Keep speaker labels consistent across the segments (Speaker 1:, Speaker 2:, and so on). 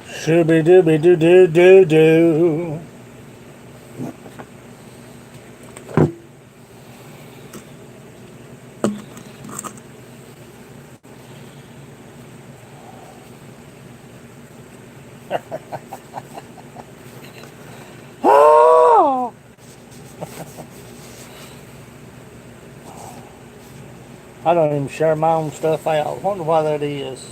Speaker 1: Shooby dooby doo doo doo doo. Oh! I don't even share my own stuff out. Wonder why that is.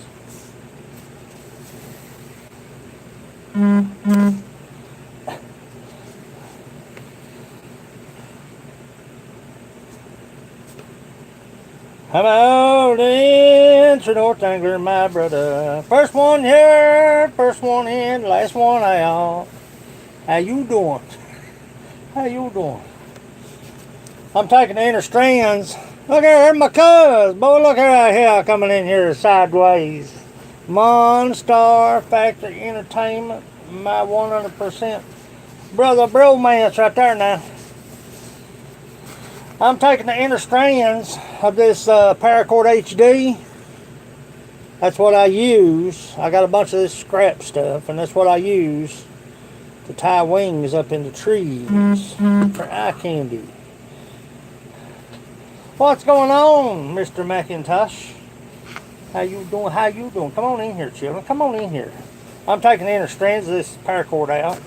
Speaker 1: Hello, the Intro North Angler, my brother. First one here, first one in, last one out. How you doing? How you doing? I'm taking the inner strands. Look here, my cuz. Boy, look here, here coming in here sideways. Monstar Factory Entertainment, my 100% brother bromance right there now. I'm taking the inner strands of this Paracord HD. That's what I use. I got a bunch of this scrap stuff, and that's what I use to tie wings up in the trees for eye candy. What's going on, Mr. McIntosh? How you doing? How you doing? Come on in here, children. Come on in here. I'm taking the inner strands of this paracord out.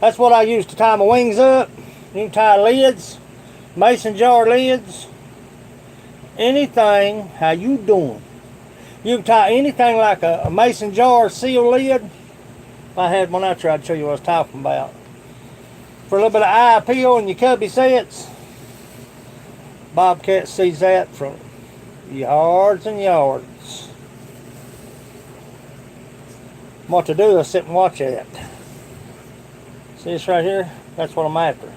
Speaker 1: That's what I use to tie my wings up. You can tie lids, mason jar lids, anything. How you doing? You can tie anything like a mason jar seal lid. If I had one out there, I'd show you what I was talking about. For a little bit of eye appeal in your cubby sets. Bobcat sees that from yards and yards. What to do is sit and watch that. See this right here? That's what I'm after.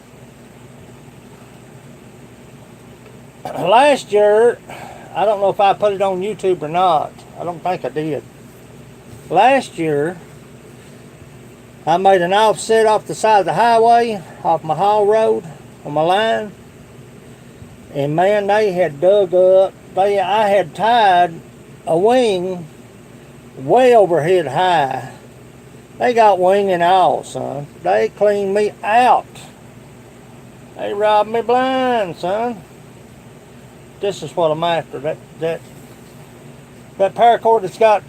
Speaker 1: Last year, I don't know if I put it on YouTube or not. I don't think I did. Last year, I made an offset off the side of the highway, off my haul road, on my line. And man, they had dug up. I had tied a wing way overhead high. They got wing and all, son. They cleaned me out. They robbed me blind, son. This is what I'm after. That paracord that's got,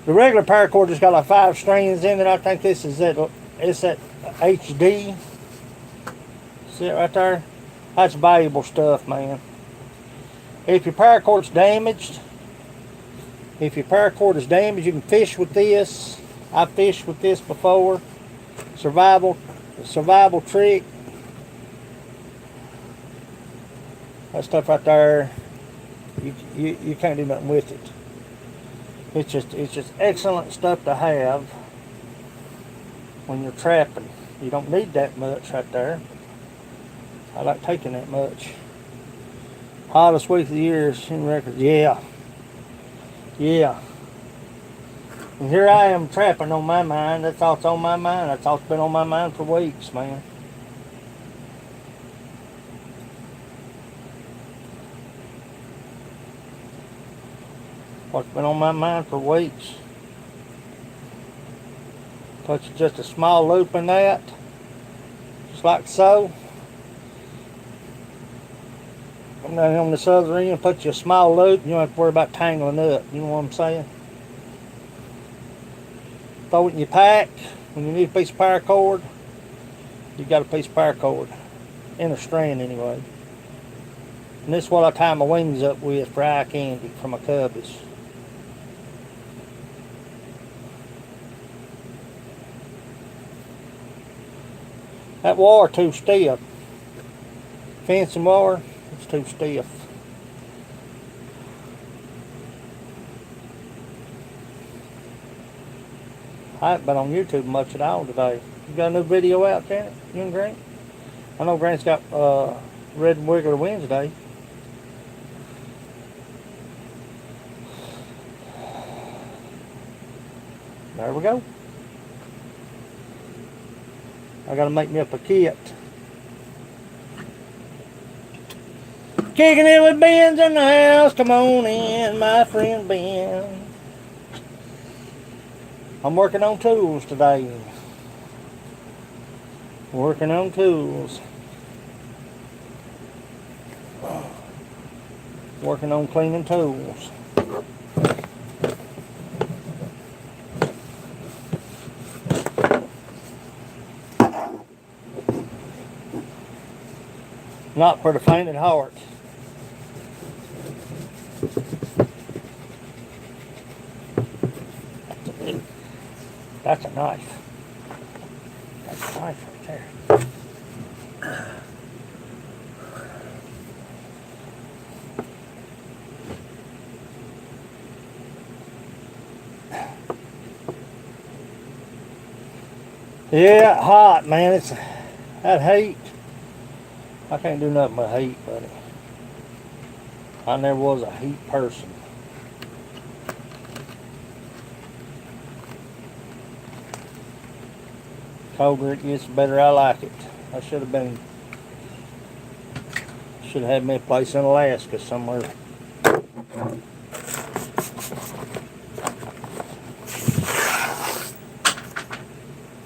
Speaker 1: the regular paracord that's got like 5 strings in it. I think this is it. It's that HD. See it right there? That's valuable stuff, man. If your paracord's damaged, you can fish with this. I fished with this before. Survival trick. That stuff right there, you can't do nothing with it. It's just excellent stuff to have when you're trapping. You don't need that much right there. I like taking that much. Hottest week of the year is in records. Yeah. And here I am trapping on my mind. That's all that's on my mind. That's all that's been on my mind for weeks, man. What's been on my mind for weeks. Put just a small loop in that. Just like so. And then on this other end, put you a small loop. You don't have to worry about tangling up. You know what I'm saying? Throw it in your pack. When you need a piece of paracord, you got a piece of paracord. In a strand anyway. And this is what I tie my wings up with for eye candy for my cubbies. That wire too stiff. Fencing wire. It's too stiff. I haven't been on YouTube much at all today. You got a new video out, Janet? You and Grant? I know Grant's got Red Wiggler Wednesday. There we go. I gotta make me up a kit. Kicking it with Ben's in the house. Come on in, my friend Ben. I'm working on tools today. Working on tools. Working on cleaning tools. Not for the faint at heart. That's a knife. That's a knife right there. Yeah, hot, man. It's that heat. I can't do nothing but heat, buddy. I never was a heat person. Colder it gets, the better I like it. I should have had me a place in Alaska somewhere.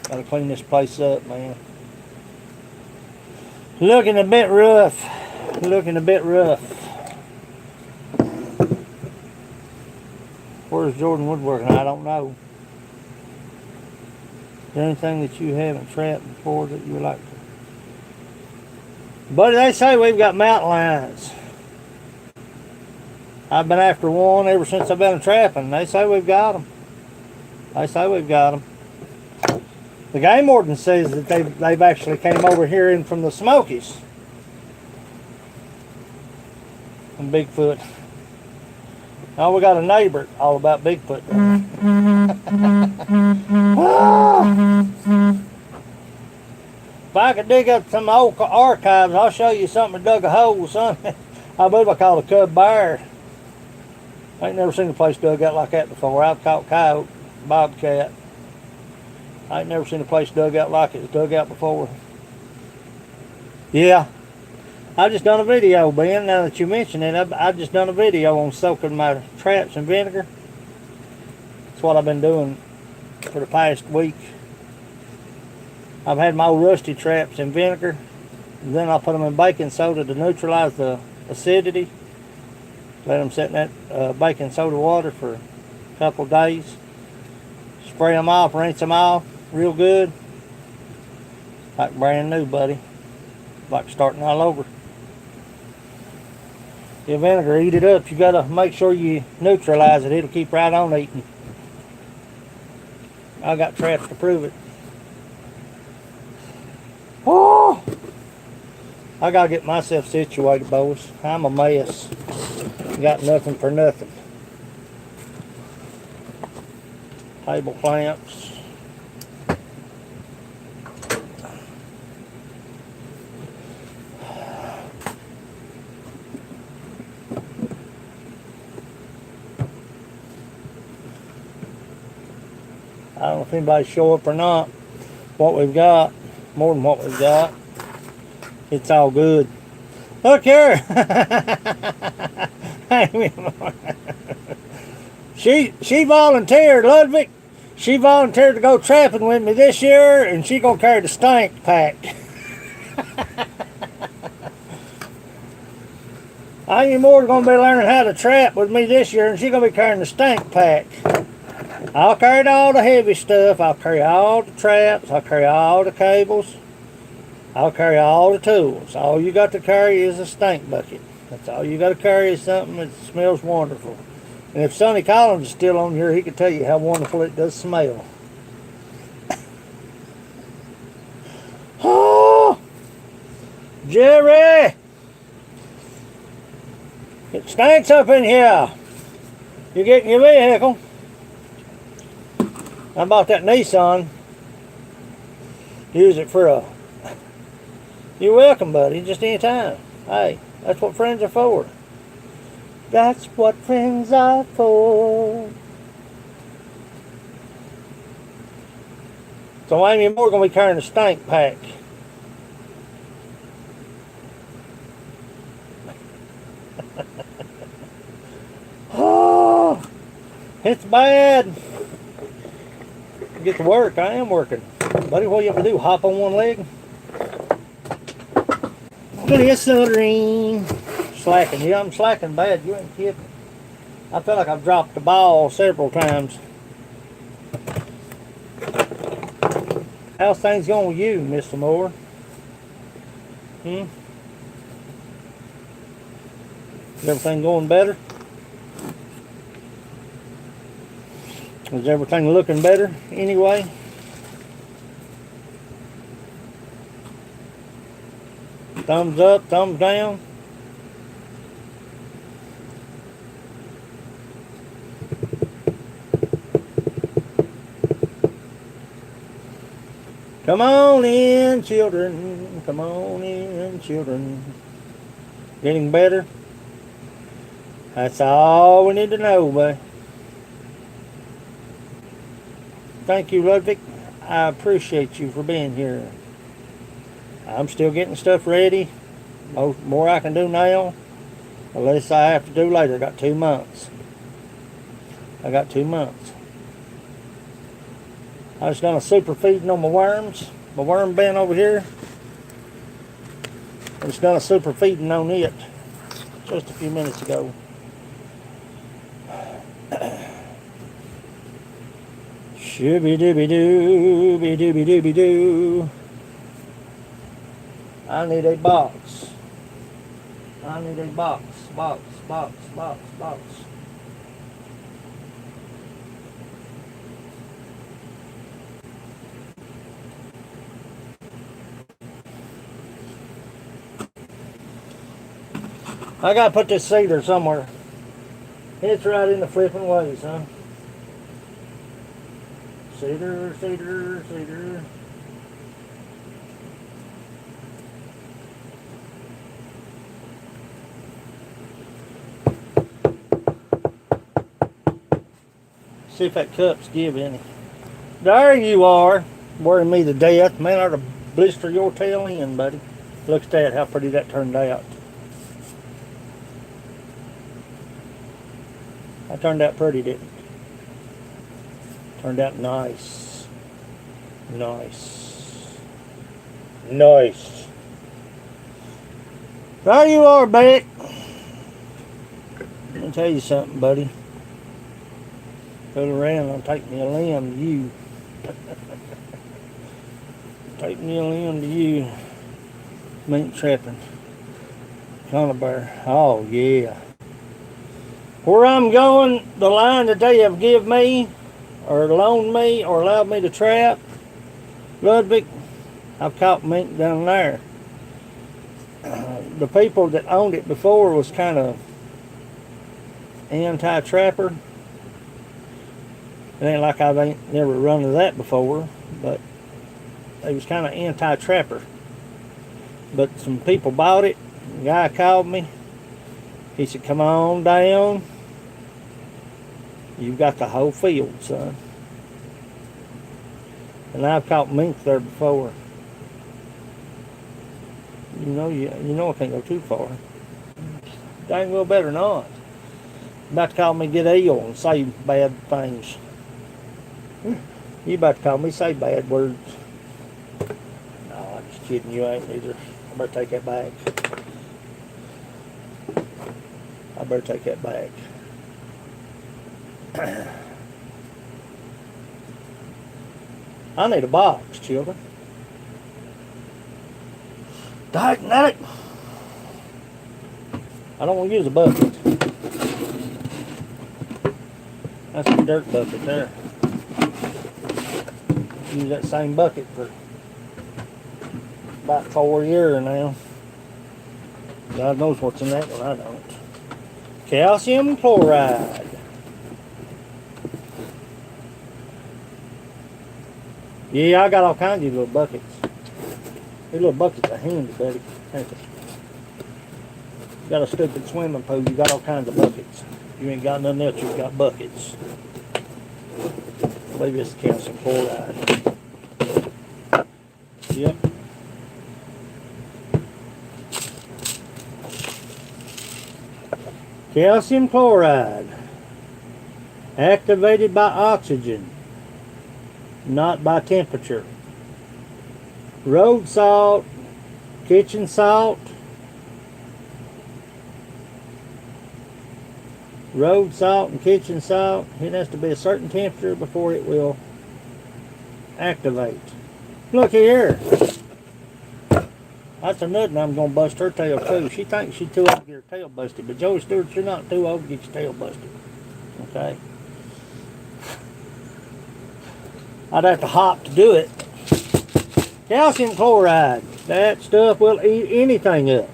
Speaker 1: Gotta clean this place up, man. Looking a bit rough. Looking a bit rough. Where's Jordan Woodworking? I don't know. Is there anything that you haven't trapped before that you would like to? Buddy, they say we've got mountain lions. I've been after one ever since I've been trapping. They say we've got them. They say we've got them. The game warden says that they've actually came over here in from the Smokies. And Bigfoot. Now we got a neighbor all about Bigfoot. If I could dig up some old archives, I'll show you something that dug a hole, son. I believe I caught a cub bear. I ain't never seen a place dug out like that before. I've caught coyote, bobcat. I ain't never seen a place dug out like it was dug out before. Yeah. I just done a video, Ben, now that you mention it. I just done a video on soaking my traps in vinegar. That's what I've been doing for the past week. I've had my old rusty traps in vinegar. And then I'll put them in baking soda to neutralize the acidity. Let them sit in that baking soda water for a couple of days. Spray them off, rinse them off real good. Like brand new, buddy. Like starting all over. The vinegar, eat it up. You gotta make sure you neutralize it. It'll keep right on eating. I got traps to prove it. Oh! I gotta get myself situated, boys. I'm a mess. Got nothing for nothing. Table clamps. I don't know if anybody show up or not. What we've got, more than what we've got. It's all good. Look here. She volunteered, Ludwig. She volunteered to go trapping with me this year, and she gonna carry the stank pack. Amy Moore's gonna be learning how to trap with me this year, and she's gonna be carrying the stank pack. I'll carry all the heavy stuff. I'll carry all the traps. I'll carry all the cables. I'll carry all the tools. All you got to carry is a stink bucket. That's all you got to carry is something that smells wonderful. And if Sonny Collins is still on here, he could tell you how wonderful it does smell. Oh, Jerry! It stinks up in here. You getting your vehicle? I bought that Nissan. Use it for a... You're welcome, buddy. Just anytime. Hey, that's what friends are for. That's what friends are for. So Amy Moore gonna be carrying a stank pack. Oh, it's bad. get to work. I am working. Buddy, what you have to do? Hop on one leg? Look at this soldering. Slacking. Yeah, I'm slacking bad. You ain't kidding. I feel like I've dropped the ball several times. How's things going with you, Mr. Moore? Is everything going better? Is everything looking better anyway? Thumbs up, thumbs down. Come on in, children. Come on in, children. Getting better? That's all we need to know, boy. Thank you, Ludwig. I appreciate you for being here. I'm still getting stuff ready. More I can do now, the less I have to do later. I got 2 months. I got 2 months. I was done a super feeding on my worms. My worm bin over here. I was done a super feeding on it just a few minutes ago. Shooby dooby doo, be dooby dooby doo. I need a box. I need a box. Box. I gotta put this cedar somewhere. It's right in the flipping ways, huh? Cedar. See if that cup's give any. There you are, worrying me to death. Man, I ought to blister your tail in, buddy. Look at that, how pretty that turned out. That turned out pretty, didn't it? Turned out nice. Nice. There you are, Beck. Let me tell you something, buddy. Go around and take me a limb to you. Take me a limb to you. Mink trapping. Conibear. Oh, yeah. Where I'm going, the line that they have give me, or loaned me, or allowed me to trap, Ludwig, I've caught mink down there. The people that owned it before was kind of anti-trapper. It ain't like I've never run into that before, but they was kind of anti-trapper. But some people bought it. The guy called me. He said, come on down. You've got the whole field, son. And I've caught mink there before. You know I can't go too far. Dang well better not. About to call me get eel and say bad things. You about to call me say bad words. No, I'm just kidding. You ain't either. I better take that back. I need a box, children. Dang it! I don't want to use a bucket. That's a dirt bucket there. Use that same bucket for about 4 years now. God knows what's in that one, I don't. Calcium chloride. Yeah, I got all kinds of little buckets. These little buckets are handy, buddy. You got a stupid swimming pool, you got all kinds of buckets. You ain't got nothing else, you've got buckets. Maybe it's calcium chloride. Yep. Calcium chloride. Activated by oxygen. not by temperature. Road salt, kitchen salt, road salt and kitchen salt, it has to be a certain temperature before it will activate. Look here. That's a nut, and I'm going to bust her tail too. She thinks she's too old to get her tail busted, but Joey Stewart, you're not too old to get your tail busted. Okay? I'd have to hop to do it. Calcium chloride. That stuff will eat anything up.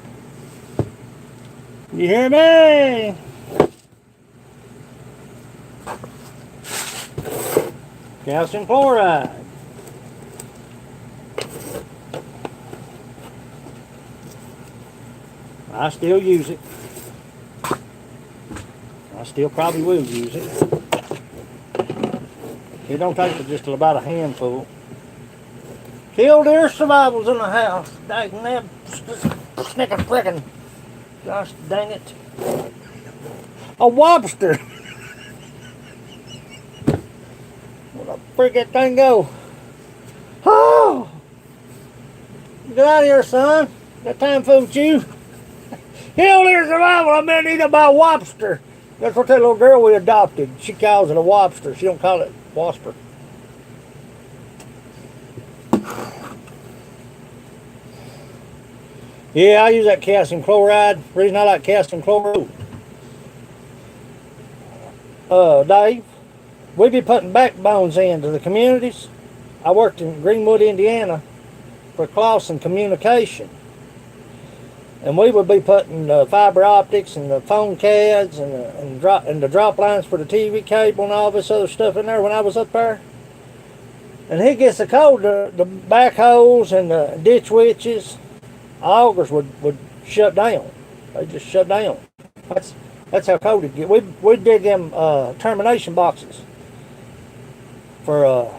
Speaker 1: You hear me? Calcium chloride. I still use it. I still probably will use it. It don't take but just about a handful. Killdeer deer survivals in the house. Dang that snicker frickin'. Gosh dang it. A lobster. Where the frick that thing go? Oh! Get out of here, son. Got time food you. Killdeer survival. I've been eaten by a lobster. That's what that little girl we adopted. She calls it a lobster. She don't call it wasper. Yeah, I use that calcium chloride. The reason I like calcium chloride. Dave, we be putting backbones into the communities. I worked in Greenwood, Indiana for Clausen Communication. And we would be putting fiber optics and the phone cads and the drop lines for the TV cable and all this other stuff in there when I was up there. And he gets the cold, the backhoes and the ditch witches, augers would shut down. They just shut down. That's how cold it get. We did them termination boxes for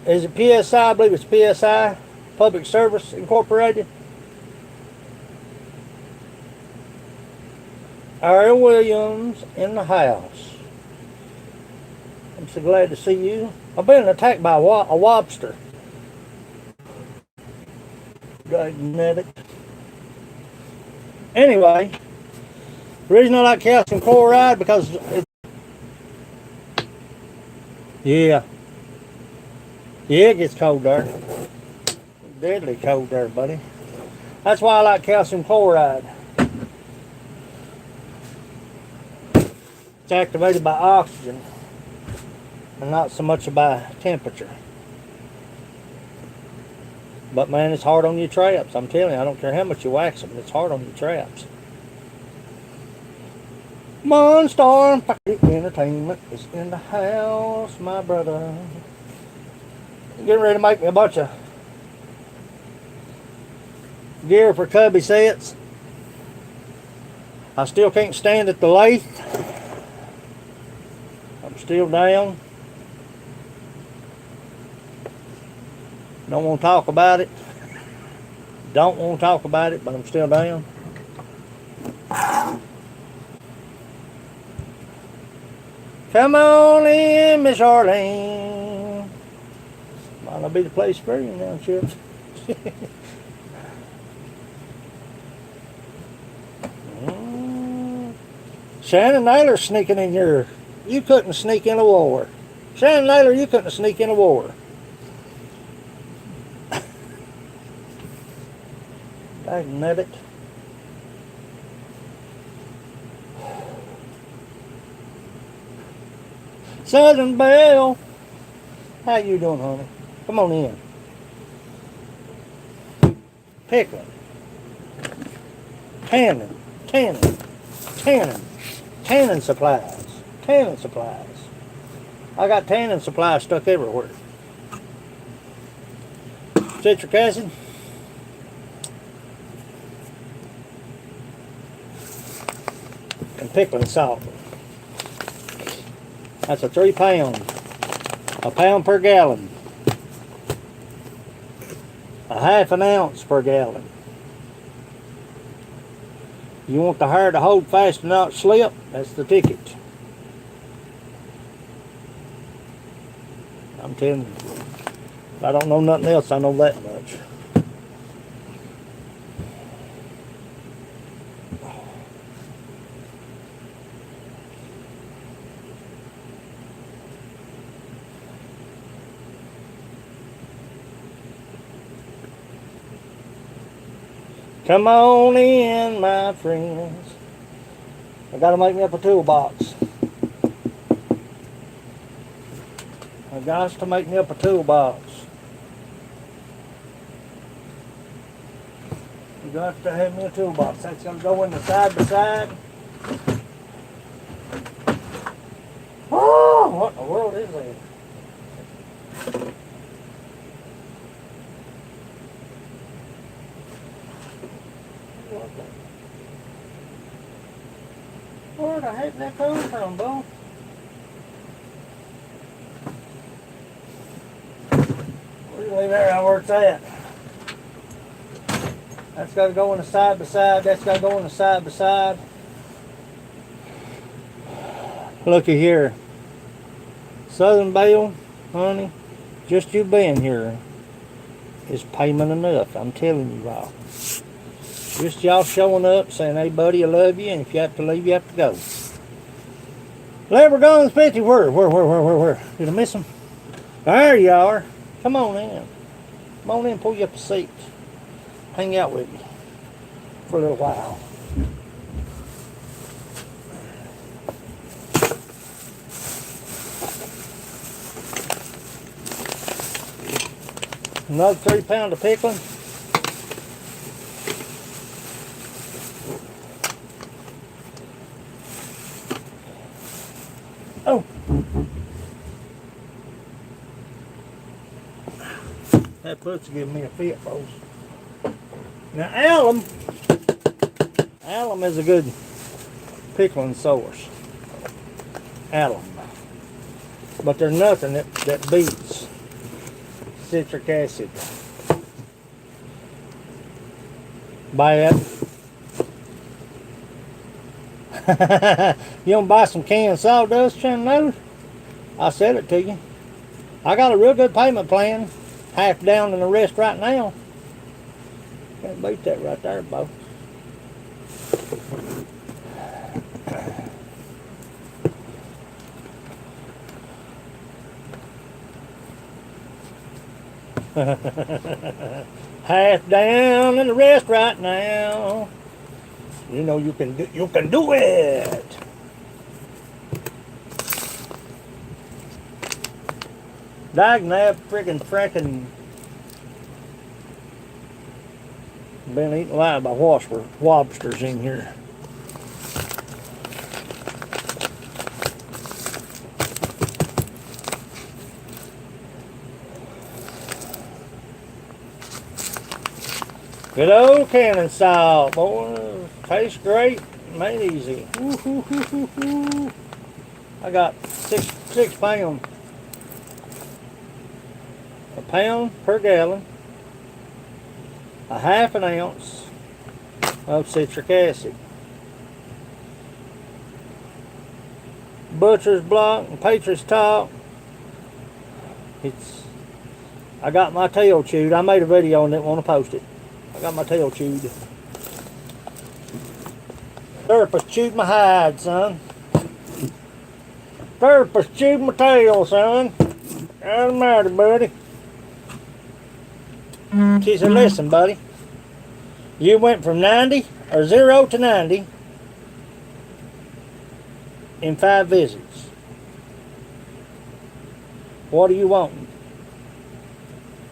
Speaker 1: is it PSI? I believe it's PSI, Public Service Incorporated. Ariel Williams in the house. I'm so glad to see you. I've been attacked by a lobster. Magnetic. Anyway, the reason I like calcium chloride because yeah, it gets cold there. Deadly cold there, buddy. That's why I like calcium chloride. It's activated by oxygen and not so much by temperature. But man, it's hard on your traps. I'm telling you, I don't care how much you wax them, it's hard on your traps. Monstar Entertainment is in the house, my brother. Getting ready to make me a bunch of gear for cubby sets. I still can't stand at the lathe. I'm still down. Don't want to talk about it. Don't want to talk about it, but I'm still down. Come on in, Miss Arlene. Might not be the place for you now, Chips. Shannon Naylor sneaking in your... You couldn't sneak in a war. Shannon Naylor, you couldn't sneak in a war. Dang it. Southern Belle. How you doing, honey? Come on in. Pickling. Tanning. Tanning supplies. Tanning supplies. I got tanning supplies stuck everywhere. Citric acid. And pickling salt. That's a 3 pound. A pound per gallon. A half an ounce per gallon. You want the hair to hold fast and not slip? That's the ticket. I'm telling you. If I don't know nothing else, I know that much. Come on in, my friends. I gotta make me up a toolbox. I got to make me up a toolbox. I got to have me a toolbox. That's gonna go in the side by side. Oh, what in the world is that? Where the heck did that come from, Bo? Leave there where it's at. That's got to go in the side by side. That's got to go in the side by side. Looky here. Southern Belle, honey, just you being here is payment enough. I'm telling you all. Just y'all showing up, saying, hey, buddy, I love you, and if you have to leave, you have to go. Lever Guns 50, where? Did I miss them? There you are. Come on in. Come on in, pull you up a seat. Hang out with me for a little while. Another 3 pound of pickling. Oh. That puts giving me a fit, folks. Now alum is a good pickling source. Alum. But there's nothing that beats citric acid. Bad. You don't buy some canned sawdust, Chandler? I said it to you. I got a real good payment plan. Half down in the rest right now. Can't beat that right there, Bo. Half down in the rest right now. You know you can do it. Dagnab frickin' been eaten alive by lobsters in here. Good old cannon salt, boy. Tastes great, made easy. I got six pounds. A pound per gallon, a half an ounce of citric acid. Butcher's Block and Patriot's Talk. I got my tail chewed. I made a video and didn't want to post it. I got my tail chewed. Therapist chewed my hide, son. Therapist chewed my tail, son. What's the matter, buddy? She said, listen, buddy, you went from 90 or 0 to 90 in 5 visits. What do you want?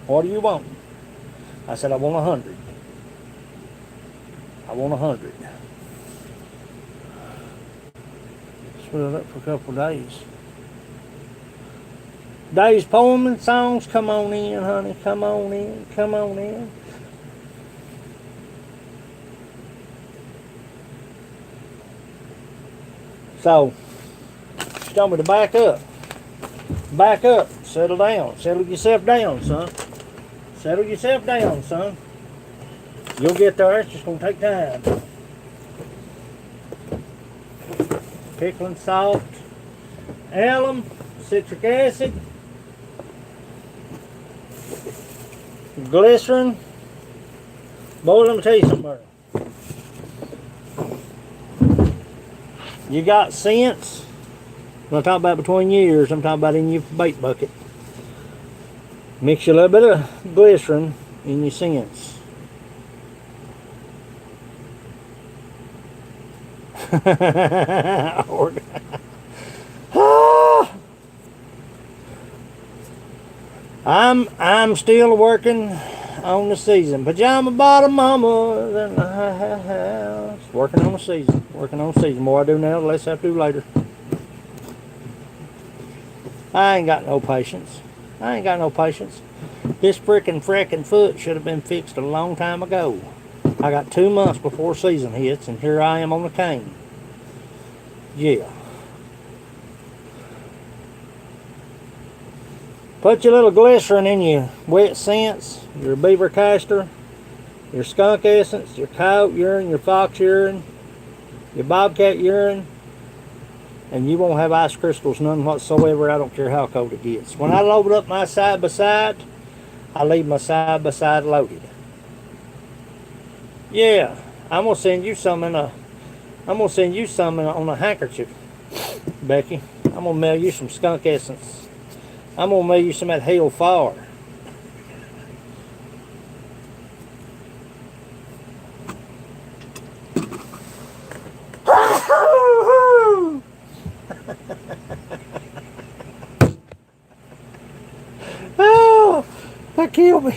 Speaker 1: What do you want? I said, I want 100. I want 100. Swelled up for a couple of days. Dave's poem and songs, come on in, honey, come on in, come on in. So, she told me to back up. Back up, settle down, settle yourself down, son. Settle yourself down, son. You'll get there, it's just gonna take time. Pickling salt, alum, citric acid. glycerin. Boy, let me tell you something. You got scents. When I talk about between your ears, I'm talking about in your bait bucket. Mix a little bit of glycerin in your scents. I'm still working on the season. Pajama bottom mamas in the house. Working on the season. Working on the season. More I do now, the less I have to do later. I ain't got no patience. I ain't got no patience. This frickin' foot should have been fixed a long time ago. I got 2 months before season hits, and here I am on the cane. Yeah. Put your little glycerin in your wet scents, your beaver castor, your skunk essence, your coyote urine, your fox urine, your bobcat urine, and you won't have ice crystals, none whatsoever. I don't care how cold it gets. When I load up my side-by-side, I leave my side-by-side loaded. Yeah, I'm gonna send you some on a handkerchief, Becky. I'm gonna mail you some skunk essence. I'm gonna mail you some at Hale Far. Oh, that killed me.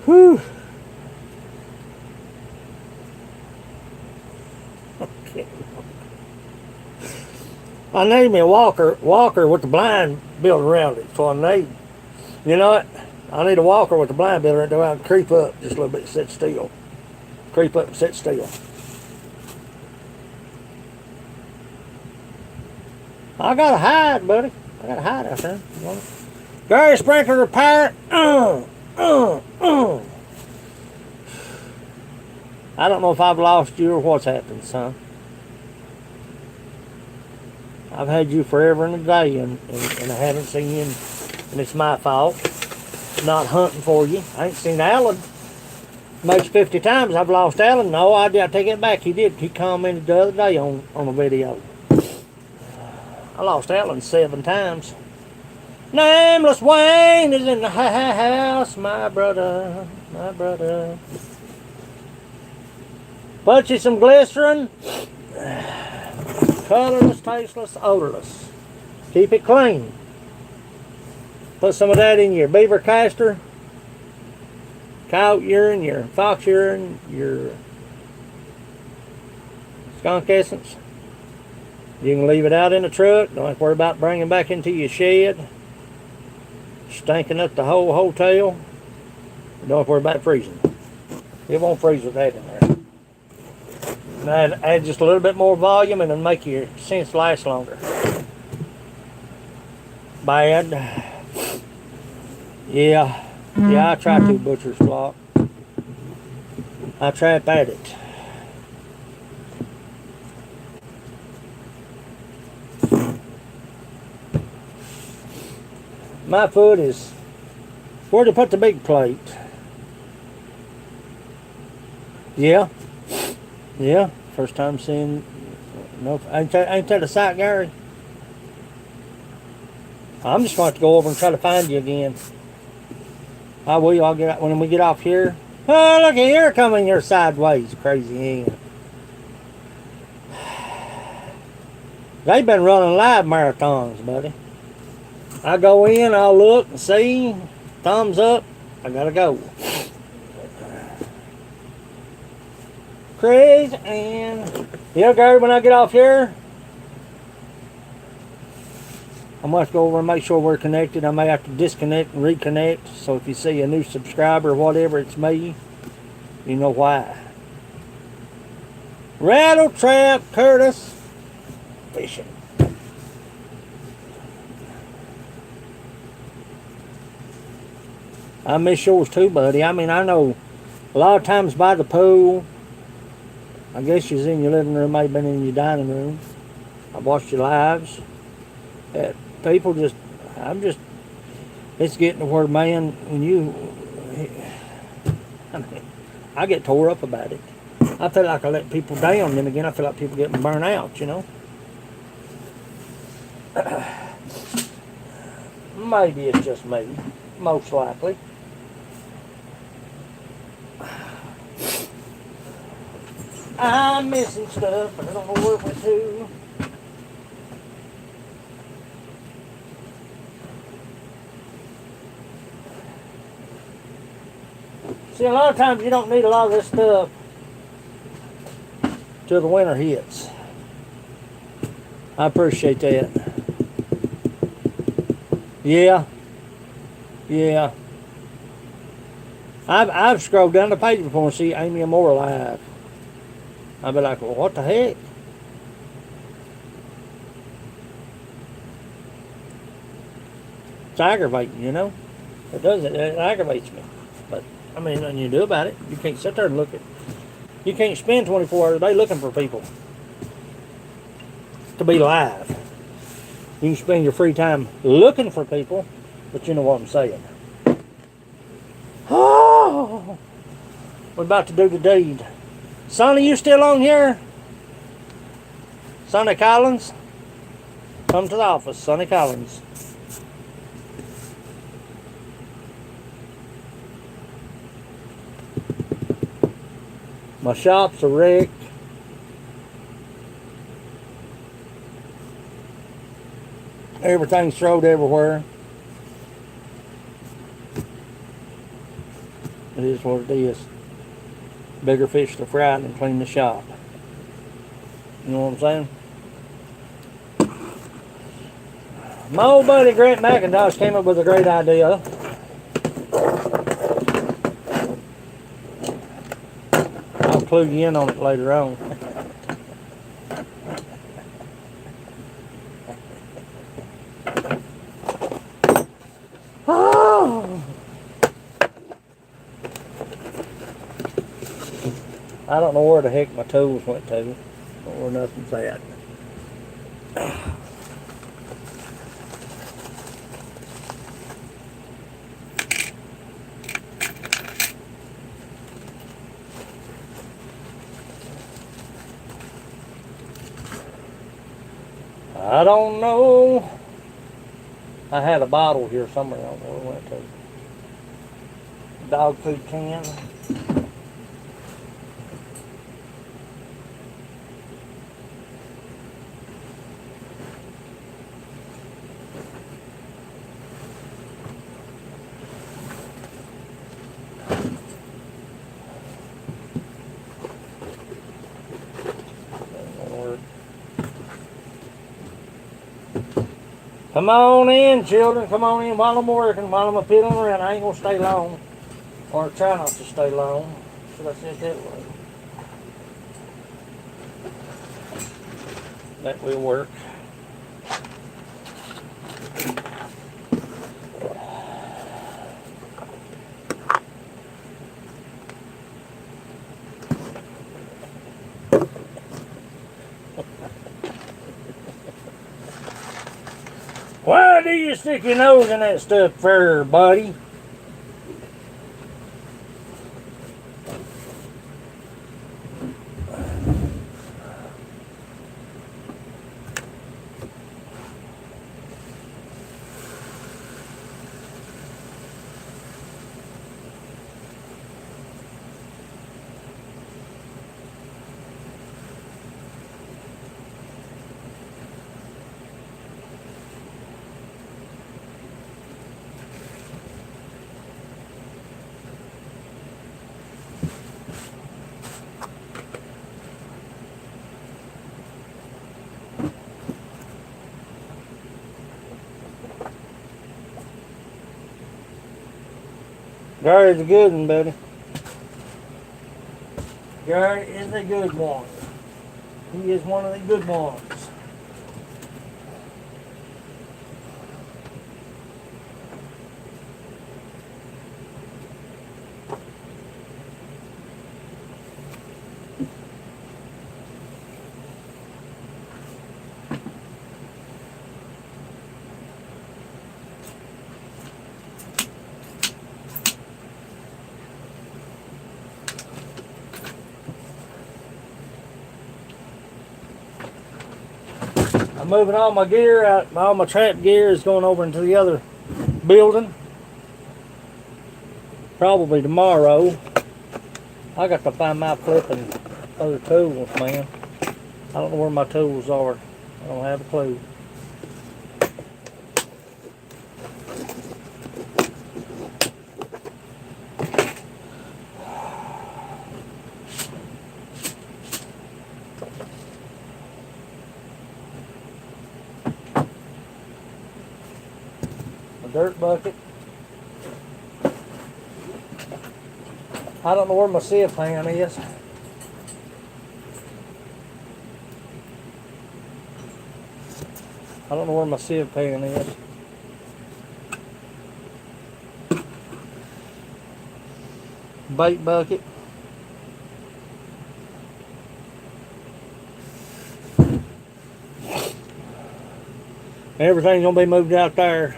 Speaker 1: Whew. Okay. I need me a walker with the blind built around it. So I need, you know what? I need a walker with the blind built around it. I can creep up just a little bit, sit still. Creep up and sit still. I got a hide, buddy. I got a hide out there. Gary Sprinkler repair. I don't know if I've lost you or what's happened, son. I've had you forever and a day, and I haven't seen you, and it's my fault. Not hunting for you. I ain't seen Alan. Most 50 times I've lost Alan. No, I take it back. He did. He commented the other day on a video. I lost Alan 7 times. Nameless Wayne is in the house, my brother, my brother. Put you some glycerin. Colorless, tasteless, odorless. Keep it clean. Put some of that in your beaver castor, coyote urine, your fox urine, your skunk essence. You can leave it out in the truck. Don't have to worry about bringing back into your shed. Stinking up the whole hotel. Don't have to worry about freezing. It won't freeze with that in there. And add just a little bit more volume and it'll make your scents last longer. Bad. Yeah, I try to, Butcher's Block. I trap at it. My foot is, where'd they put the big plate? Yeah. First time seeing, no, ain't that a sight, Gary? I'm just going to go over and try to find you again. I will. I'll get out when we get off here. Oh, look at here coming your sideways, crazy hand. They've been running live marathons, buddy. I go in, I'll look and see, thumbs up, I gotta go. Crazy and yeah, Gary, when I get off here, I must go over and make sure we're connected. I may have to disconnect and reconnect. So if you see a new subscriber or whatever, it's me. You know why. Rattle Trap Curtis Fishing. I miss yours too, buddy. I mean, I know a lot of times by the pool. I guess you're in your living room, maybe been in your dining room. I've watched your lives. People just, it's getting to where, man, when I mean, I get tore up about it. I feel like I let people down, then again I feel like people getting burnt out, you know. Maybe it's just me, most likely. I'm missing stuff, but I don't know where it went to. See, a lot of times you don't need a lot of this stuff till the winter hits. I appreciate that. Yeah. Yeah. I've scrolled down the page before and see Amy and Moore live. I'd be like, well, what the heck? It's aggravating, you know? It does. It aggravates me. But, I mean, nothing you do about it. You can't sit there and look at. You can't spend 24 hours a day looking for people to be live. You can spend your free time looking for people, but you know what I'm saying. Oh, we're about to do the deed. Sonny, you still on here? Sonny Collins? Come to the office, Sonny Collins. My shop's a wreck. Everything's thrown everywhere. It is what it is. Bigger fish to fry than clean the shop. You know what I'm saying? My old buddy Grant McIntosh came up with a great idea. I'll clue you in on it later on. Oh. I don't know where the heck my tools went to, or nothing's at. I don't know. I had a bottle here somewhere. I don't know where it went to. Dog food can. Come on in, children. Come on in while I'm working, while I'm fiddling around. I ain't gonna stay long, or try not to stay long. Should I say it that way? That will work. Why do you stick your nose in that stuff for, buddy? Gary's a good one, buddy. Gary is a good one. He is one of the good ones. I'm moving all my gear out. All my trap gear is going over into the other building. Probably tomorrow. I got to find my flipping other tools, man. I don't know where my tools are. I don't have a clue. A dirt bucket. I don't know where my sieve pan is. I don't know where my sieve pan is. Bait bucket. Everything's gonna be moved out there.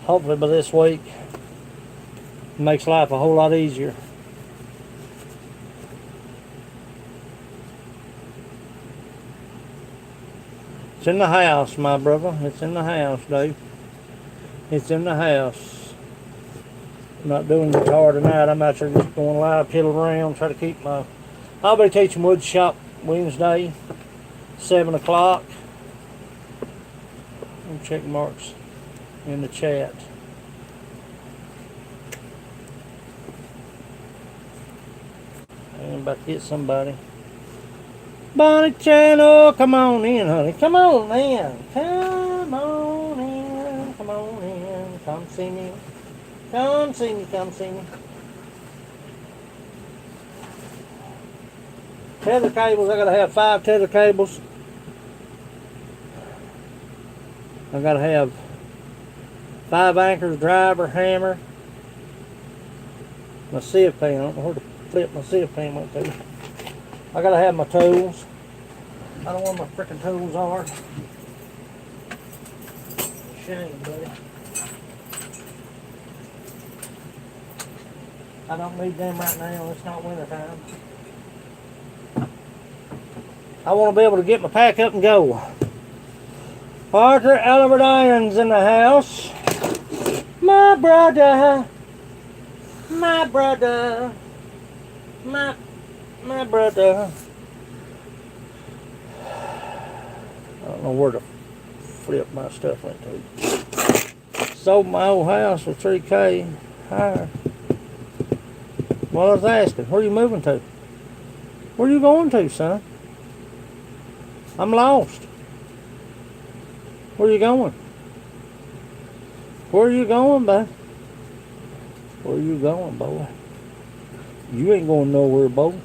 Speaker 1: Hopefully by this week. Makes life a whole lot easier. It's in the house, my brother. It's in the house, Dave. It's in the house. I'm not doing guitar tonight. I'm out there just going live, piddle around, try to keep my... I'll be teaching wood shop Wednesday, 7 o'clock. Check marks in the chat. I'm about to hit somebody. Bonnie Channel, come on in, honey. Come on in. Come on in. Come on in. Come see me. Come see me. Come see me. Tether cables, I gotta have 5 tether cables. I gotta have 5 anchors, driver, hammer. My sieve pan, I don't know where to flip my sieve pan went to. I gotta have my tools. I don't know where my freaking tools are. Shame, buddy. I don't need them right now. It's not winter time. I want to be able to get my pack up and go. Arthur Alvardian's in the house. My brother. My brother. My brother. I don't know where to flip my stuff went to. Sold my old house for $3K higher. Well, I was asking, where are you moving to? Where are you going to, son? I'm lost. Where are you going? Where are you going, bud? Where are you going, boy? You ain't going nowhere, boy.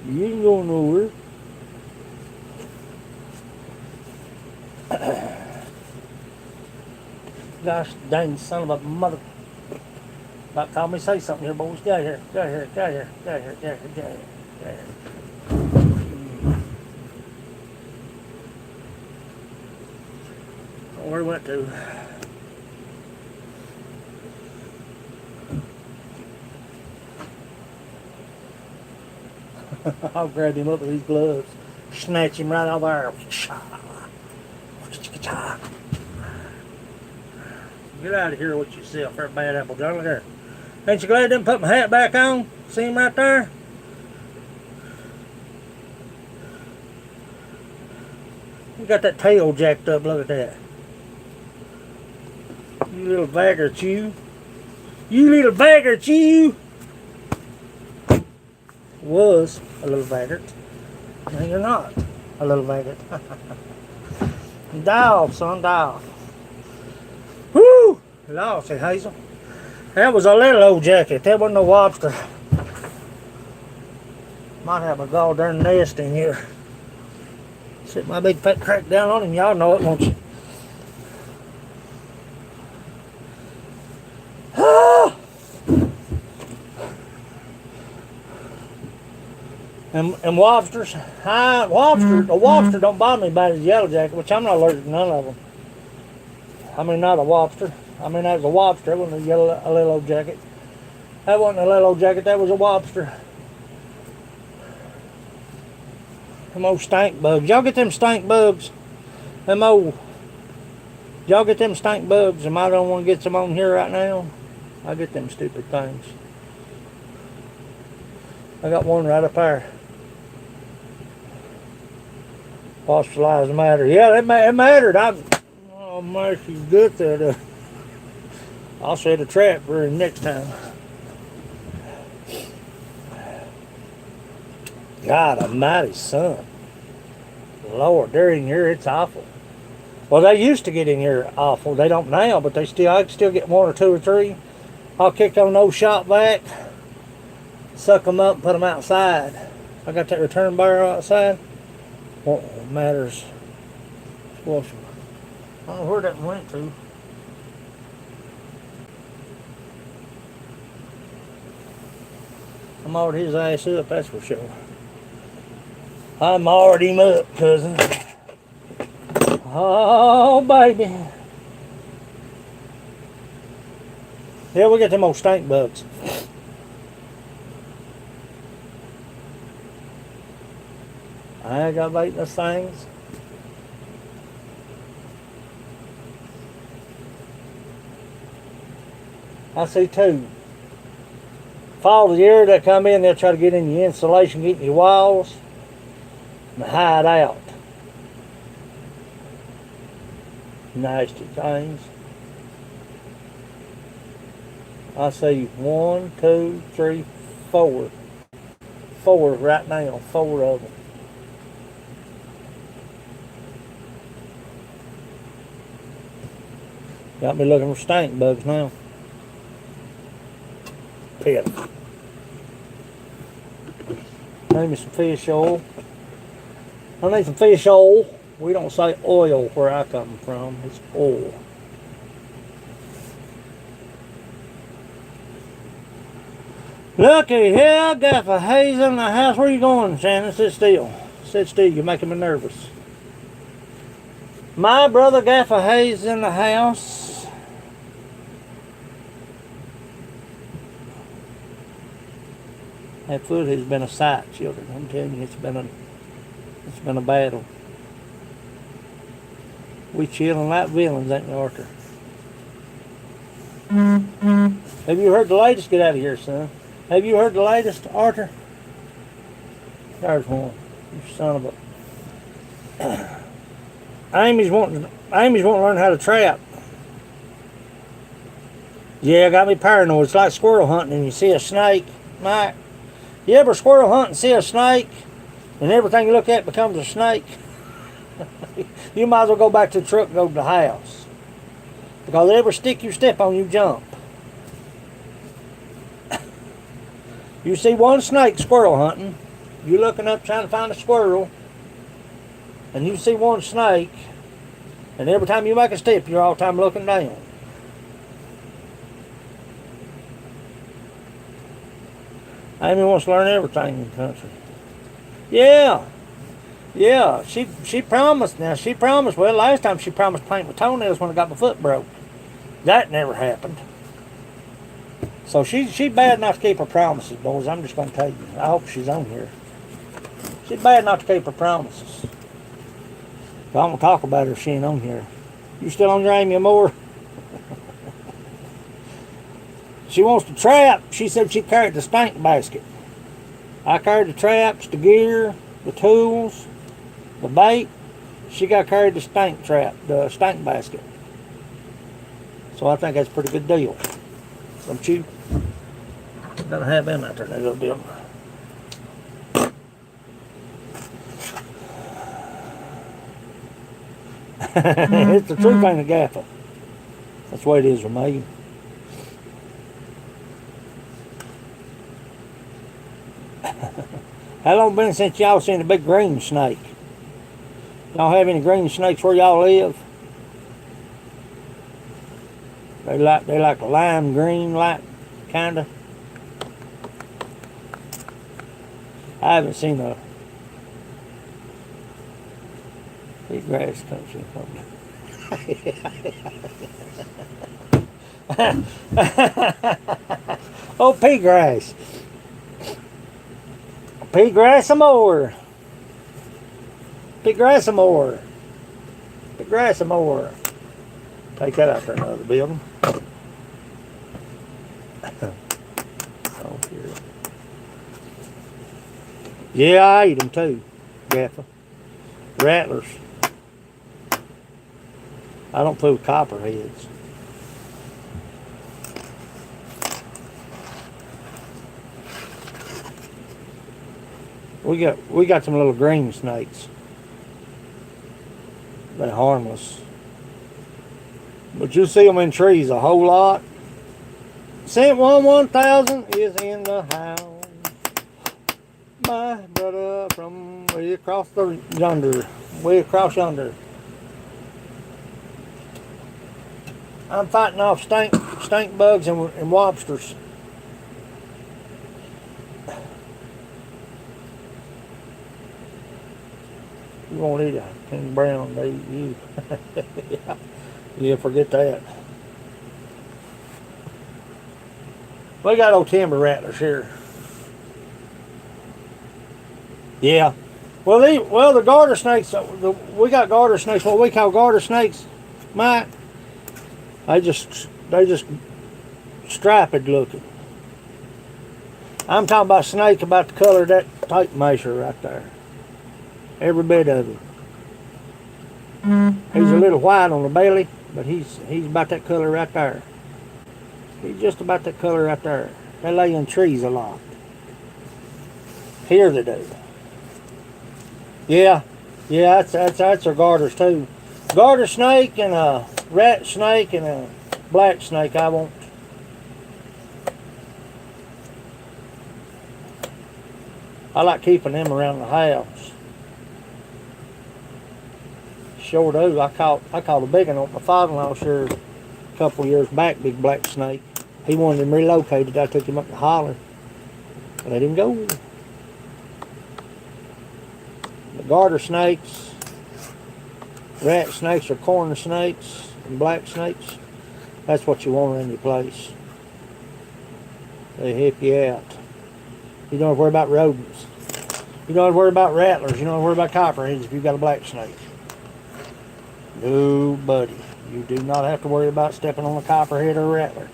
Speaker 1: You ain't going nowhere. Gosh dang son of a mother. About time me say something here, boys. Get out here. Get out here. Get out here. Get out here. Get out here. Get out here. Get out here. Where we went to? I'll grab him up with these gloves. Snatch him right out there. Get out of here with yourself, there, bad apple John. Look here. Ain't you glad I didn't put my hat back on? See him right there? You got that tail jacked up, look at that. You little vaggart, you. You little vaggart, you. Was a little vaggart. Now you're not a little vaggart. Die off, son, die off. Woo! Lord, say Hazel. That was a little old jacket. That wasn't no lobster. Might have a goddamn nest in here. Sit my big fat crack down on him. Y'all know it, won't you? And lobsters, a lobster don't bother me bad as yellow jacket, which I'm not allergic to none of them. I mean, not a lobster. I mean, that was a lobster. That wasn't a little old jacket. That wasn't a little old jacket. That was a lobster. Them old stink bugs. Y'all get them stink bugs Them old, y'all get them stink bugs? Am I don't want to get some on here right now? I get them stupid things. I got one right up there. Fossilized matter. Yeah, it mattered. Oh, mercy, good that. I'll set a trap for him next time. God almighty, son. Lord, they're in here, it's awful. Well, they used to get in here awful. They don't now, but I can still get one or two or three. I'll kick on those shop vac, suck them up and put them outside. I got that return barrel outside. What matters? Squash them. I don't know where that went to. I'm already his ass up, that's for sure. I'm already him up, cousin. Oh, baby. Yeah, we got them old stink bugs. I ain't got bait those things. I see two. Fall of the year, they come in, they'll try to get in your insulation, get in your walls, and hide out. Nasty things. I see 1, 2, 3, 4. 4 right now, 4 of them. Got me looking for stink bugs now. Pit. I need me some fish oil. I need some fish oil. We don't say oil where I come from. It's oil. Looky here, Gaffer Hayes in the house. Where you going, Shannon? Sit still. Sit still. You're making me nervous. My brother Gaffer Hayes in the house. That foot has been a sight, children. I'm telling you, it's been a battle. We chilling like villains, ain't we, Arthur? Have you heard the latest? Get out of here, son. Have you heard the latest, Arthur? There's one. You son of a. Amy's wanting to learn how to trap. Yeah, got me paranoid. It's like squirrel hunting and you see a snake. Mike, you ever squirrel hunt and see a snake and everything you look at becomes a snake? You might as well go back to the truck and go to the house. Because every stick you step on, you jump. You see one snake squirrel hunting, you looking up trying to find a squirrel, and you see one snake, and every time you make a step, you're all the time looking down. Amy wants to learn everything in the country. Yeah. Yeah, she promised. Now, she promised, well, last time she promised paint my toenails when I got my foot broke. That never happened. So she bad not to keep her promises, boys. I'm just going to tell you. I hope she's on here. She's bad not to keep her promises. So I'm going to talk about her if she ain't on here. You still on your Amy Moore? She wants to trap. She said she carried the stink basket. I carried the traps, the gear, the tools, the bait. She got carried the stink trap, the stink basket. So I think that's a pretty good deal. Don't you? Gotta have him out there, that little deal. It's the truth ain't a gaffer. That's the way it is with me. How long been since y'all seen a big green snake? Y'all have any green snakes where y'all live? They like lime green, like kinda. I haven't seen a big grass country. Oh, pea grass. Pea grass some more. Pea grass some more. The grass some more. Take that out there another building. Oh, here. Yeah, I eat them too, Gaffer. Rattlers. I don't fool with copperheads. We got some little green snakes. They're harmless. But you'll see them in trees a whole lot. Scent 1000 is in the house. My brother from way across yonder. I'm fighting off stink bugs and lobsters. You won't eat a king brown, they eat you. Yeah, forget that. We got old timber rattlers here. Yeah. Well, the garter snakes. We got garter snakes. What we call garter snakes, Mike. They just striped looking. I'm talking about snake about the color of that tape measure right there. Every bit of him. He's a little white on the belly, but he's about that color right there. He's just about that color right there. They lay in trees a lot. Here they do. Yeah, that's our garters too. Garter snake and a rat snake and a black snake I want. I like keeping them around the house. Sure do. I caught a big one on my father-in-law sure a couple years back, big black snake. He wanted him relocated. I took him up to Holler. Let him go. The garter snakes, rat snakes or corner snakes, and black snakes, that's what you want in your place. They help you out. You don't have to worry about rodents. You don't have to worry about rattlers. You don't have to worry about copperheads if you've got a black snake. No, buddy. You do not have to worry about stepping on a copperhead or a rattler.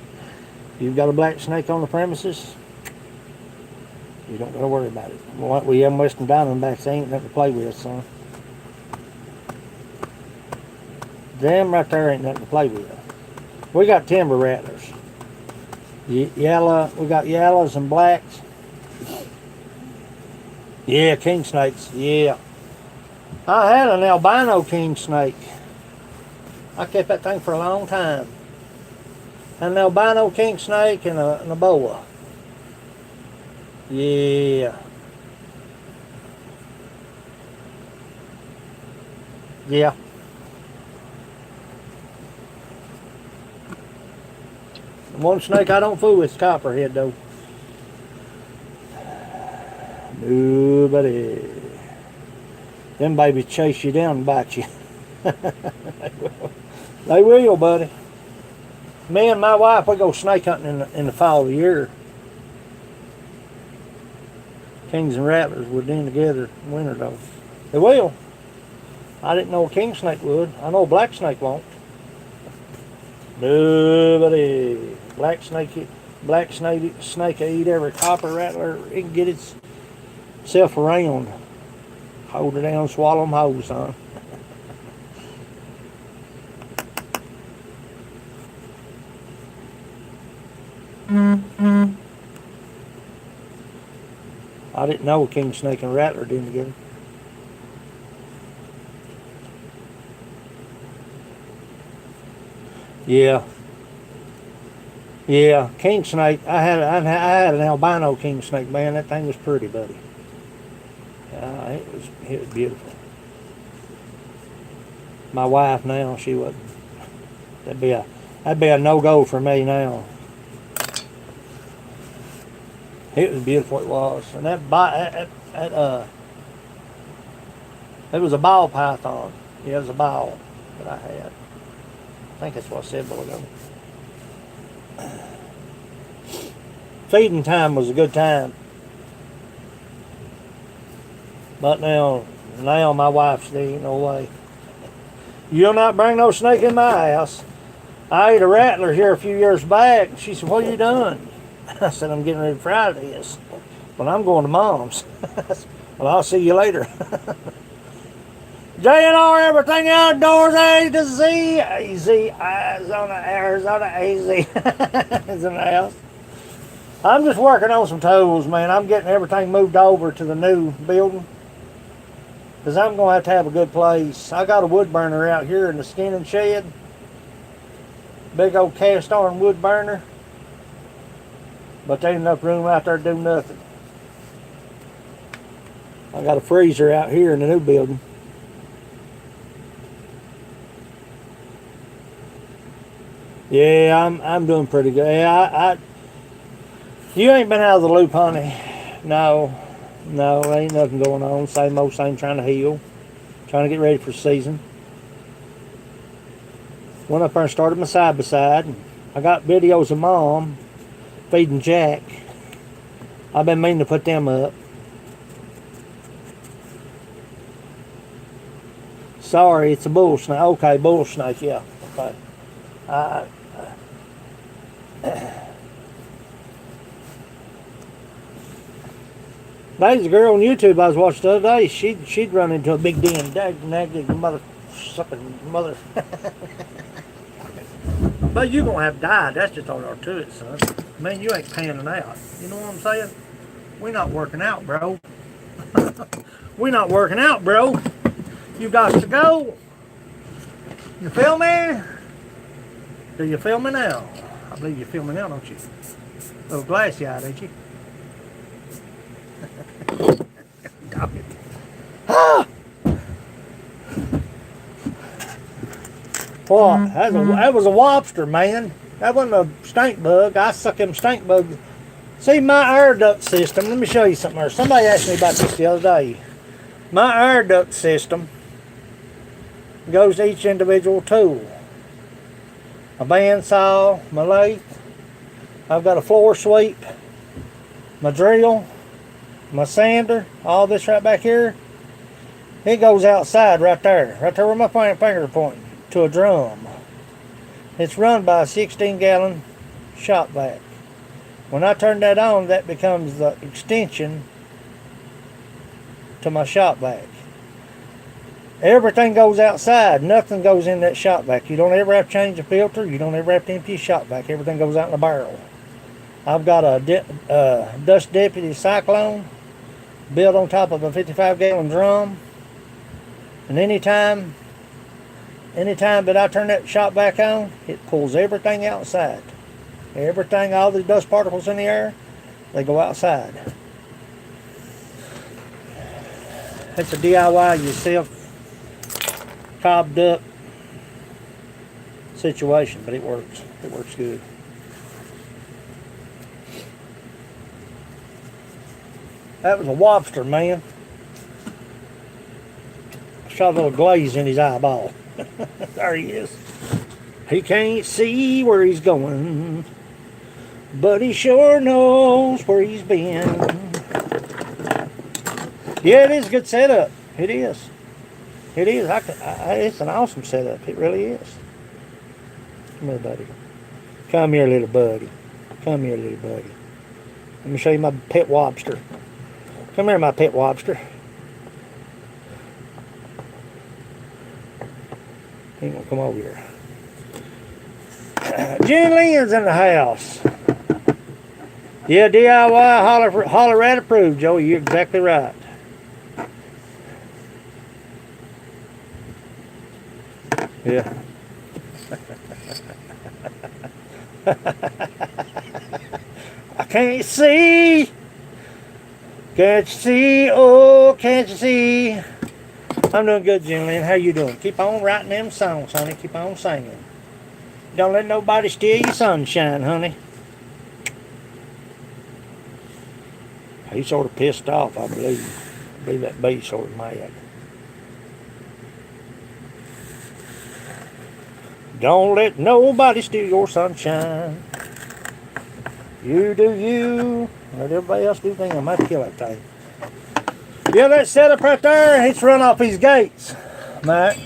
Speaker 1: If you've got a black snake on the premises, you don't got to worry about it. What we have Western Diamondbacks, they ain't nothing to play with, son. Them right there ain't nothing to play with. We got timber rattlers. Yellow, we got yellows and blacks. Yeah, king snakes, yeah. I had an albino king snake. I kept that thing for a long time. An albino king snake and a boa. Yeah. Yeah. The one snake I don't fool with is copperhead though. Nobody. Them babies chase you down and bite you. They will, buddy. Me and my wife, we go snake hunting in the fall of the year. Kings and rattlers would in together in winter though. They will. I didn't know a king snake would. I know a black snake won't. Nobody. Black snake eat every copper rattler it can get itself around. Hold it down, swallow them whole, son. I didn't know a king snake and rattler did together. Yeah. Yeah, king snake. I had an albino king snake, man. That thing was pretty, buddy. It was beautiful. My wife now, she wasn't. That'd be a no-go for me now. It was beautiful, it was. And it was a ball python. Yeah, it was a ball that I had. I think that's what I said a while ago. Feeding time was a good time. But now my wife's there, no way. You'll not bring no snake in my house. I ate a rattler here a few years back. She said, what are you doing? I said, I'm getting ready to fry this. Well, I'm going to Mom's. Well, I'll see you later. JNR, everything outdoors, A to Z. AZ, Arizona, Arizona, AZ. Is in the house. I'm just working on some tools, man. I'm getting everything moved over to the new building. Because I'm going to have a good place. I got a wood burner out here in the skinning shed. Big old cast iron wood burner. But there ain't enough room out there to do nothing. I got a freezer out here in the new building. Yeah, I'm doing pretty good. Yeah, you ain't been out of the loop, honey. No, ain't nothing going on. Same old same, trying to heal, trying to get ready for season. Went up there and started my side by side. I got videos of Mom feeding Jack. I've been meaning to put them up. Sorry, it's a bull snake. Okay, bull snake, yeah. Okay. There's a girl on YouTube I was watching the other day. She'd run into a big den. Dag mother sucking mother. But you gonna have to die. That's just all there are to it, son. Man, you ain't panning out. You know what I'm saying? We not working out, bro. We not working out, bro. You got to go. You feel me? Do you feel me now? I believe you feel me now, don't you? A little glassy eyed, ain't you? Stop it. Ah! What? That was a lobster, man. That wasn't a stink bug. I suck them stink bugs. See, my air duct system, let me show you something there. Somebody asked me about this the other day. My air duct system goes to each individual tool. My bandsaw, my lathe. I've got a floor sweep, my drill, my sander, all this right back here. It goes outside right there where my finger is pointing, to a drum. It's run by a 16-gallon shop vac. When I turn that on, that becomes the extension to my shop vac. Everything goes outside. Nothing goes in that shop vac. You don't ever have to change the filter. You don't ever have to empty your shop vac. Everything goes out in a barrel. I've got a Dust Deputy Cyclone built on top of a 55-gallon drum. And anytime that I turn that shop vac on, it pulls everything outside. Everything, all the dust particles in the air, they go outside. It's a DIY yourself, cobbed up situation, but it works. It works good. That was a lobster, man. I shot a little glaze in his eyeball. There he is. He can't see where he's going, but he sure knows where he's been. Yeah, it is a good setup. It is. It is. It's an awesome setup. It really is. Come here, buddy. Come here, little buddy. Come here, little buddy. Let me show you my pet lobster. Come here, my pet lobster. He ain't gonna come over here. Jen Lynn's in the house. Yeah, DIY holler at approved, Joey. You're exactly right. Yeah. I can't see. Can't you see? Oh, can't you see? I'm doing good, Jen Lynn. How you doing? Keep on writing them songs, honey. Keep on singing. Don't let nobody steal your sunshine, honey. He's sort of pissed off, I believe. I believe that bee's sort of mad. Don't let nobody steal your sunshine. You do you. Let everybody else do them. I might kill that thing. Yeah, that setup right there, it's run off these gates, Matt.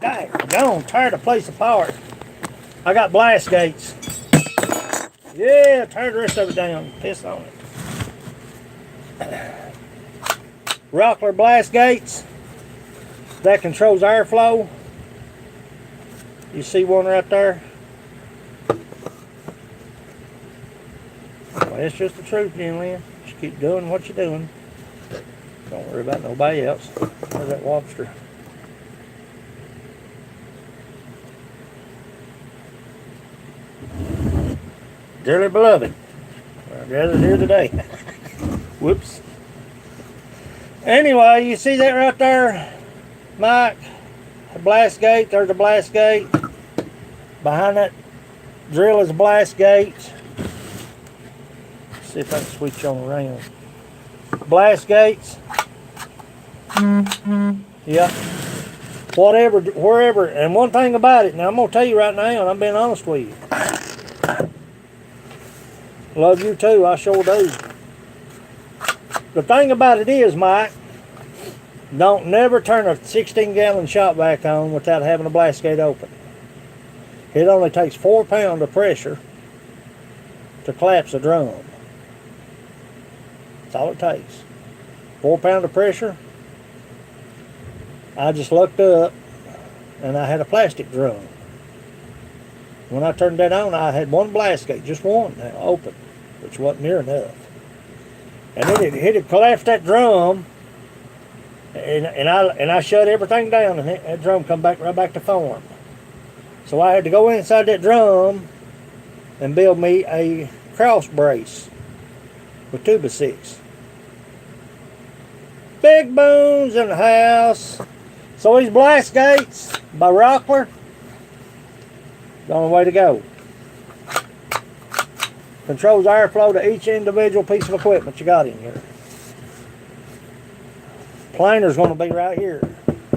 Speaker 1: Daggone, tear the place apart. I got blast gates. Yeah, tear the rest of it down. Piss on it. Rockler blast gates. That controls airflow. You see one right there? Well, it's just the truth, Lynn. Just keep doing what you're doing. Don't worry about nobody else. There's that lobster. Dearly beloved, I'd rather here today. Whoops. Anyway, you see that right there, Mike? The blast gate, there's a blast gate. Behind that drill is a blast gate. Let's see if I can switch on around. Blast gates. Yeah. Whatever, wherever. And one thing about it, now I'm going to tell you right now, and I'm being honest with you. Love you too, I sure do. The thing about it is, Mike, don't never turn a 16-gallon shop vac on without having a blast gate open. It only takes 4 pounds of pressure to collapse a drum. That's all it takes. 4 pounds of pressure. I just looked up and I had a plastic drum. When I turned that on, I had one blast gate, just one now, open, which wasn't near enough. And it had collapsed that drum, and I shut everything down, and that drum come back right back to form. So I had to go inside that drum and build me a cross brace with 2x6. Big boons in the house. So these blast gates by Rockler, the only way to go. Controls airflow to each individual piece of equipment you got in here. Planer's going to be right here.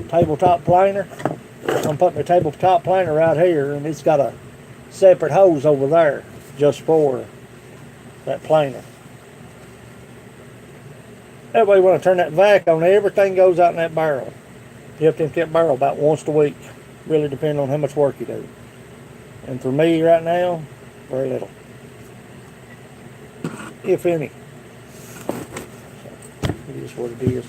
Speaker 1: Tabletop planer. I'm putting the tabletop planer right here, and it's got a separate hose over there just for that planer. That way when I turn that vac on, everything goes out in that barrel. You have to empty that barrel about once a week. Really depending on how much work you do. And for me right now, very little. If any. So, it is what it is.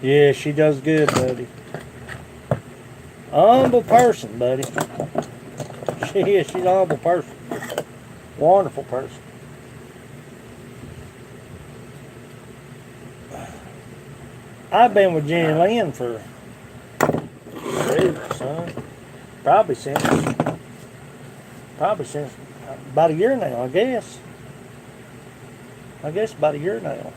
Speaker 1: Yeah, she does good, buddy. Humble person, buddy. She is. She's a humble person. Wonderful person. I've been with Jenny Lynn for forever, son. Probably since about a year now, I guess. I guess about a year now.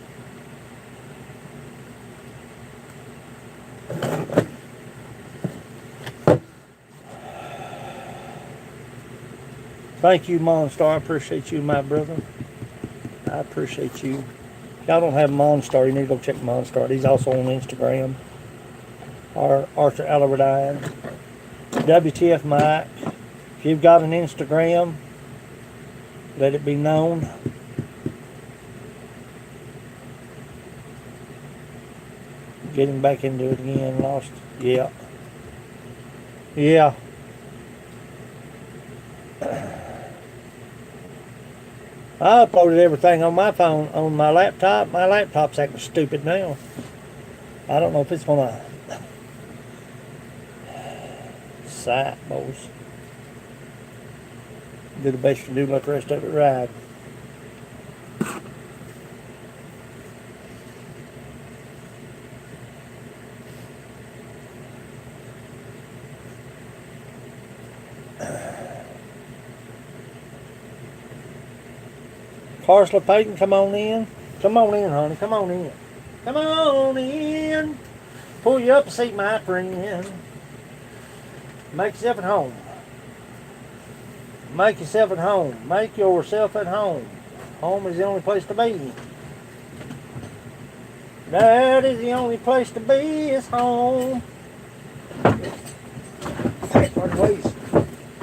Speaker 1: Thank you, Monstar. I appreciate you, my brother. I appreciate you. If y'all don't have Monstar, you need to go check Monstar. He's also on Instagram. Arthur Allardyne. WTF Mike. If you've got an Instagram, let it be known. Getting back into it again. Lost. Yeah. Yeah. I uploaded everything on my phone, on my laptop. My laptop's acting stupid now. I don't know if it's gonna sight, boys. Do the best you do, let the rest of it ride. Parsla Payton, come on in. Come on in, honey. Come on in. Come on in. Pull you up a seat, my friend. Make yourself at home. Make yourself at home. Make yourself at home. Home is the only place to be. That is the only place to be is home. Hey, it already weighs.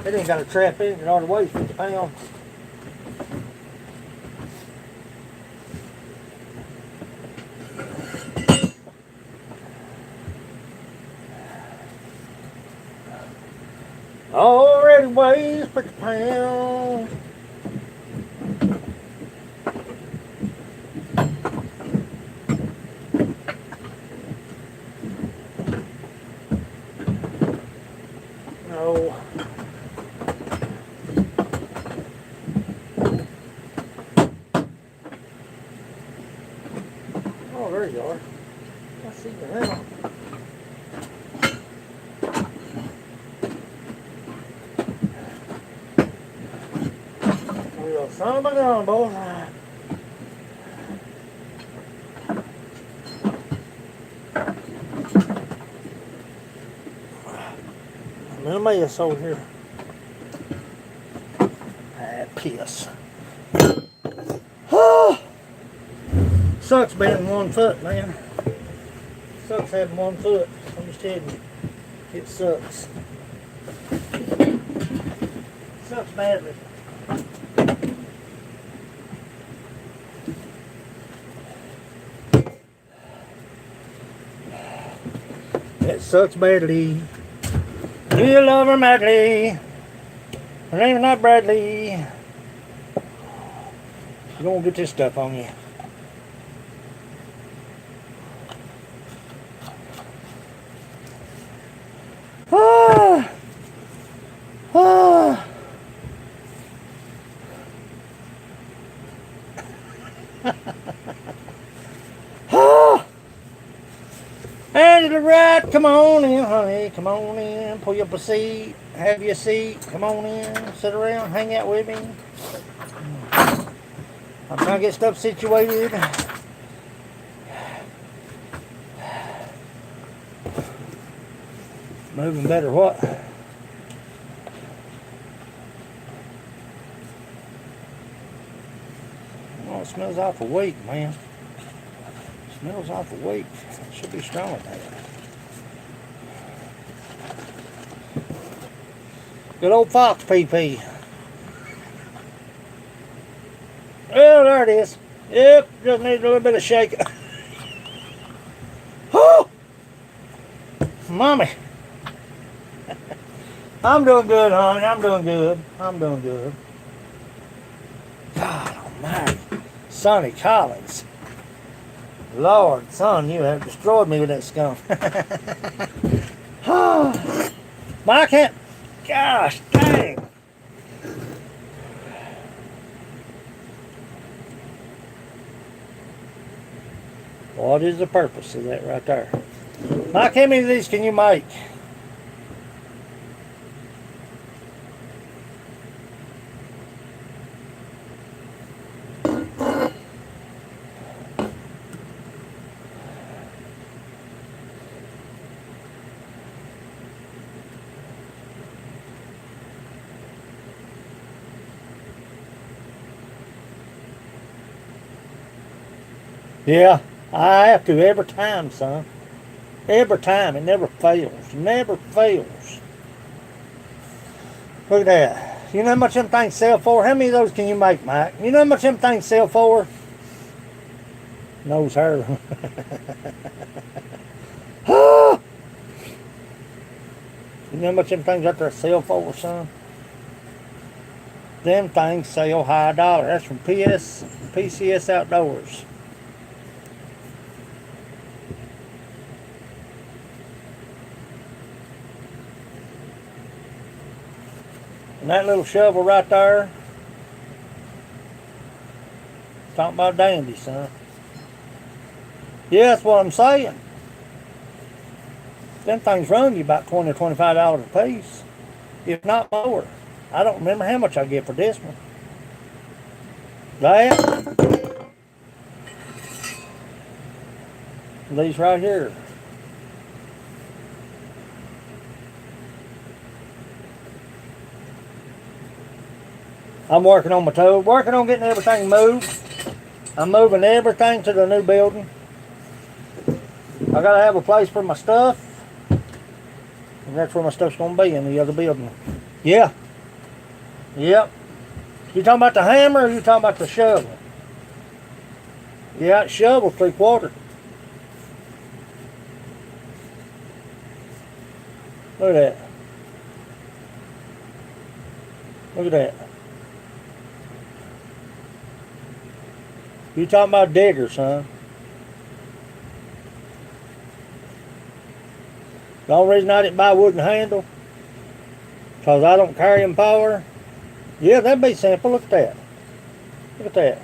Speaker 1: It ain't got a trap in it. It already weighs 50 pounds. Everybody weighs 50 pounds. No. Oh, there you are. I see you now. Well, son of a gun, boys. I'm in a mess over here. Ah, piss. Sucks being 1 foot, man. Sucks having 1 foot. I'm just telling you. It sucks. Sucks badly. It sucks badly. Do you love her madly? Her name's not Bradley. You don't get this stuff on you. Ah. Ah. Ah. Angela Wright, come on in, honey. Come on in. Pull you up a seat. Have your seat. Come on in. Sit around. Hang out with me. I'm trying to get stuff situated. Moving better what? Oh, it smells awful weak, man. It smells awful weak. It should be strong with that. Good old Fox PP. Oh, there it is. Yep, just needs a little bit of shaking. Oh! Mommy. I'm doing good, honey. I'm doing good. I'm doing good. God almighty. Sonny Collins. Lord, son, you have destroyed me with that skunk. But I can't. Gosh dang. What is the purpose of that right there? Mike, how many of these can you make? Yeah, I have to every time, son. Every time. It never fails. Never fails. Look at that. You know how much them things sell for? How many of those can you make, Mike? You know how much them things sell for? Knows her. You know how much them things out there sell for, son? Them things sell high dollar. That's from PCS Outdoors. And that little shovel right there, talking about dandy, son. Yeah, that's what I'm saying. Them things run you about $20 or $25 a piece, if not more. I don't remember how much I get for this one. That. These right here. I'm working on my toe, working on getting everything moved. I'm moving everything to the new building. I gotta have a place for my stuff. And that's where my stuff's gonna be, in the other building. Yeah. Yep. You talking about the hammer or you talking about the shovel? Yeah, shovel 3/4. Look at that. Look at that. You talking about digger, son. The only reason I didn't buy a wooden handle, because I don't carry them power. Yeah, that'd be simple. Look at that. Look at that.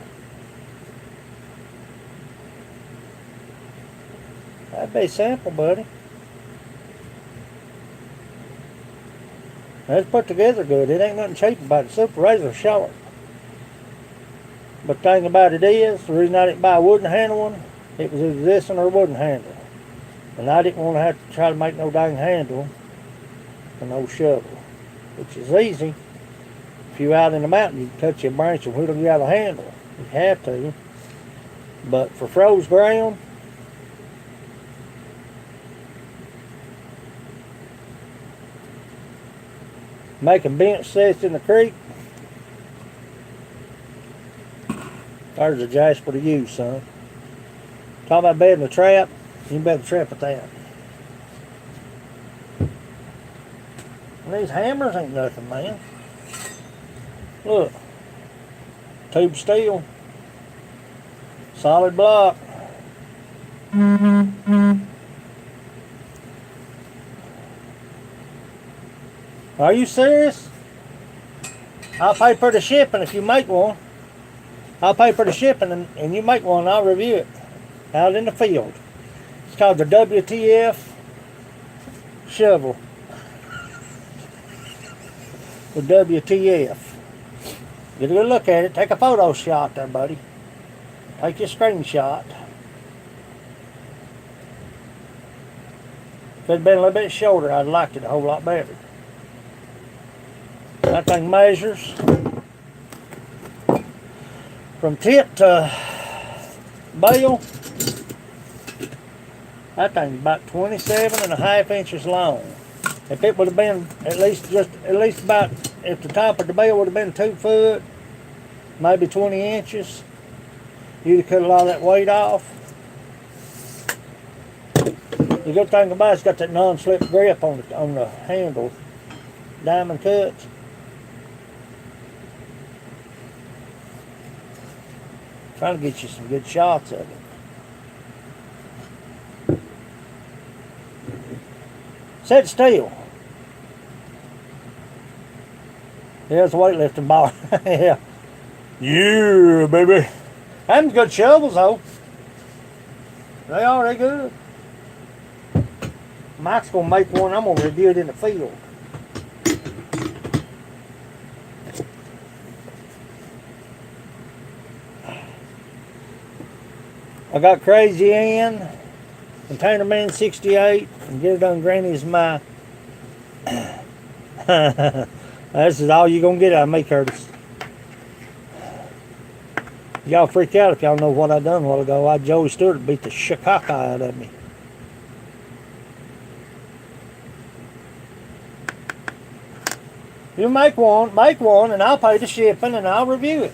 Speaker 1: That'd be simple, buddy. That's put together good. It ain't nothing cheap about it. Super razor sharp. But the thing about it is, the reason I didn't buy a wooden handle one, it was either this one or a wooden handle. And I didn't want to have to try to make no dang handle for no shovel, which is easy. If you're out in the mountain, you can cut your branch and whittle you out a handle. You have to. But for froze ground, making bench sets in the creek, there's a Jasper to use, son. Talk about bedding a trap, you can bed a trap with that. And these hammers ain't nothing, man. Look, tube steel, solid block. Are you serious? I'll pay for the shipping if you make one. I'll pay for the shipping and you make one and I'll review it out in the field. It's called the WTF shovel. The WTF. Get a good look at it. Take a photo shot there, buddy. Take your screenshot. If it had been a little bit shorter, I'd have liked it a whole lot better. That thing measures from tip to bail. That thing's about 27.5 inches long. If it would have been at least about, if the top of the bail would have been 2 foot, maybe 20 inches, you'd have cut a lot of that weight off. The good thing about it's got that non-slip grip on the handle, diamond cuts. Trying to get you some good shots of it. Sit still. There's a weightlifting bar. Yeah. Yeah, baby. Them good shovels, though. They are, they good. Mike's going to make one. I'm going to review it in the field. I got Crazy Ann, Container Man 68, and Get It Done Granny is my... This is all you're going to get out of me, Curtis. Y'all freak out if y'all know what I done a while ago. Joey Stewart beat the shikaka out of me. You make one, and I'll pay the shipping, and I'll review it.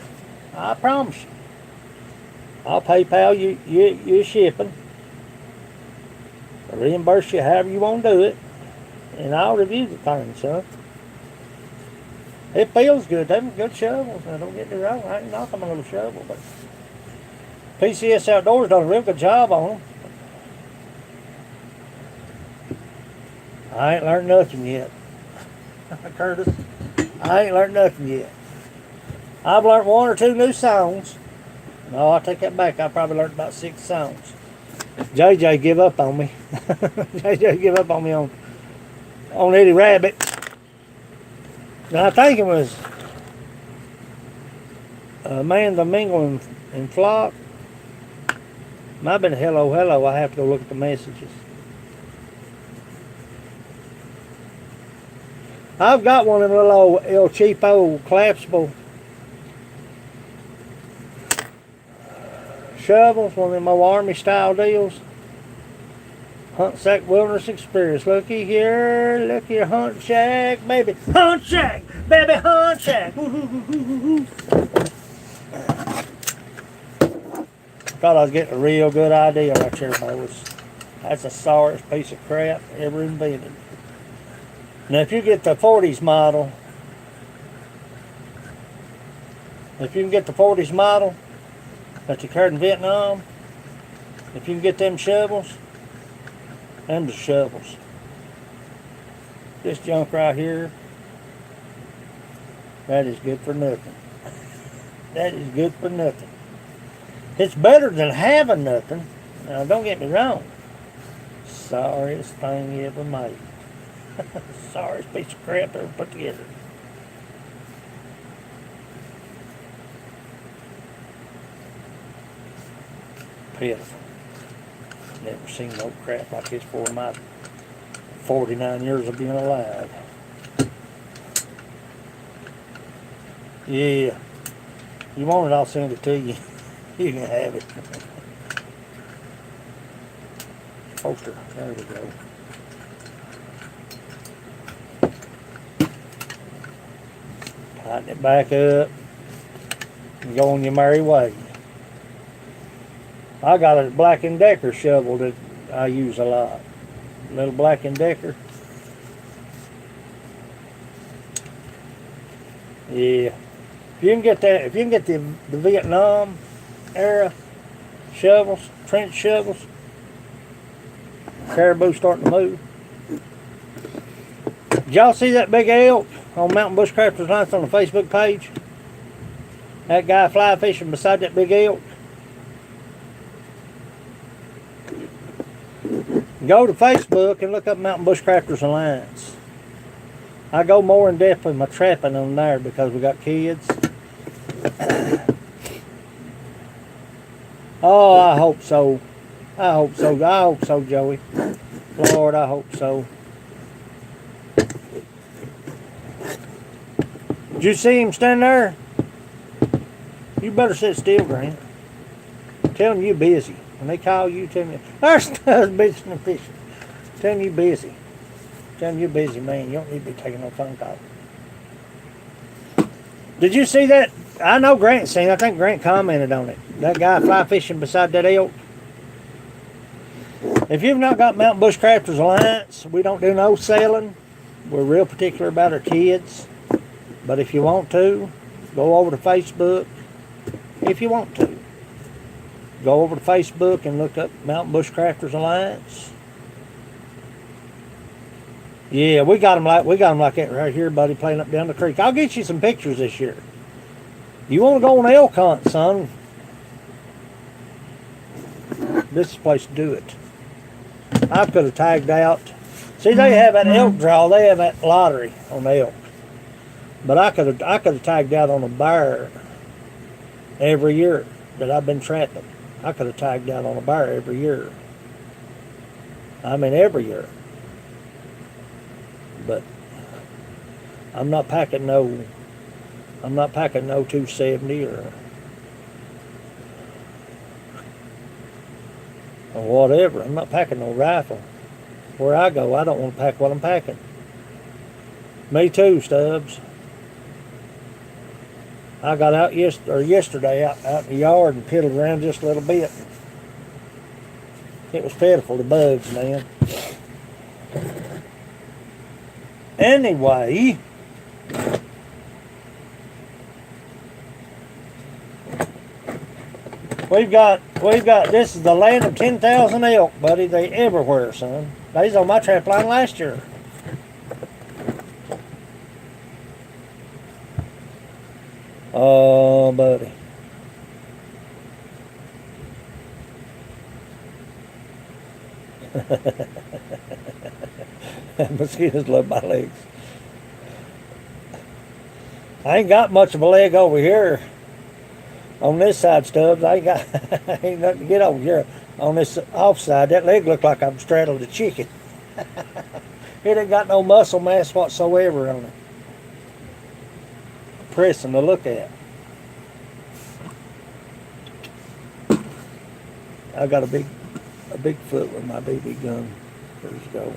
Speaker 1: I promise you. I'll PayPal you your shipping. I'll reimburse you however you want to do it. And I'll review the thing, son. It feels good. They're good shovels. Now, don't get me wrong. I ain't knocking my little shovel, but PCS Outdoors done a real good job on them. I ain't learned nothing yet. Curtis, I ain't learned nothing yet. I've learned 1 or 2 new songs. No, I take that back. I probably learned about 6 songs. JJ give up on me. JJ give up on me on Eddie Rabbit. And I think it was Man, the Mingle and Flock. Might have been Hello Hello. I have to go look at the messages. I've got one of the little old El Cheapo collapsible shovels, one of them old army style deals. Hunt Shack Wilderness Experience. Looky here, Hunt Shack, baby. Hunt Shack, baby, Hunt Shack. Thought I was getting a real good idea right there, boys. That's the sorriest piece of crap ever invented. Now, if you get the 40s model, If you can get the 40s model that you carried in Vietnam, if you can get them shovels, them the shovels. This junk right here, that is good for nothing. That is good for nothing. It's better than having nothing. Now, don't get me wrong. Sorriest thing you ever made. Sorriest piece of crap ever put together. Pitiful. Never seen no crap like this for my 49 years of being alive. Yeah. You want it, I'll send it to you. You can have it. Poster. There we go. Tighten it back up and go on your merry way. I got a Black & Decker shovel that I use a lot. Little Black & Decker. Yeah. If you can get that, if you can get the Vietnam era shovels, trench shovels, caribou starting to move. Did y'all see that big elk on Mountain Bushcrafters Alliance on the Facebook page? That guy fly fishing beside that big elk. Go to Facebook and look up Mountain Bushcrafters Alliance. I go more in depth with my trapping on there because we got kids. Oh, I hope so. I hope so. I hope so, Joey. Lord, I hope so. Did you see him stand there? You better sit still, Grant. Tell them you busy. When they call you, tell me, there's bitching and fishing. Tell them you busy. Tell them you're busy, man. You don't need to be taking no phone call. Did you see that? I know Grant seen it. I think Grant commented on it. That guy fly fishing beside that elk. If you've not got Mountain Bushcrafters Alliance, we don't do no selling. We're real particular about our kids. But if you want to, go over to Facebook. If you want to. Go over to Facebook and look up Mountain Bushcrafters Alliance. Yeah, we got them like that right here, buddy, playing up down the creek. I'll get you some pictures this year. You want to go on elk hunt, son? This is the place to do it. I could have tagged out. See, they have that elk draw. They have that lottery on the elk. But I could have tagged out on a bear every year that I've been trapping. I could have tagged out on a bear every year. I mean, every year. But I'm not packing no 270 or whatever. I'm not packing no rifle. Where I go, I don't want to pack what I'm packing. Me too, Stubbs. I got out yesterday out in the yard and piddled around just a little bit. It was pitiful, the bugs, man. Anyway, we've got this is the land of 10,000 elk, buddy. They everywhere, son. They was on my trap line last year. Oh, buddy. Mosquitoes love my legs. I ain't got much of a leg over here on this side, Stubbs. I ain't nothing to get over here on this off side. That leg looked like I'm straddled a chicken. It ain't got no muscle mass whatsoever on it. Pressing to look at. I got a big foot with my BB gun. There you go.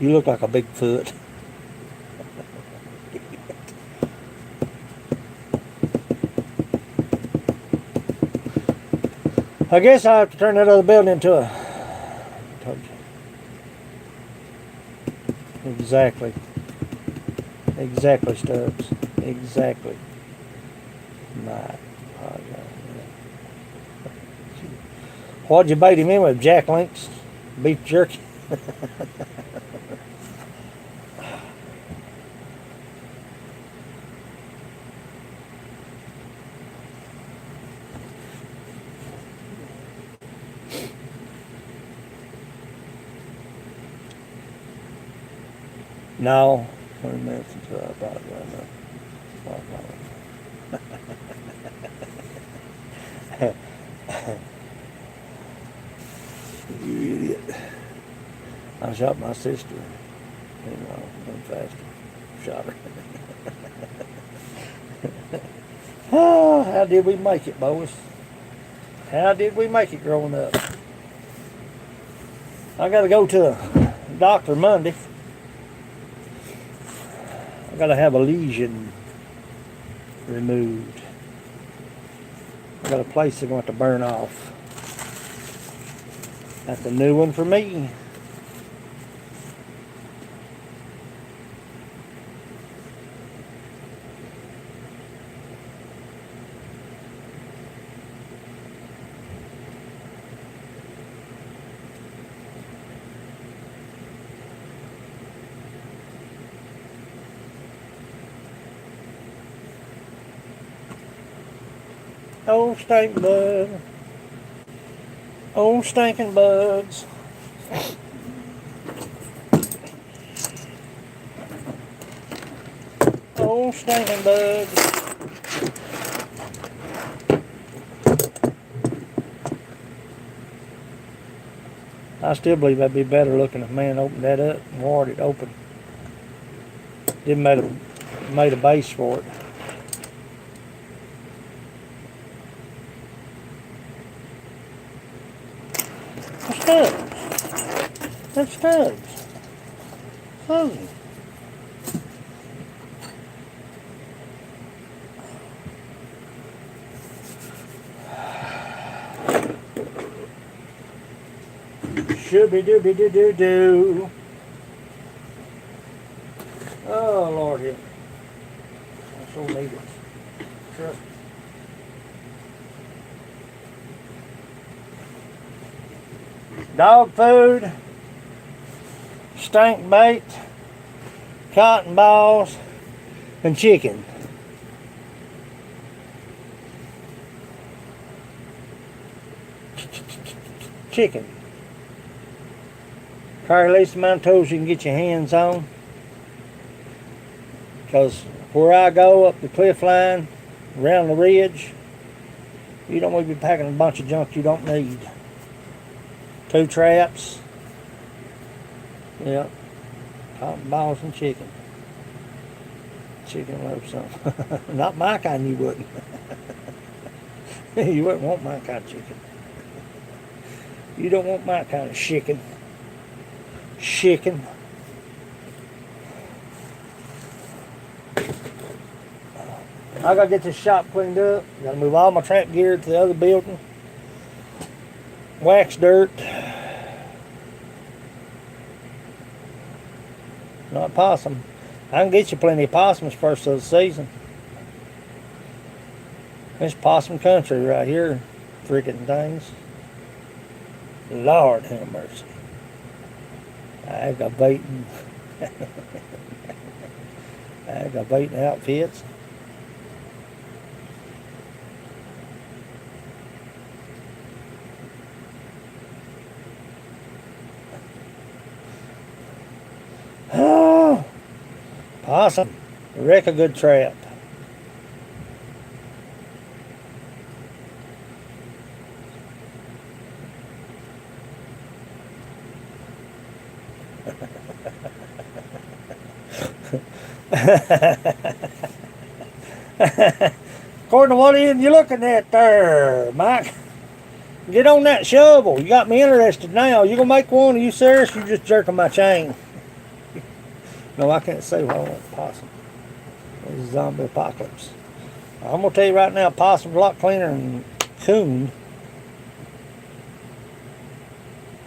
Speaker 1: You look like a big foot. I guess I have to turn that other building into a. Told you. Exactly. Exactly, Stubbs. Exactly. My, what'd you bait him in with? Jack Links? Beef jerky? No. 20 minutes until I bought it. You idiot. I shot my sister. You know, went faster. Shot her. Oh, how did we make it, boys? How did we make it growing up? I got to go to the doctor Monday. I got to have a lesion removed. I got a place they're going to have to burn off. That's a new one for me. Oh, stink bug. Oh, stinking bugs. Oh, stinking bugs. I still believe that'd be better looking if man opened that up and wired it open. Then made a base for it. That's Stubbs. Oh. Shooby dooby doo doo doo. Oh Lord, yeah. I so need it. Trust me. Dog food, stink bait, cotton balls, and chicken. Chicken. Probably the least amount of toes you can get your hands on. Because where I go up the cliff line, around the ridge, you don't want to be packing a bunch of junk you don't need. 2 traps. Yep. Cotton balls and chicken. Chicken loves something. Not my kind, you wouldn't. You wouldn't want my kind of chicken. You don't want my kind of chicken. Chicken. I gotta get this shop cleaned up. Gotta move all my trap gear to the other building. Wax dirt. Not possum. I can get you plenty of possums first of the season. It's possum country right here. Freaking things. Lord have mercy. Aggravating. Aggravating outfits. Oh, possum. Wreck a good trap. According to what end you looking at there, Mike? Get on that shovel. You got me interested now. You gonna make one? Are you serious? You just jerking my chain. No, I can't say what I want possum. This is zombie apocalypse. I'm gonna tell you right now, possum's a lot cleaner than coon.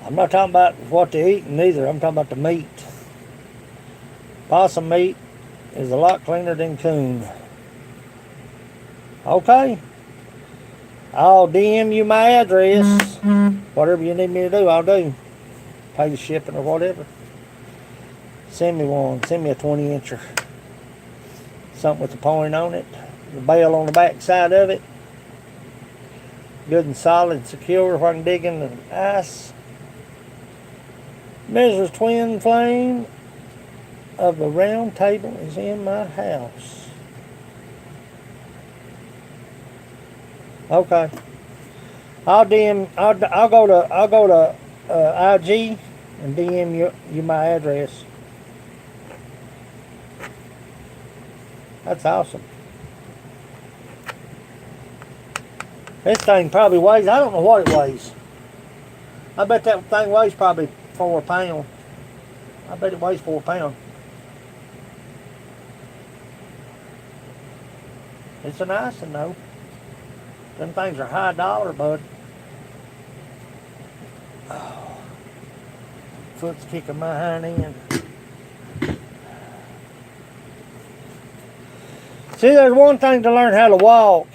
Speaker 1: I'm not talking about what they eat neither. I'm talking about the meat. Possum meat is a lot cleaner than coon. Okay. I'll DM you my address. Whatever you need me to do, I'll do. Pay the shipping or whatever. Send me one. Send me a 20-incher. Something with the point on it. The bell on the back side of it. Good and solid and secure if I can dig in the ice. Mrs. Twin Flame of the Round Table is in my house. Okay. I'll go to IG and DM you my address. That's awesome. This thing probably weighs, I don't know what it weighs. I bet that thing weighs probably 4 pounds. I bet it weighs 4 pounds. It's a nice one though. Them things are high dollar, bud. Oh, foot's kicking my hind end. See, there's one thing to learn how to walk.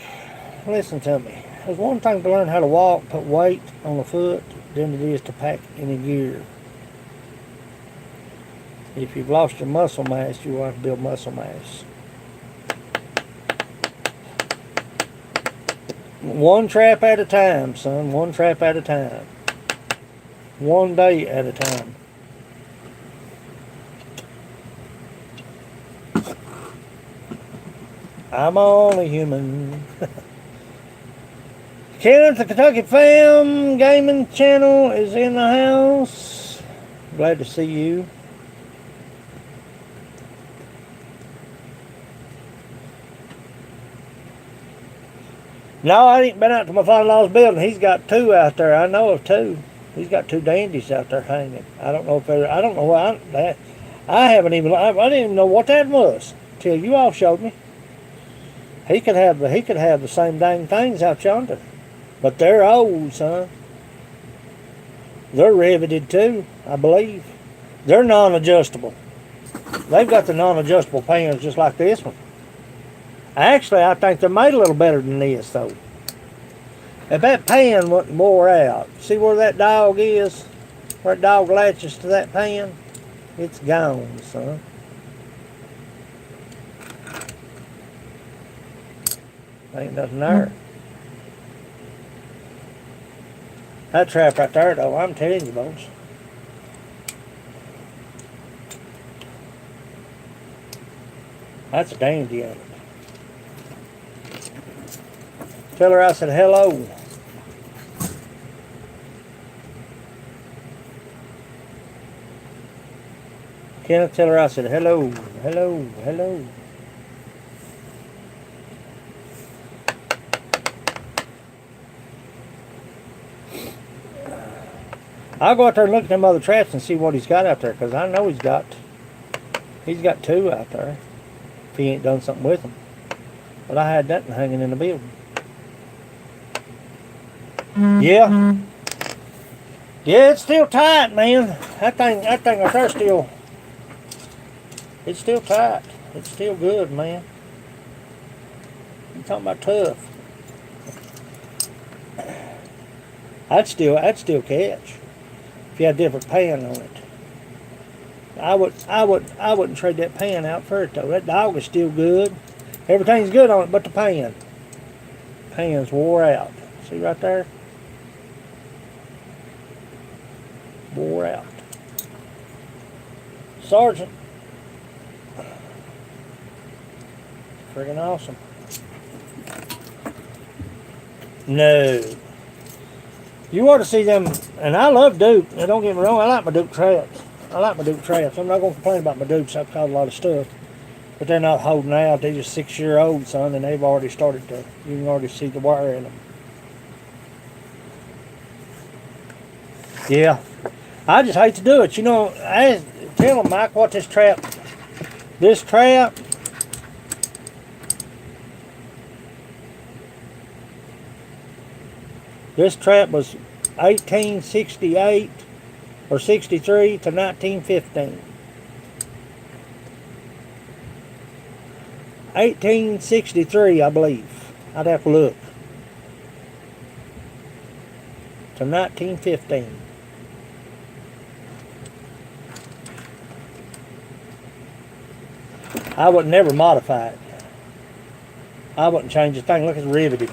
Speaker 1: Listen to me. There's one thing to learn how to walk, put weight on the foot, than it is to pack any gear. If you've lost your muscle mass, you will have to build muscle mass. One trap at a time, son. One trap at a time. One day at a time. I'm only human. Kenneth, the Kentucky Fam Gaming Channel is in the house. Glad to see you. No, I ain't been out to my father-in-law's building. He's got 2 out there. I know of 2. He's got 2 dandies out there hanging. I don't know if they're, I don't know why. I haven't even, I didn't even know what that was till you all showed me. He could have the same dang things out yonder. But they're old, son. They're riveted too, I believe. They're non-adjustable. They've got the non-adjustable pans just like this one. Actually, I think they're made a little better than this, though. If that pan wasn't wore out, see where that dog is? Where that dog latches to that pan? It's gone, son. Ain't nothing there. That trap right there, though, I'm telling you, folks. That's a dandy of it. Tell her I said hello. Kenneth, tell her I said hello, hello, hello. I'll go out there and look at them other traps and see what he's got out there, because I know he's got 2 out there, if he ain't done something with them. But I had that hanging in the building. Yeah. Yeah, it's still tight, man. That thing right there still, it's still tight. It's still good, man. You talking about tough. I'd still catch if you had a different pan on it. I wouldn't trade that pan out for it though. That dog is still good. Everything's good on it but the pan. Pan's wore out. See right there? Wore out. Sergeant. Friggin' awesome. No. You ought to see them, and I love Duke. Now don't get me wrong, I like my Duke traps. I'm not going to complain about my Dukes. I've caught a lot of stuff. But they're not holding out. They're just 6-year-old, son, and they've already started to, you can already see the wire in them. Yeah. I just hate to do it. You know, tell them, Mike, what this trap this trap was 1868 or 63 to 1915. 1863, I believe. I'd have to look. To 1915. I would never modify it. I wouldn't change a thing. Look, it's riveted.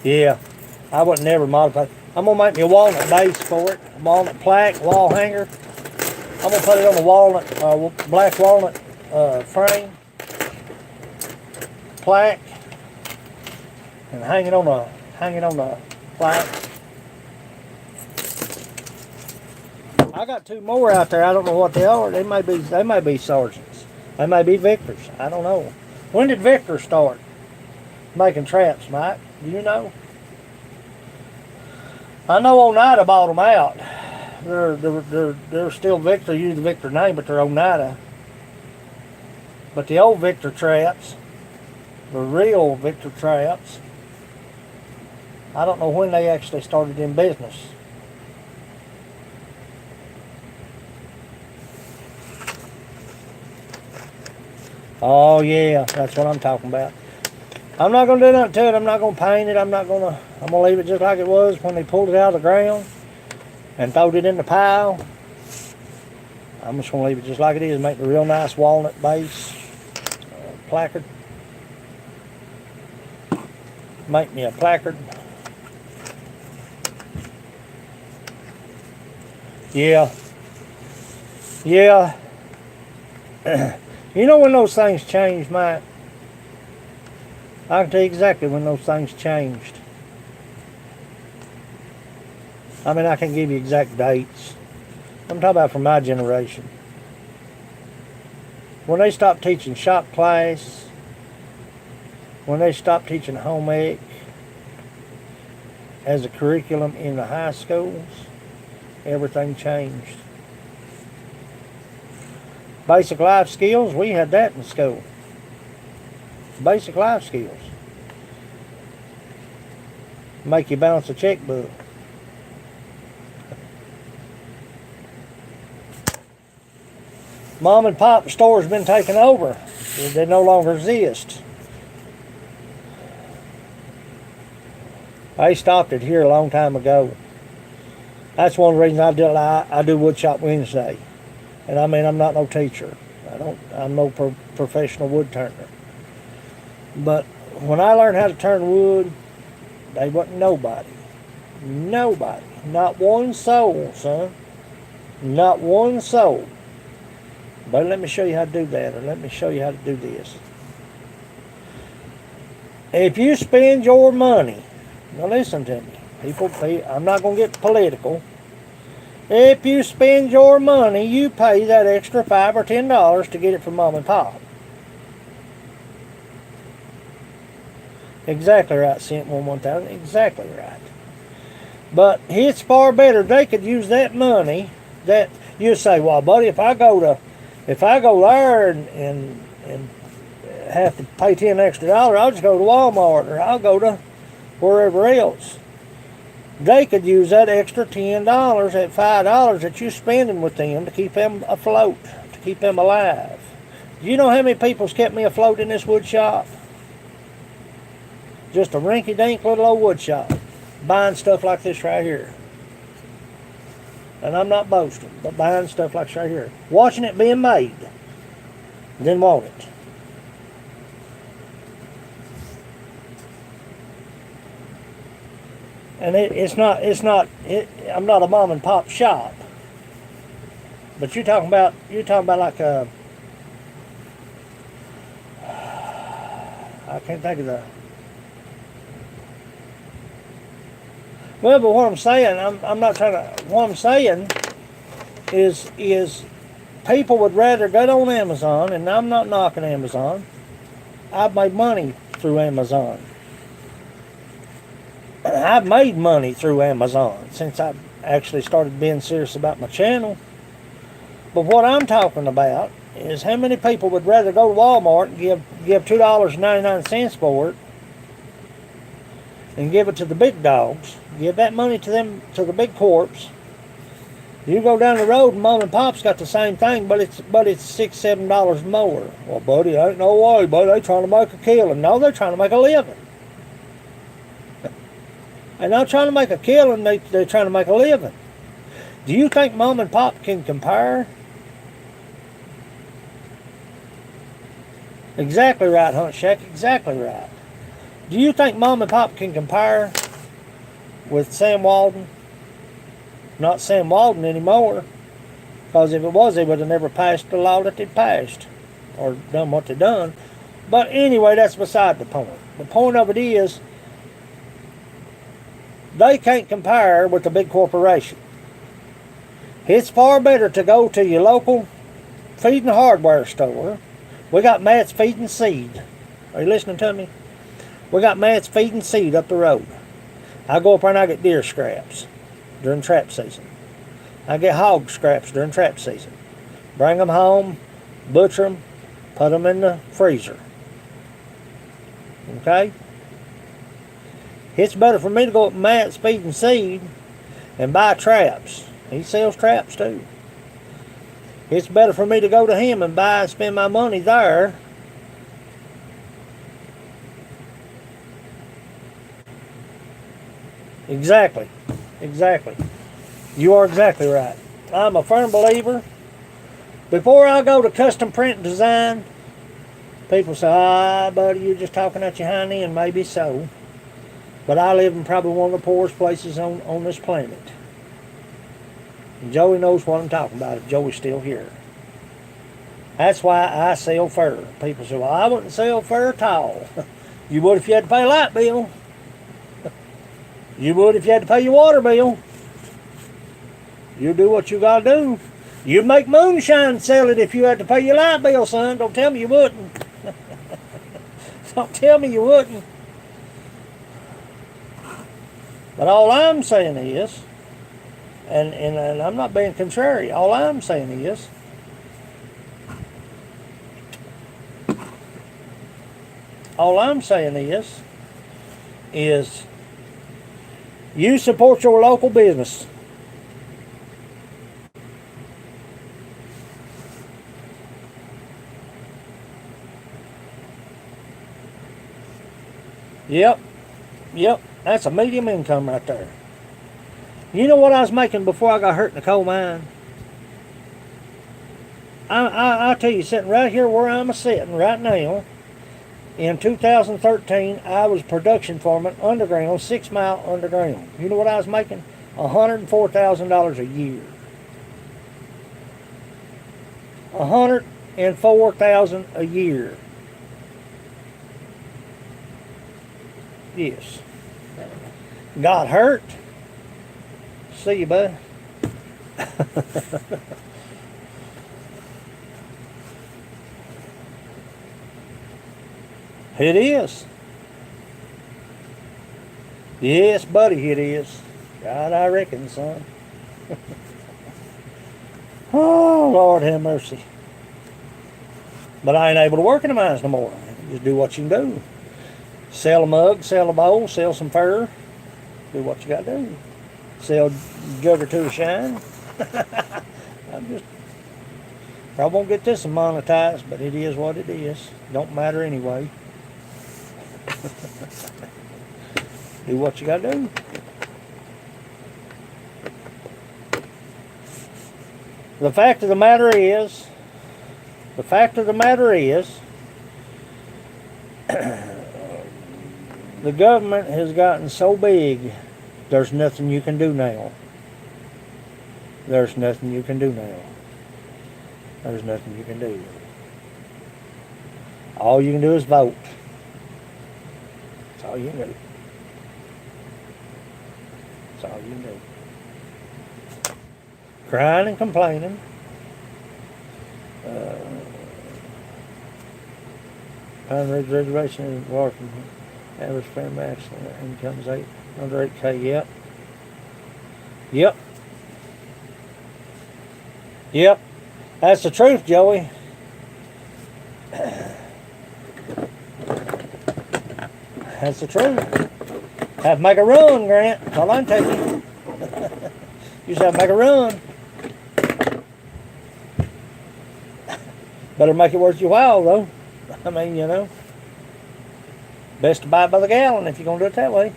Speaker 1: Yeah, I would never modify it. I'm going to make me a walnut base for it. A walnut plaque, wall hanger. I'm going to put it on the walnut, black walnut frame. Plaque. And hang it on the plaque. I got two more out there. I don't know what they are. They may be sergeants. They may be victors. I don't know. When did Victor start making traps, Mike? Do you know? I know Oneida bought them out. They're still Victor. Use the Victor name, but they're Oneida. But the old Victor traps, the real Victor traps, I don't know when they actually started in business. Oh yeah, that's what I'm talking about. I'm not going to do nothing to it. I'm not going to paint it. I'm going to leave it just like it was when they pulled it out of the ground and throwed it in the pile. I'm just going to leave it just like it is. Make a real nice walnut base placard. Make me a placard. Yeah. Yeah. You know when those things change, Mike? I can tell you exactly when those things changed. I mean, I can give you exact dates. I'm talking about from my generation. When they stopped teaching shop class, when they stopped teaching home ec as a curriculum in the high schools, everything changed. Basic life skills, we had that in school. Basic life skills. Make you balance a checkbook. Mom and pop stores been taken over. They no longer exist. They stopped it here a long time ago. That's one of the reasons I do Woodshop Wednesday. And I mean, I'm not no teacher. I'm no professional wood turner. But when I learned how to turn wood, they wasn't nobody. Nobody. Not one soul, son. Not one soul. But let me show you how to do that, or let me show you how to do this. If you spend your money, now listen to me, people, I'm not going to get political. If you spend your money, you pay that extra $5 or $10 to get it from mom and pop. Exactly right, Cent 1000. Exactly right. But it's far better. They could use that money. That you say, well, buddy, if I go there and have to pay $10 extra, I'll just go to Walmart or I'll go to wherever else. They could use that extra $10, that $5 that you're spending with them to keep them afloat, to keep them alive. Do you know how many people's kept me afloat in this wood shop? Just a rinky-dink little old wood shop, buying stuff like this right here. And I'm not boasting, but buying stuff like this right here. Watching it being made, then want it. And I'm not a mom and pop shop. But you're talking about like a, I can't think of the, well, but what I'm saying, I'm not trying to, what I'm saying is people would rather go on Amazon, and I'm not knocking Amazon. I've made money through Amazon. I've made money through Amazon since I actually started being serious about my channel. But what I'm talking about is how many people would rather go to Walmart and give $2.99 for it and give it to the big dogs, give that money to them, to the big corps, You go down the road and mom and pop's got the same thing, but it's $6, $7 more. Well, buddy, ain't no way, buddy. They trying to make a killing. No, they're trying to make a living. They're not trying to make a killing. They're trying to make a living. Do you think mom and pop can compare? Exactly right, Hunt Shack. Exactly right. Do you think mom and pop can compare with Sam Walton? Not Sam Walton anymore. Because if it was, they would have never passed the law that they passed. Or done what they done. But anyway, that's beside the point. The point of it is, they can't compare with the big corporation. It's far better to go to your local feed and hardware store. We got Matt's Feed and Seed. Are you listening to me? We got Matt's Feed and Seed up the road. I go up there and I get deer scraps during trap season. I get hog scraps during trap season. Bring them home, butcher them, put them in the freezer. Okay? It's better for me to go up to Matt's Feed and Seed and buy traps. He sells traps too. It's better for me to go to him and spend my money there. Exactly. Exactly. You are exactly right. I'm a firm believer. Before I go to custom print design, people say, buddy, you're just talking out your hind end. Maybe so. But I live in probably one of the poorest places on this planet. And Joey knows what I'm talking about if Joey's still here. That's why I sell fur. People say, well, I wouldn't sell fur at all. You would if you had to pay a light bill. You would if you had to pay your water bill. You do what you gotta do. You'd make moonshine and sell it if you had to pay your light bill, son. Don't tell me you wouldn't. Don't tell me you wouldn't. But all I'm saying is, and I'm not being contrary, all I'm saying is you support your local business. Yep. That's a medium income right there. You know what I was making before I got hurt in the coal mine? I tell you, sitting right here where I'm sitting right now, in 2013, I was production foreman underground, 6 Mile underground. You know what I was making? $104,000 a year. $104,000 a year. Yes. Got hurt. See you, bud. It is. Yes, buddy, it is. God, I reckon, son. Oh, Lord have mercy. But I ain't able to work in the mines no more. Just do what you can do. Sell a mug, sell a bowl, sell some fur. Do what you got to do. Sell jug or two of shine. I won't get this monetized, but it is what it is. Don't matter anyway. Do what you got to do. The fact of the matter is, the government has gotten so big, there's nothing you can do now. There's nothing you can do now. There's nothing you can do. All you can do is vote. That's all you can do. That's all you can do. Crying and complaining. Pine Ridge Reservation is working. Average family accident income's under 8K. Yep. That's the truth, Joey. That's the truth. Have to make a run, Grant. That's all I'm telling you. You just have to make a run. Better make it worth your while, though. I mean, best to buy it by the gallon if you're going to do it that way.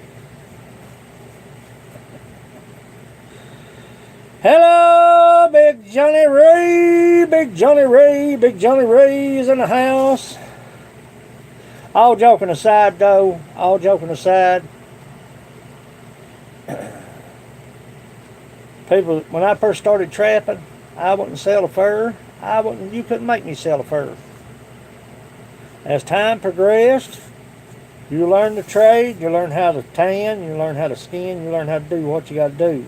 Speaker 1: Hello, Big Johnny Ray. Big Johnny Ray. Big Johnny Ray is in the house. All joking aside, though. All joking aside. People, when I first started trapping, I wouldn't sell a fur. You couldn't make me sell a fur. As time progressed, you learn the trade, you learn how to tan, you learn how to skin, you learn how to do what you got to do.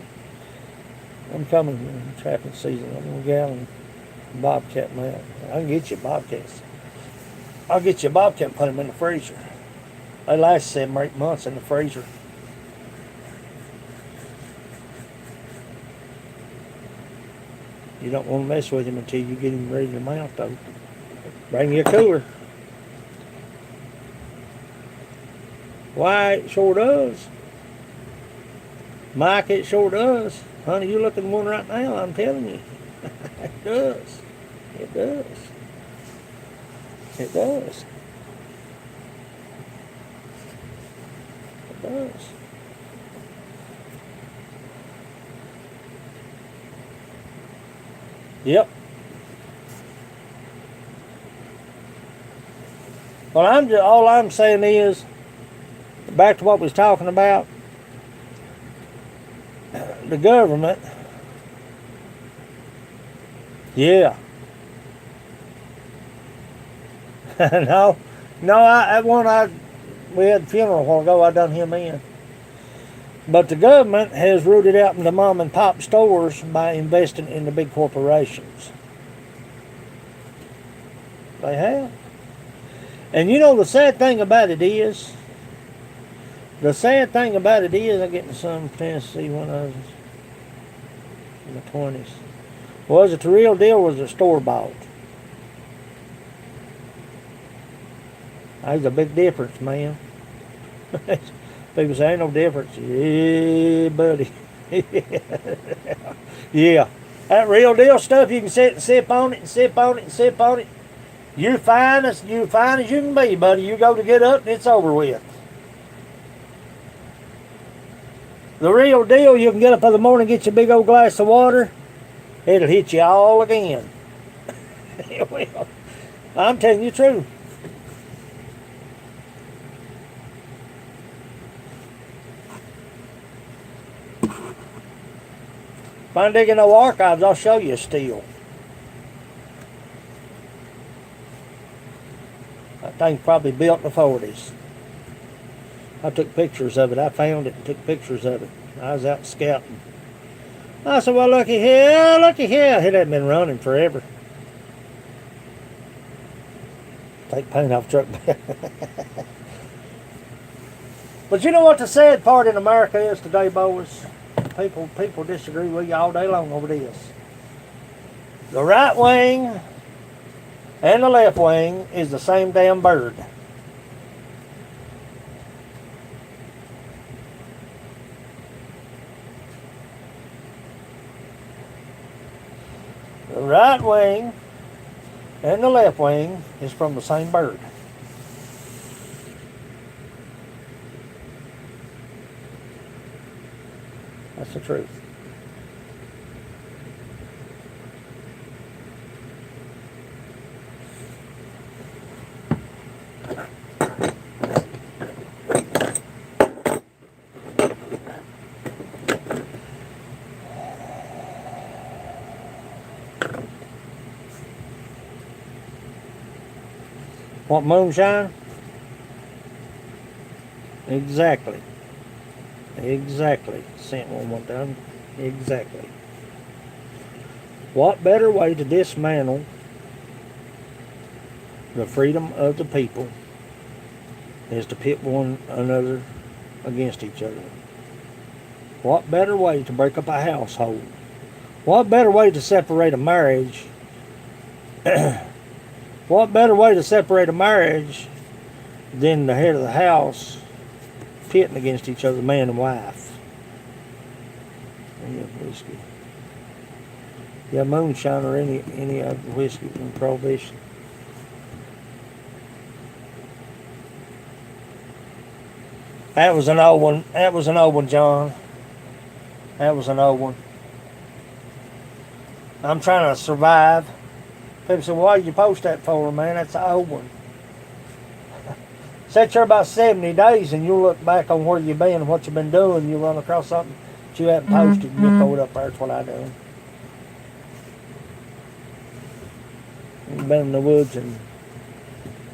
Speaker 1: I'm coming trapping season. I'm going to go and bobcat mount. I can get you bobcats. I'll get you a bobcat and put them in the freezer. They last 7 or 8 months in the freezer. You don't want to mess with him until you get him ready to mount, though. Bring you a cooler. Why, it sure does. Mike, it sure does. Honey, you looking at one right now, I'm telling you. It does. It does. It does. It does. Yep. Well, all I'm saying is, back to what we was talking about, the government, yeah. No, we had a funeral a while ago, I done him in. But the government has rooted out into mom and pop stores by investing in the big corporations. They have. And the sad thing about it is, I'm getting some Tennessee when I was in my 20s. Was it the real deal or was it store bought? There's a big difference, man. People say, ain't no difference. Yeah, buddy. Yeah. That real deal stuff, you can sit and sip on it and sip on it and sip on it. You're fine as you can be, buddy. You go to get up and it's over with. The real deal, you can get up in the morning, get you a big old glass of water. It'll hit you all again. It will. I'm telling you the truth. If I'm digging no archives, I'll show you a steel. That thing's probably built in the 40s. I took pictures of it. I found it and took pictures of it. I was out scouting. I said, well, looky here. It hadn't been running forever. Take paint off truck. But you know what the sad part in America is today, boys? People disagree with you all day long over this. The right wing and the left wing is the same damn bird. The right wing and the left wing is from the same bird. That's the truth. Want moonshine? Exactly. Sent one time. Exactly. What better way to dismantle the freedom of the people is to pit one another against each other? What better way to break up a household? What better way to separate a marriage? What better way to separate a marriage than the head of the house pitting against each other, man and wife? Yeah, whiskey. Yeah, moonshine or any other whiskey from Prohibition. That was an old one. That was an old one, John. That was an old one. I'm trying to survive. People say, why did you post that for, man? That's an old one. Set you about 70 days and you'll look back on where you've been and what you've been doing. You'll run across something that you haven't posted and you'll throw it up there. That's what I do. I've been in the woods and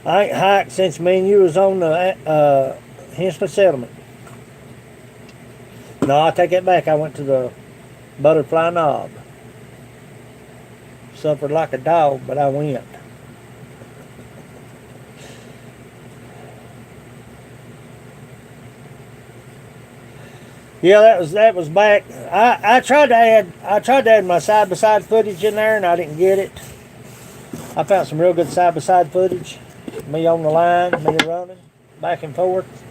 Speaker 1: I ain't hiked since me and you was on the Hensley Settlement. No, I take it back. I went to the Butterfly Knob. Suffered like a dog, but I went. Yeah, that was back. I tried to add my side by side footage in there and I didn't get it. I found some real good side by side footage. Me on the line, me running back and forth,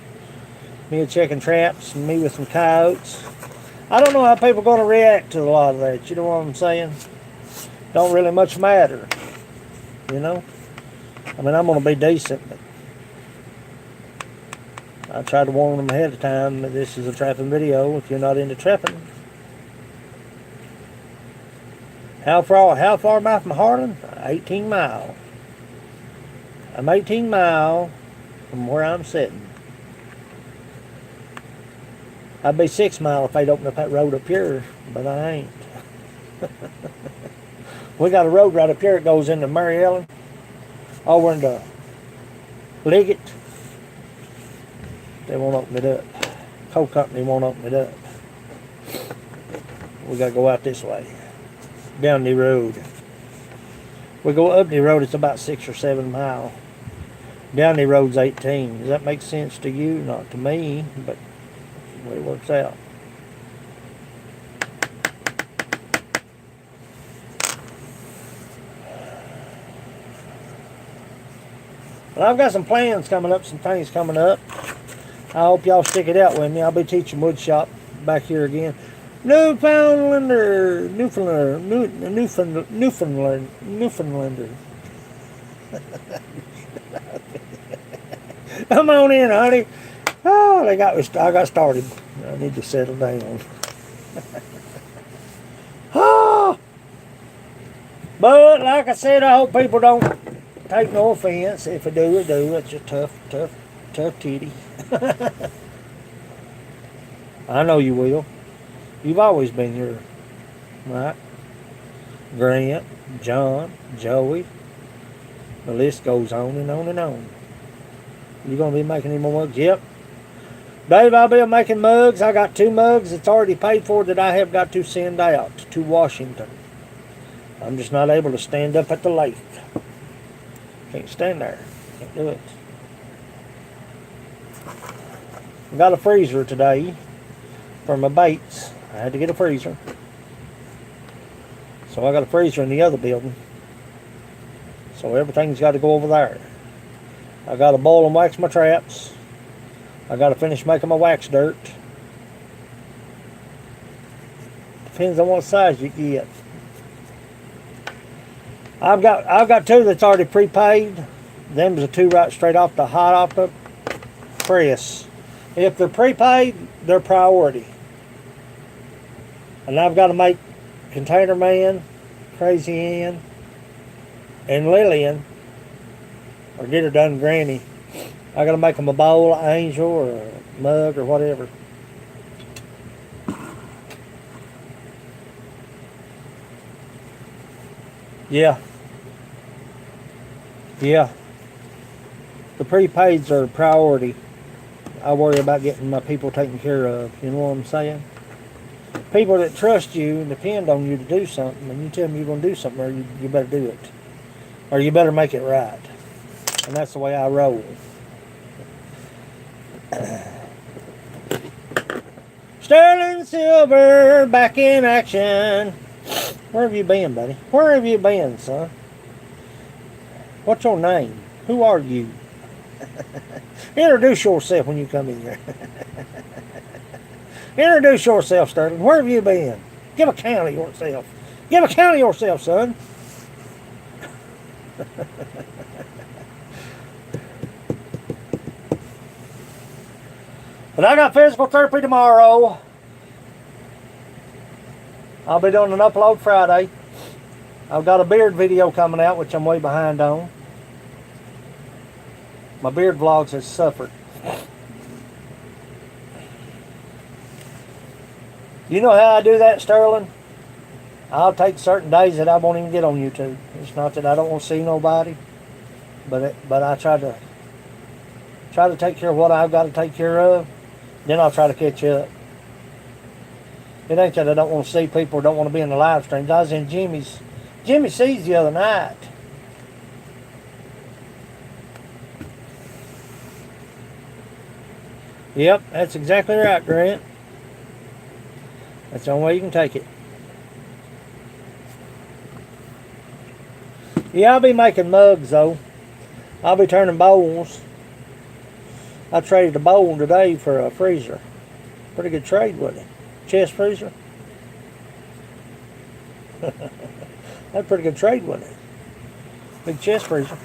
Speaker 1: me checking traps, and me with some coyotes. I don't know how people are going to react to a lot of that. You know what I'm saying? Don't really much matter. You know? I mean, I'm going to be decent, but I tried to warn them ahead of time that this is a trapping video if you're not into trapping. How far am I from Harlan? 18 miles. I'm 18 miles from where I'm sitting. I'd be 6 miles if they'd open up that road up here, but I ain't. We got a road right up here that goes into Mary Ellen, over into Liggett. They won't open it up. Coal company won't open it up. We gotta go out this way, down the road. We go up the road, it's about 6 or 7 miles. Down the road's 18. Does that make sense to you? Not to me, but the way it works out. Well, I've got some plans coming up, some things coming up. I hope y'all stick it out with me. I'll be teaching woodshop back here again. Newfoundlander. Come on in, honey. Oh, I got started. I need to settle down. Oh, but like I said, I hope people don't take no offense. If I do, I do. It's a tough titty. I know you will. You've always been here, right? Grant, John, Joey. The list goes on and on and on. You gonna be making any more mugs? Yep. Dave, I'll be making mugs. I got 2 mugs that's already paid for that I have got to send out to Washington. I'm just not able to stand up at the lake. Can't stand there. Can't do it. I got a freezer today for my baits. I had to get a freezer. So I got a freezer in the other building. So everything's got to go over there. I got to boil and wax my traps. I got to finish making my wax dirt. Depends on what size you get. I've got 2 that's already prepaid. Them's the 2 right straight off the hot off the press. If they're prepaid, they're priority. And I've got to make Container Man, Crazy Ann, and Lillian, or get her done Granny. I got to make them a bowl, an angel, or a mug, or whatever. Yeah. Yeah. The prepaids are a priority. I worry about getting my people taken care of. You know what I'm saying? People that trust you and depend on you to do something, and you tell them you're going to do something, or you better do it. Or you better make it right. And that's the way I roll. Sterling Silver back in action. Where have you been, buddy? Where have you been, son? What's your name? Who are you? Introduce yourself when you come in here. Introduce yourself, Sterling. Where have you been? Give account of yourself. Give account of yourself, son. But I got physical therapy tomorrow. I'll be doing an upload Friday. I've got a beard video coming out, which I'm way behind on. My beard vlogs has suffered. You know how I do that, Sterling? I'll take certain days that I won't even get on YouTube. It's not that I don't want to see nobody, but I try to take care of what I've got to take care of. Then I'll try to catch up. It ain't that I don't want to see people or don't want to be in the live streams. I was in Jimmy C's the other night. Yep, that's exactly right, Grant. That's the only way you can take it. Yeah, I'll be making mugs, though. I'll be turning bowls. I traded a bowl today for a freezer. Pretty good trade, wasn't it? Chest freezer. That's a pretty good trade, wasn't it? Big chest freezer.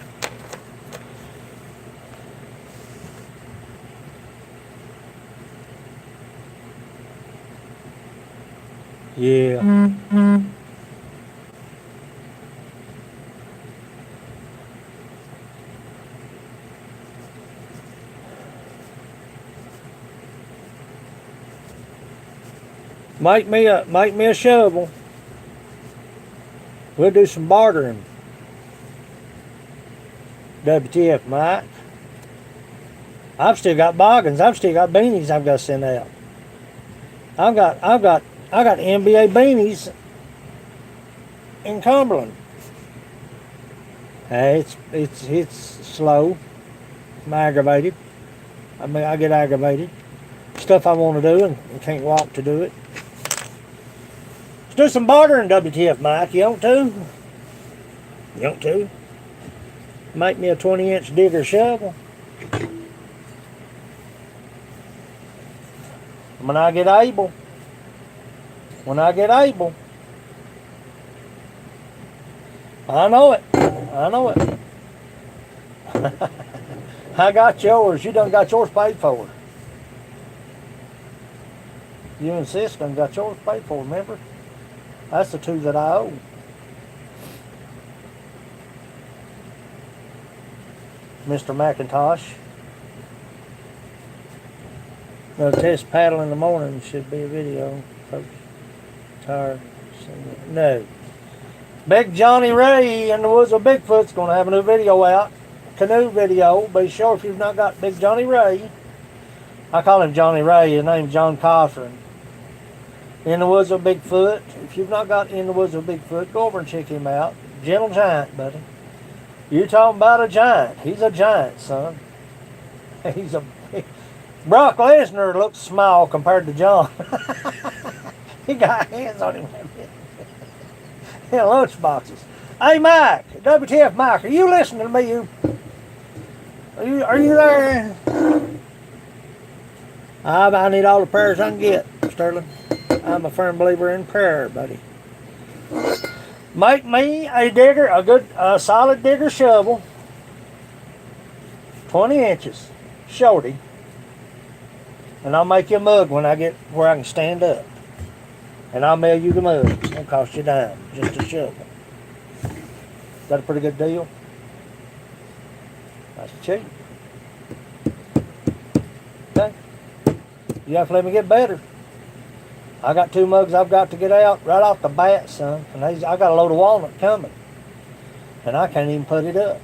Speaker 1: Yeah. Mm-hmm. Make me a shovel. We'll do some bartering. WTF, Mike. I've still got boggins. I've still got beanies I've got to send out. I've got NBA beanies in Cumberland. Hey, it's slow. I'm aggravated. I get aggravated. Stuff I want to do and can't walk to do it. Let's do some bartering, WTF, Mike. You want to? You want to? Make me a 20-inch digger shovel. When I get able. When I get able. I know it. I know it. I got yours. You done got yours paid for. You and Sis done got yours paid for, remember? That's the two that I owe. Mr. McIntosh. Gonna test paddle in the morning. Should be a video. Coach Tired. No. Big Johnny Ray in the Woods of Bigfoot's gonna have a new video out. Canoe video. Be sure if you've not got Big Johnny Ray. I call him Johnny Ray. His name's John Cochran. In the Woods of Bigfoot. If you've not got In the Woods of Bigfoot, go over and check him out. Gentle giant, buddy. You talking about a giant. He's a giant, son. He's a... Brock Lesnar looks small compared to John. He got hands on him. In lunch boxes. Hey, Mike. WTF, Mike. Are you listening to me? Are you there? I need all the prayers I can get, Sterling. I'm a firm believer in prayer, buddy. Make me a digger, a solid digger shovel. 20 inches. Shorty. And I'll make you a mug when I get where I can stand up. And I'll mail you the mug. It'll cost you a dime. Just a shovel. Is that a pretty good deal? That's cheap. Okay. You have to let me get better. I got 2 mugs I've got to get out right off the bat, son. And I got a load of walnut coming. And I can't even put it up.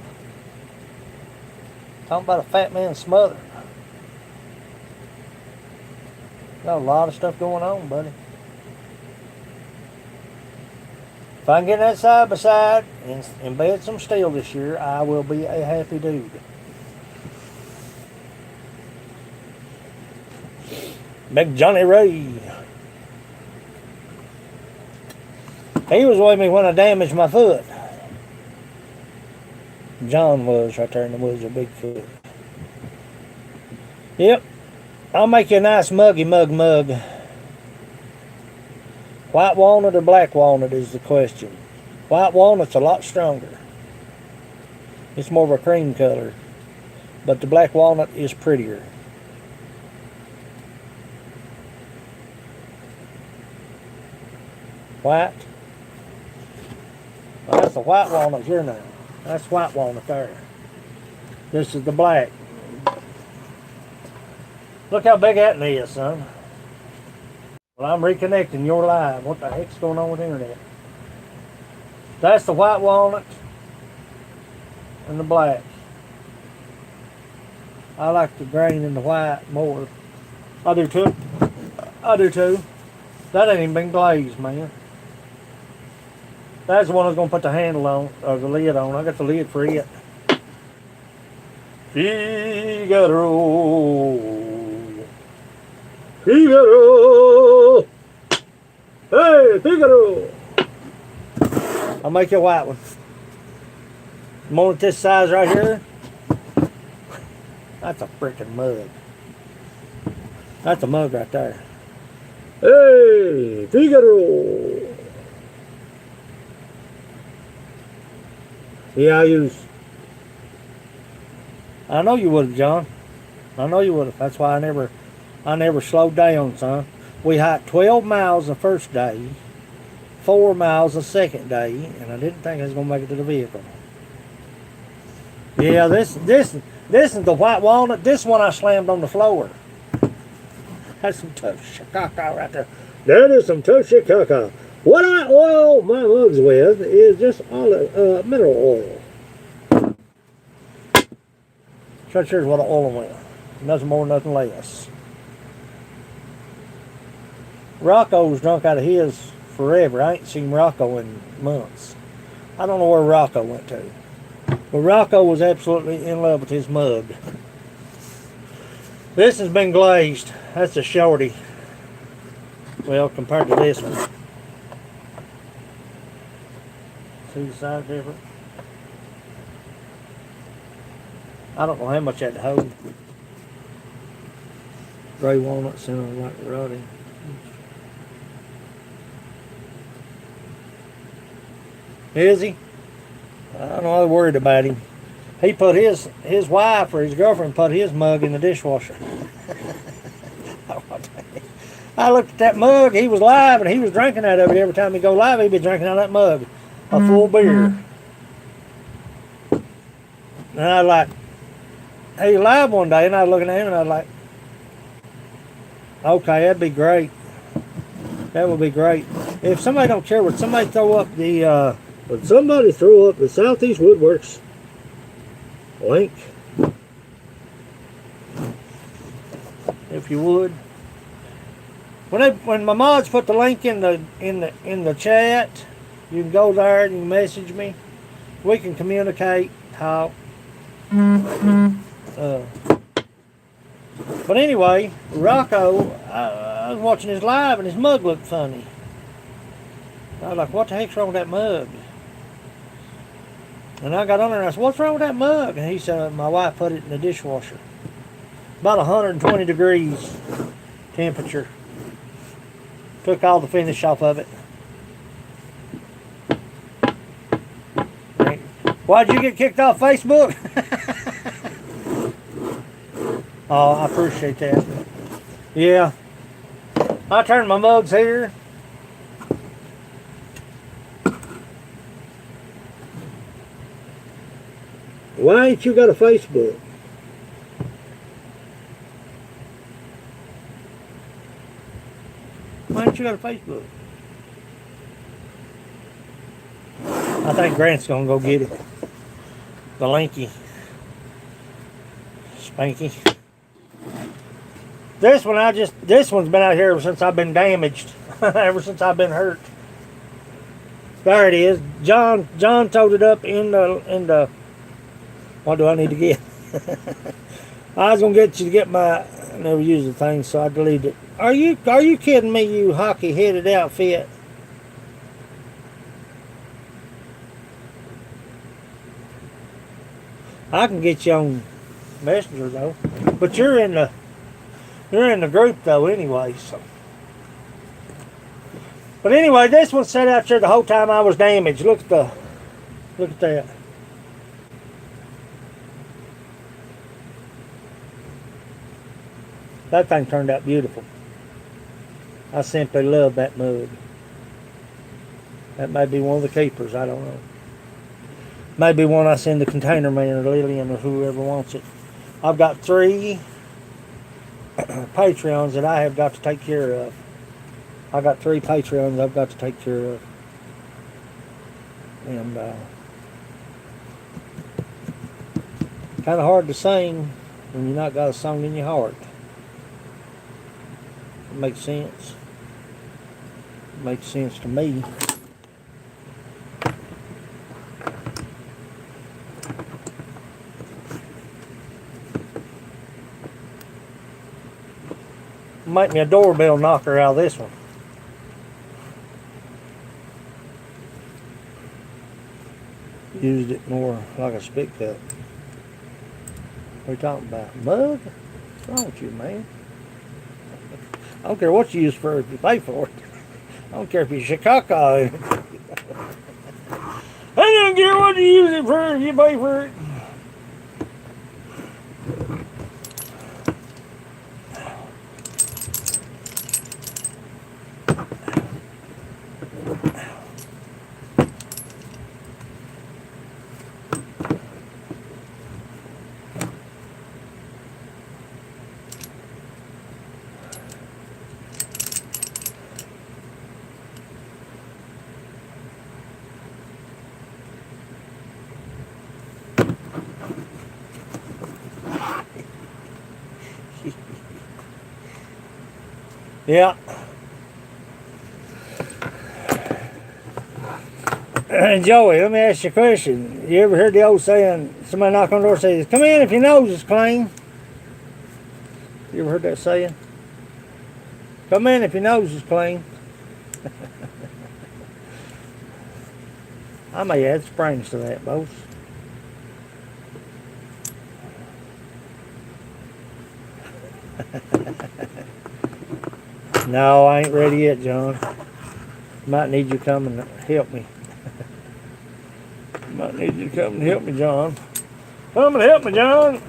Speaker 1: Talking about a fat man smothered. Got a lot of stuff going on, buddy. If I can get that side by side and embed some steel this year, I will be a happy dude. Big Johnny Ray. He was with me when I damaged my foot. John was right there in the Woods of Bigfoot. Yep. I'll make you a nice mug. White walnut or black walnut is the question. White walnut's a lot stronger. It's more of a cream color. But the black walnut is prettier. White. Well, that's the white walnut here now. That's white walnut there. This is the black. Look how big that is, son. Well, I'm reconnecting. You're live. What the heck's going on with the internet? That's the white walnut and the black. I like the grain in the white more. I do too. I do too. That ain't even been glazed, man. That's the one I was going to put the handle on, or the lid on. I got the lid for it. Figaro. Figaro. Hey, Figaro. I'll make you a white one. More at this size right here. That's a freaking mug. That's a mug right there. Hey, Figaro. Yeah, I know you would have, John. I know you would have. That's why I never slowed down, son. We hiked 12 miles the first day, 4 miles the second day, and I didn't think I was gonna make it to the vehicle. Yeah, this is the white walnut. This one I slammed on the floor. That's some tough shakaka right there. That is some tough shakaka. What I oil my mugs with is just mineral oil. So here's what I oil them with. Nothing more, nothing less. Rocco's drunk out of his forever. I ain't seen Rocco in months. I don't know where Rocco went to. But Rocco was absolutely in love with his mug. This has been glazed. That's a shorty. Well, compared to this one. See the size difference? I don't know how much that hold. Gray walnut sound like rotting. Is he? I'm not worried about him. He put his wife or his girlfriend put his mug in the dishwasher. I looked at that mug. He was live and he was drinking out of it every time he go live. He'd be drinking out of that mug, a full beer. And I was like, hey, live one day, and I was looking at him and I was like, okay, that'd be great. That would be great. If somebody don't care, would somebody throw up the Southeast Woodworks link? If you would. When my mods put the link in the chat, you can go there and you can message me. We can communicate, talk. But anyway, Rocco, I was watching his live and his mug looked funny. I was like, what the heck's wrong with that mug? And I got on there and I said, what's wrong with that mug? And he said, my wife put it in the dishwasher. About 120 degrees temperature. Took all the finish off of it. Why'd you get kicked off Facebook? Oh, I appreciate that. Yeah. I turned my mugs here. Why ain't you got a Facebook? Why ain't you got a Facebook? I think Grant's gonna go get it. The Linky. Spanky. This one's been out here ever since I've been damaged. Ever since I've been hurt. There it is. John towed it up in the what do I need to get? I was gonna get you to get my I never use the thing, so I deleted it. Are you kidding me, you hockey headed outfit? I can get you on Messenger though. But you're in the group though anyway, so. But anyway, this one sat out there the whole time I was damaged. Look at that. That thing turned out beautiful. I simply love that mug. That may be one of the keepers, I don't know. Maybe one I send the container man or Lillian or whoever wants it. I've got 3 Patreons that I have got to take care of. I got 3 Patreons I've got to take care of. And kind of hard to sing when you're not got a song in your heart. It makes sense. It makes sense to me. Make me a doorbell knocker out of this one. Used it more like a spit cup. What are you talking about? Mug? What's wrong with you, man? I don't care what you use for it if you pay for it. I don't care if you Chicago. I don't care what you use it for if you pay for it. Yeah. Joey, let me ask you a question. You ever heard the old saying, somebody knock on the door and says, come in if your nose is clean? You ever heard that saying? Come in if your nose is clean. I may add springs to that, boss. No, I ain't ready yet, John. Might need you to come and help me. Might need you to come and help me, John. Come and help me, John.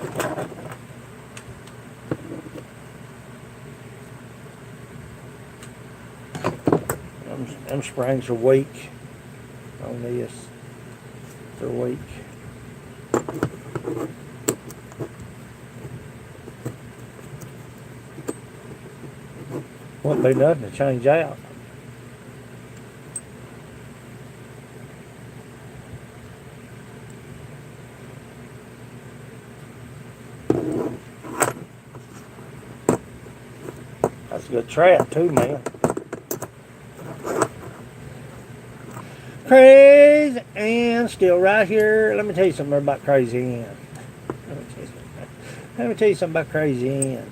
Speaker 1: Them springs are weak on this. They're weak. Wouldn't be nothing to change out. That's a good trap too, man. Crazy Ann still right here. Let me tell you something about Crazy Ann. Let me tell you something about Crazy Ann.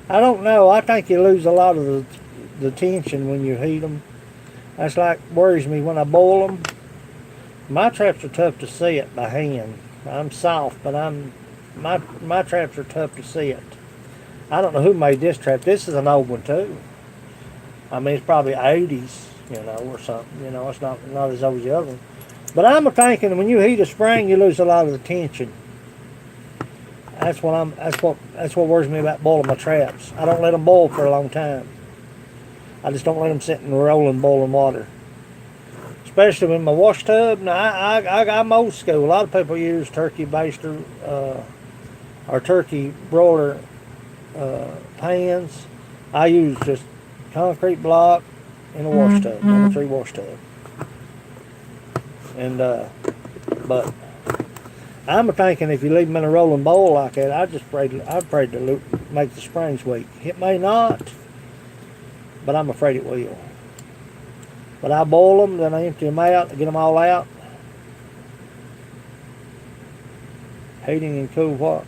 Speaker 1: I don't know. I think you lose a lot of the tension when you heat them. That's like worries me when I boil them. My traps are tough to set by hand. I'm soft, but my traps are tough to set. I don't know who made this trap. This is an old one too. I mean, it's probably 80s, or something. It's not as old as the other one. But I'm thinking when you heat a spring, you lose a lot of the tension. That's what worries me about boiling my traps. I don't let them boil for a long time. I just don't let them sit in rolling boiling water. Especially in my wash tub. Now I'm old school. A lot of people use turkey baster or turkey broiler pans. I use just concrete block in a wash tub, number 3 wash tub. And but I'm thinking if you leave them in a rolling bowl like that, I'm afraid to make the springs weak. It may not, but I'm afraid it will. But I boil them, then I empty them out, get them all out. Heating and cool what?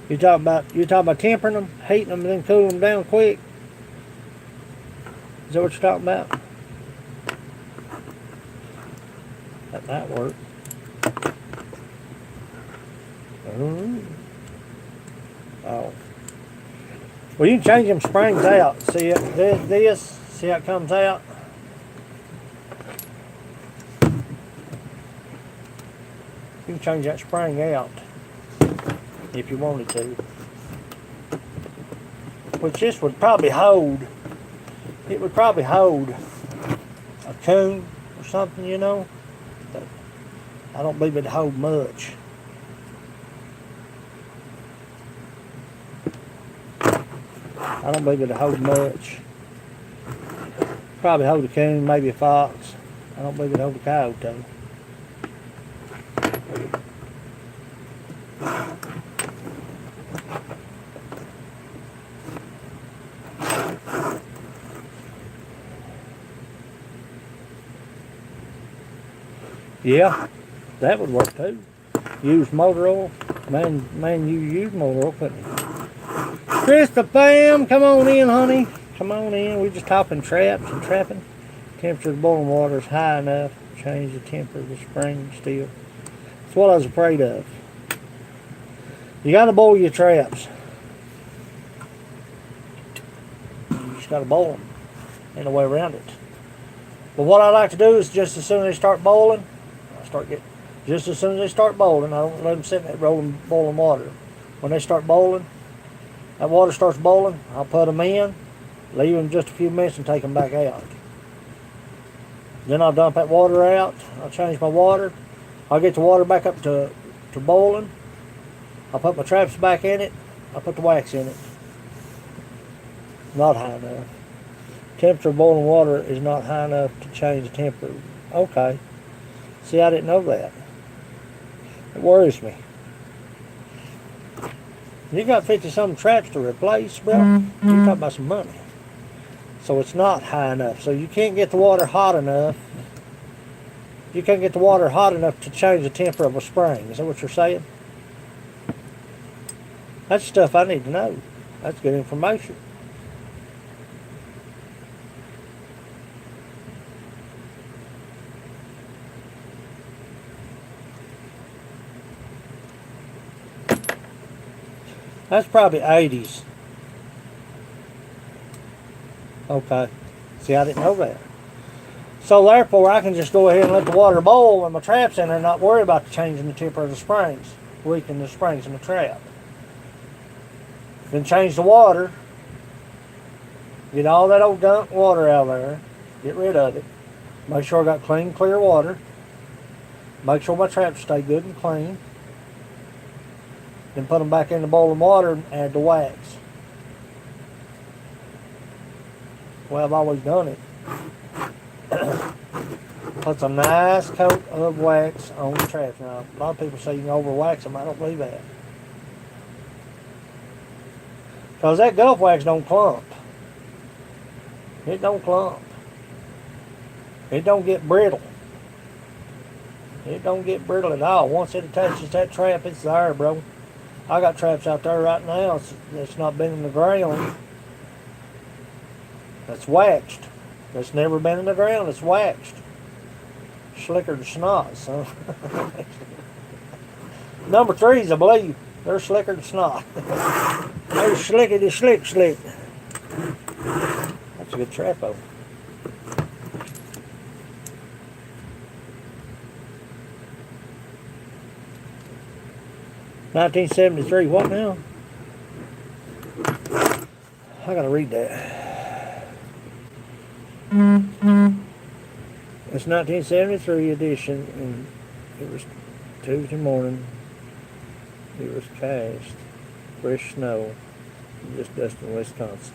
Speaker 1: You talking about tempering them, heating them, and then cooling them down quick? Is that what you're talking about? That might work. Oh. Well, you can change them springs out. See it? See how it comes out? You can change that spring out if you wanted to. Which this would probably hold. it would probably hold a coon or something, you know. But I don't believe it'd hold much. I don't believe it'd hold much. Probably hold a coon, maybe a fox. I don't believe it'd hold a coyote though. Yeah, that would work too. Use motor oil. Man, you use motor oil, couldn't you? Krista fam, come on in, honey. Come on in. We're just talking traps and trapping. Temperature of the boiling water is high enough to change the temper of the spring still. That's what I was afraid of. You got to boil your traps. You just got to boil them. Ain't no way around it. But what I like to do is just as soon as they start boiling, just as soon as they start boiling, I don't let them sit in that boiling water. When they start boiling, that water starts boiling, I'll put them in, leave them just a few minutes and take them back out. Then I'll dump that water out, I'll change my water, I'll get the water back up to boiling, I'll put my traps back in it, I'll put the wax in it. Not high enough. Temperature of boiling water is not high enough to change the temperature. Okay. See, I didn't know that. It worries me. You got 50-something traps to replace, bro. You're talking about some money. So it's not high enough. So you can't get the water hot enough. You can't get the water hot enough to change the temperature of a spring. Is that what you're saying? That's stuff I need to know. That's good information. That's probably 80s. Okay. See, I didn't know that. So therefore, I can just go ahead and let the water boil and my trap's in there and not worry about changing the temperature of the springs, weakening the springs in the trap. Then change the water. Get all that old gunk water out of there. Get rid of it. Make sure I got clean, clear water. Make sure my traps stay good and clean. Then put them back in the boiling water and add the wax. Well, I've always done it. Put some nice coat of wax on the traps. Now, a lot of people say you can over wax them. I don't believe that. Because that Gulf wax don't clump. It don't clump. It don't get brittle. It don't get brittle at all. Once it attaches that trap, it's there, bro. I got traps out there right now that's not been in the ground. That's waxed. That's never been in the ground. It's waxed. Slicker than snot, son. Number 3s, I believe. They're slicker than snot. They're slickety slick. That's a good trap over. $1973, what now? I gotta read that. It's 1973 edition, and it was Tuesday morning. It was cast. Fresh snow. Just dusting Wisconsin.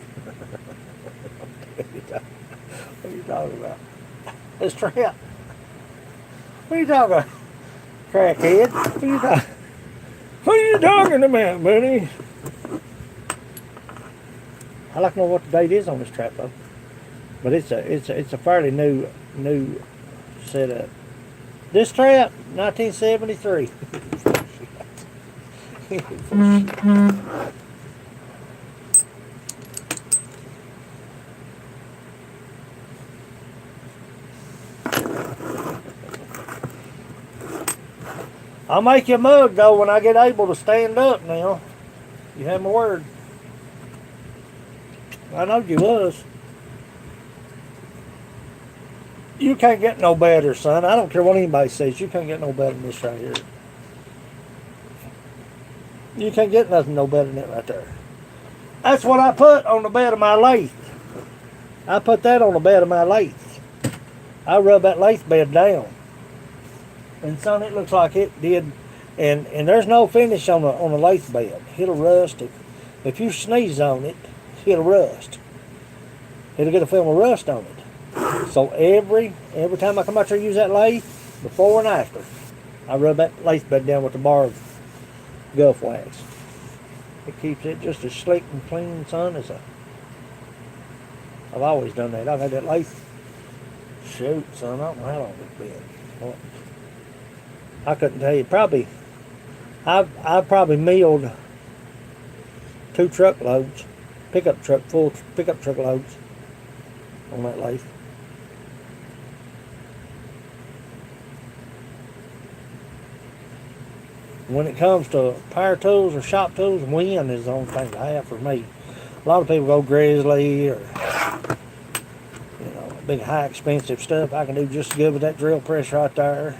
Speaker 1: What are you talking about? This trap. What are you talking about? Crackhead. What are you talking? What are you talking about, buddy? I like to know what the date is on this trap though. But it's a fairly new setup. This trap, 1973. I'll make you a mug though when I get able to stand up now. You have my word. I know you was. You can't get no better, son. I don't care what anybody says. You can't get no better than this right here. You can't get nothing no better than that right there. That's what I put on the bed of my lathe. I put that on the bed of my lathe. I rub that lathe bed down. And son, it looks like it did. And there's no finish on the lathe bed. It'll rust. If you sneeze on it, it'll rust. It'll get a film of rust on it. So every time I come out there and use that lathe, before and after, I rub that lathe bed down with the bar of Gulf wax. It keeps it just as slick and clean, son, as I've always done that. I've had that lathe. Shoot, son, I don't know how long it's been. Well, I couldn't tell you. Probably, I've probably milled 2 truckloads, full pickup truck loads on that lathe. When it comes to power tools or shop tools, wind is the only thing I have for me. A lot of people go Grizzly or big high expensive stuff. I can do just as good with that drill press right there.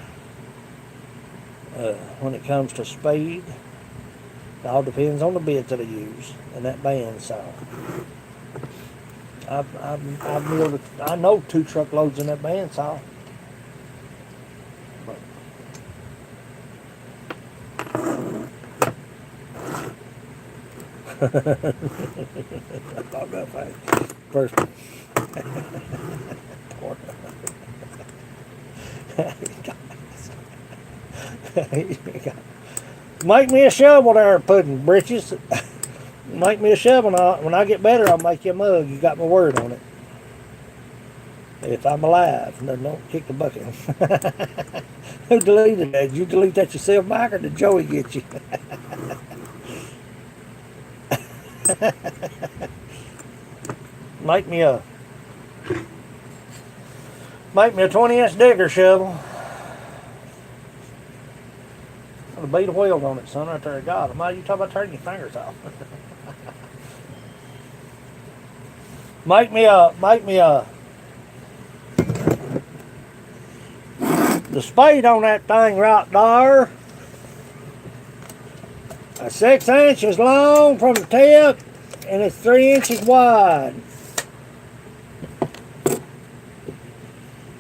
Speaker 1: When it comes to speed, it all depends on the bits that I use and that bandsaw. I've milled, I know 2 truckloads in that bandsaw. I'll go first. Make me a shovel there, Pudding Britches. Make me a shovel. When I get better, I'll make you a mug. You got my word on it. If I'm alive, no, don't kick the bucket. Who deleted that? Did you delete that yourself, Mike, or did Joey get you? Make me a 20-inch digger shovel. Put a bead of weld on it, son, right there. God, you talk about turning your fingers off. Make me a the spade on that thing right there. 6 inches long from the tip, and it's 3 inches wide.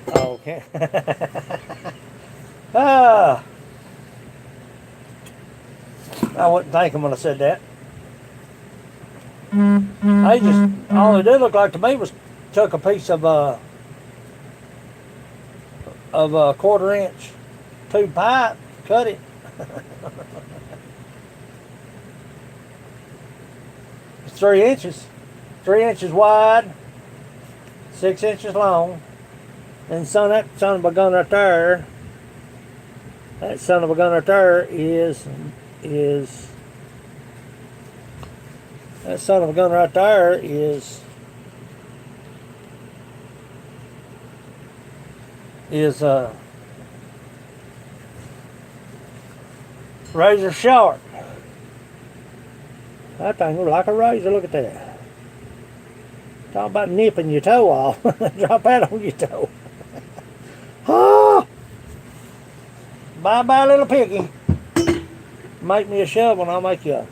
Speaker 1: Okay. I wasn't thinking when I said that. All it did look like to me was took a piece of a 1/4-inch tube pipe, cut it. It's 3 inches. 3 inches wide, 6 inches long. And son, that son of a gun right there, is that son of a gun right there is razor sharp. That thing looks like a razor. Look at that. Talk about nipping your toe off. Drop that on your toe. Oh! Bye-bye, little piggy. Make me a shovel and I'll make you a.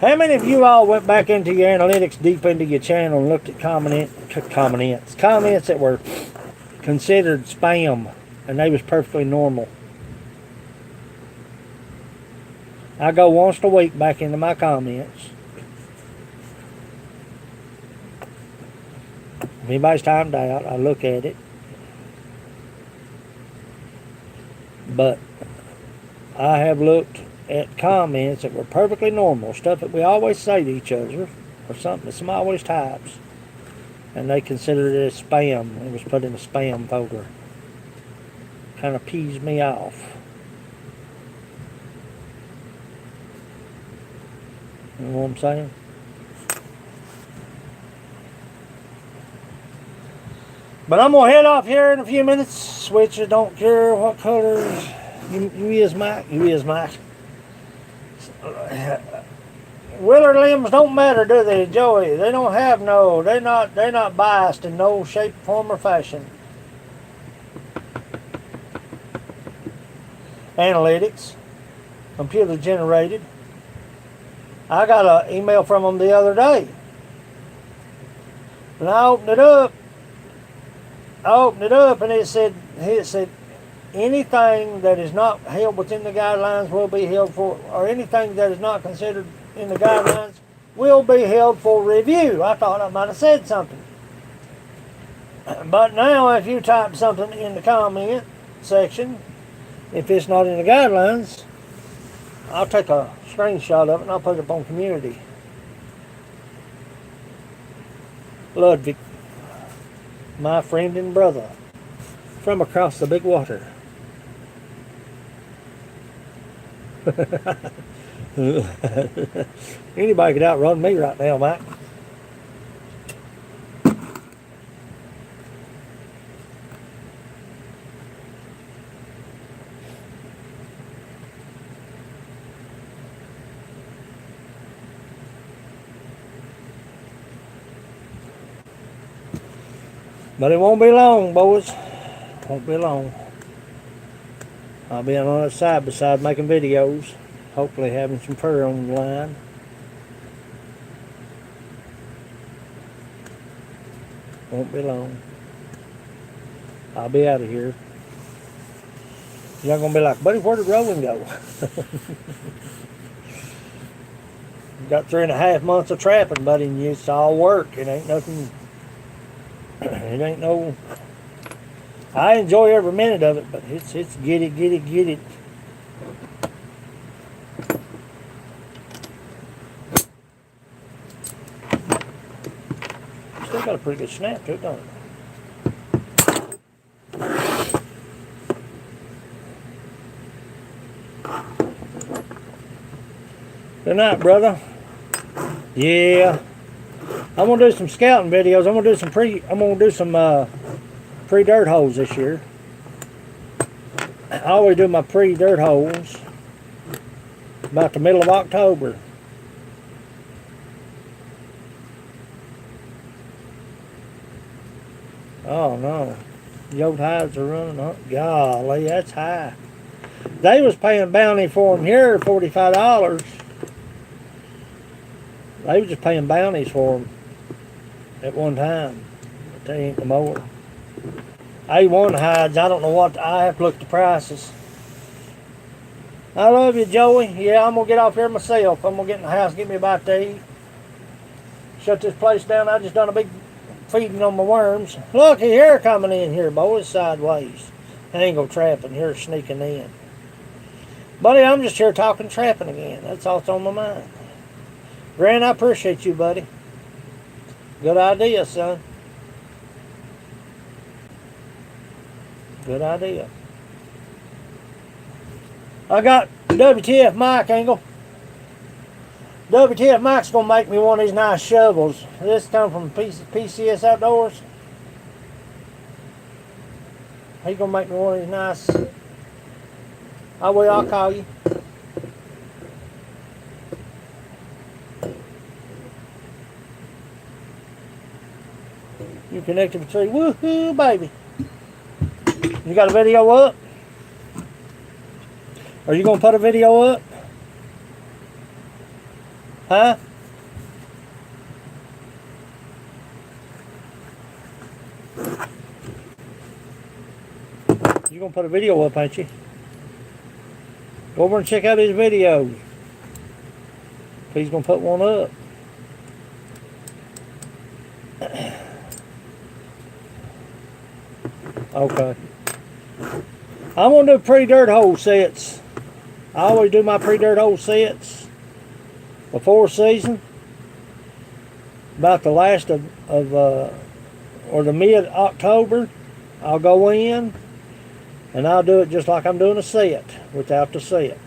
Speaker 1: How many of you all went back into your analytics, deep into your channel, and looked at comments that were considered spam, and they was perfectly normal? I go once a week back into my comments. If anybody's timed out, I look at it. But I have looked at comments that were perfectly normal, stuff that we always say to each other, or something that somebody always types, and they considered it as spam. It was put in a spam folder. Kind of pees me off. You know what I'm saying? But I'm going to head off here in a few minutes. Switches, don't care what colors. You is Mike. You is Mike. Willer limbs don't matter, do they, Joey? They don't have no. They're not biased in no shape, form, or fashion. Analytics, computer generated. I got an email from them the other day. And I opened it up. And it said anything that is not held within the guidelines will be held for, or anything that is not considered in the guidelines will be held for review. I thought I might have said something. But now if you type something in the comment section, if it's not in the guidelines, I'll take a screenshot of it and I'll put it up on community. Ludwig, my friend and brother, from across the big water. Anybody could outrun me right now, Mike. But it won't be long, boys. Won't be long. I'll be on the side beside making videos. Hopefully having some fur on the line. Won't be long. I'll be out of here. Y'all gonna be like, buddy, where did Roland go? Got 3.5 months of trapping, buddy, and it's all work. It ain't nothing. It ain't no. I enjoy every minute of it, but it's get it. Still got a pretty good snap to it, don't it? Good night, brother. Yeah. I'm gonna do some scouting videos. I'm gonna do some pre-dirt holes this year. I always do my pre-dirt holes about the middle of October. Oh no, yoke hides are running up. Golly, that's high. They was paying bounty for them here, $45. They was just paying bounties for them at one time. But they ain't no more. A1 hides, I don't know what, I have to look at the prices. I love you, Joey. Yeah, I'm going to get off here myself. I'm going to get in the house, get me a bite to eat. Shut this place down. I just done a big feeding on my worms. Looky here coming in here, boys, sideways. Angle trapping here, sneaking in. Buddy, I'm just here talking trapping again. That's all that's on my mind. Grant, I appreciate you, buddy. Good idea, son. Good idea. I got WTF Mike angle. WTF Mike's going to make me one of these nice shovels. This comes from PCS Outdoors. He's going to make me one of these nice. I'll call you. You connected to the tree. Woohoo, baby. You got a video up? Are you going to put a video up? Huh? You going to put a video up, ain't you? Go over and check out his videos. He's going to put one up. Okay. I'm going to do pre-dirt hole sets. I always do my pre-dirt hole sets before season. About the last of or the mid-October, I'll go in and I'll do it just like I'm doing a set without the set.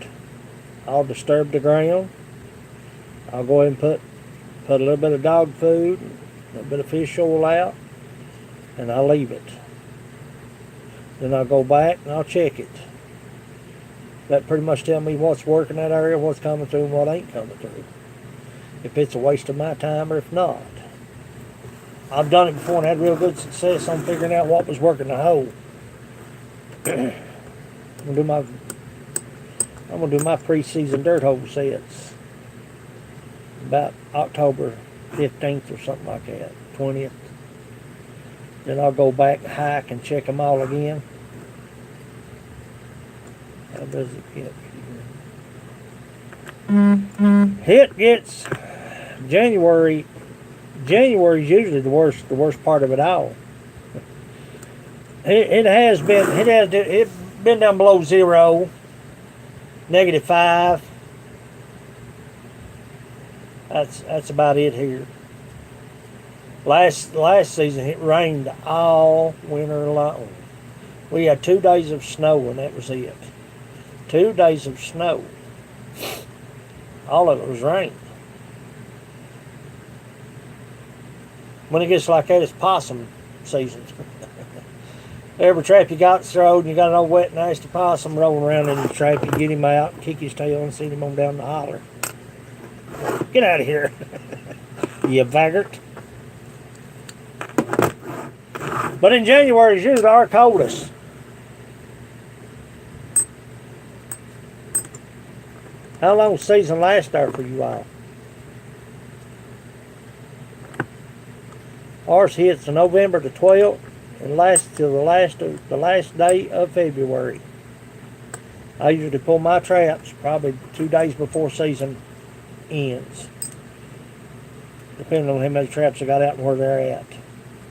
Speaker 1: I'll disturb the ground. I'll go ahead and put a little bit of dog food, a little bit of fish oil out, and I'll leave it. Then I'll go back and I'll check it. That pretty much tell me what's working that area, what's coming through and what ain't coming through. if it's a waste of my time or if not. I've done it before and had real good success on figuring out what was working the hole. I'm gonna do my pre-season dirt hole sets about October 15th or something like that, 20th. Then I'll go back and hike and check them all again. How does it get here? Hit gets January. January is usually the worst part of it all. It has been down below zero, -5. That's about it here. Last season it rained all winter long. We had 2 days of snow and that was it. 2 days of snow. All of it was rain. When it gets like that, it's possum season. Every trap you got throwed, and you got an old wet, nasty possum rolling around in the trap, you get him out, kick his tail, and send him on down the holler. Get out of here, you vaggart. But in January is usually our coldest. How long does the season last there for you all? Ours hits November the 12th and lasts till the last day of February. I usually pull my traps probably 2 days before season ends, depending on how many traps I got out and where they're at,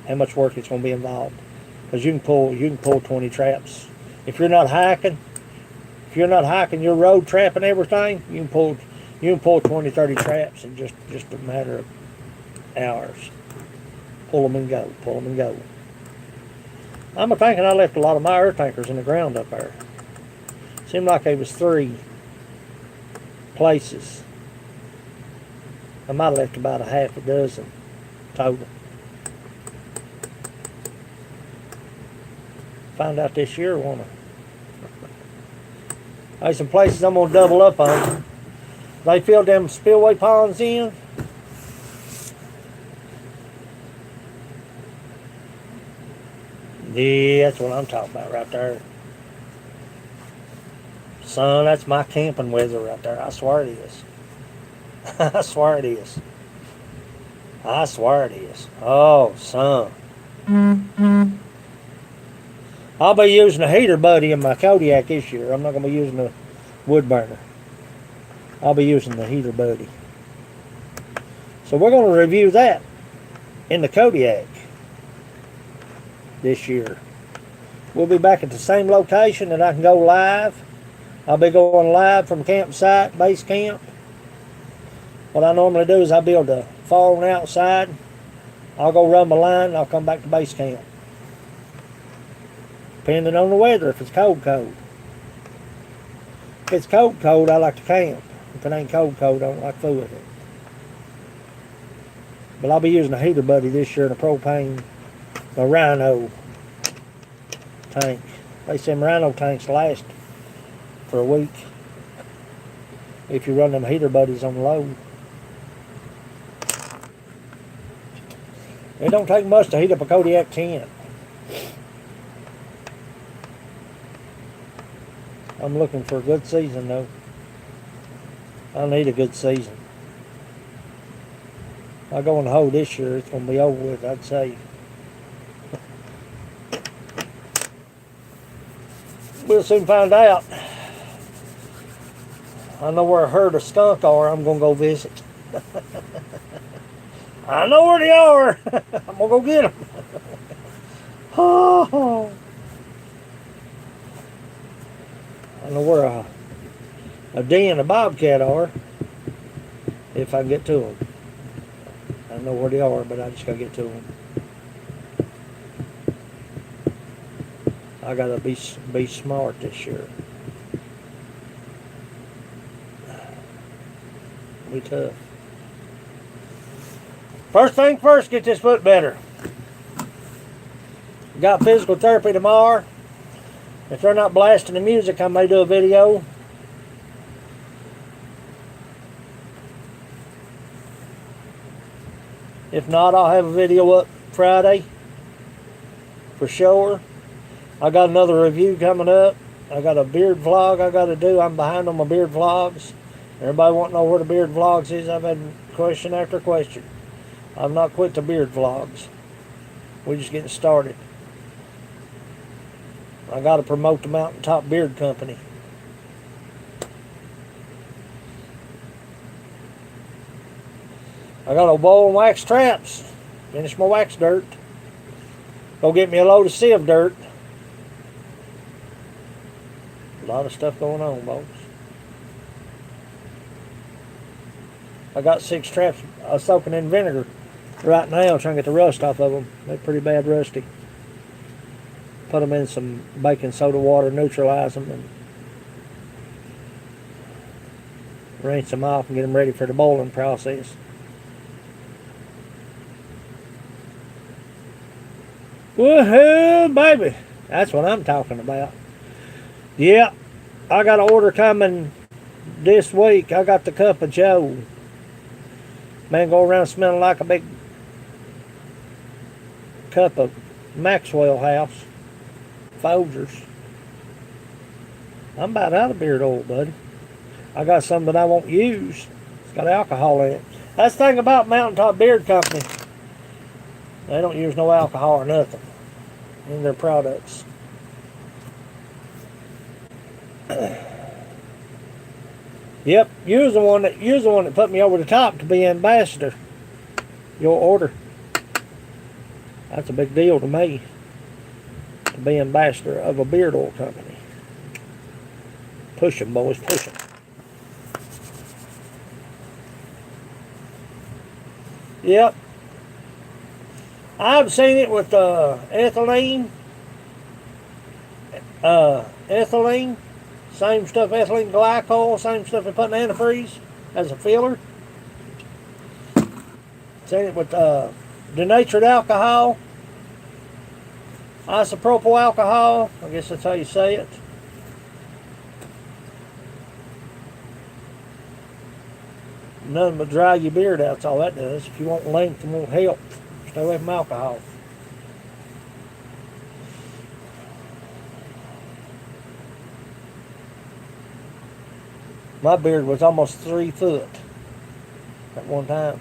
Speaker 1: how much work it's going to be involved. Because you can pull 20 traps if you're not hiking. If you're not hiking your road trapping everything, you can pull 20, 30 traps in just a matter of hours. Pull them and go, pull them and go. I'm thinking I left a lot of my earth anchors in the ground up there. Seemed like there was 3 places. I might have left about a half a dozen total. Find out this year, won't I? There's some places I'm going to double up on. They filled them spillway ponds in. Yeah, that's what I'm talking about right there. Son, that's my camping weather right there. I swear it is. I swear it is. I swear it is. Oh, son. I'll be using a heater buddy in my Kodiak this year. I'm not going to be using a wood burner. I'll be using the heater buddy. So we're going to review that in the Kodiak this year. We'll be back at the same location and I can go live. I'll be going live from campsite, base camp. What I normally do is I build a phone outside. I'll go run my line and I'll come back to base camp. Depending on the weather, if it's cold. If it's cold, I like to camp. If it ain't cold, I don't like fooling with it. But I'll be using a heater buddy this year in a propane, a Rhino tank. They say Rhino tanks last for a week if you run them heater buddies on low. It don't take much to heat up a Kodiak tent. I'm looking for a good season though. I need a good season. I go in the hole this year, it's going to be over with, I'd say. We'll soon find out. I know where a herd of skunk are, I'm going to go visit. I know where they are. I'm going to go get them. Oh. I know where a den and a bobcat are, if I can get to them. I know where they are, but I just got to get to them. I got to be smart this year. It'll be tough. First thing first, get this foot better. Got physical therapy tomorrow. If they're not blasting the music, I may do a video. If not, I'll have a video up Friday for sure. I got another review coming up. I got a beard vlog I got to do. I'm behind on my beard vlogs. Everybody want to know where the beard vlogs is. I've had question after question. I've not quit the beard vlogs. We're just getting started. I got to promote the Mountaintop Beard Company. I got a bowl and wax traps. Finish my wax dirt. Go get me a load of sieve dirt. A lot of stuff going on, folks. I got 6 traps soaking in vinegar right now, trying to get the rust off of them. They're pretty bad rusty. Put them in some baking soda water, neutralize them, and rinse them off and get them ready for the boiling process. Woohoo, baby! That's what I'm talking about. Yeah, I got an order coming this week. I got the Cup of Joe. Man, go around smelling like a big cup of Maxwell House. Folgers. I'm about out of beard oil, buddy. I got some that I won't use. It's got alcohol in it. That's the thing about Mountaintop Beard Company. They don't use no alcohol or nothing in their products. Yep, you're the one that put me over the top to be ambassador. Your order. That's a big deal to me, to be ambassador of a beard oil company. Push 'em, boys, push 'em. Yep. I've seen it with ethylene. Ethylene. Same stuff, ethylene glycol, same stuff they put in antifreeze as a filler. Seen it with denatured alcohol. Isopropyl alcohol. I guess that's how you say it. Nothing but dry your beard out. That's all that does. If you want length and want help, stay away from alcohol. My beard was almost 3 foot at one time.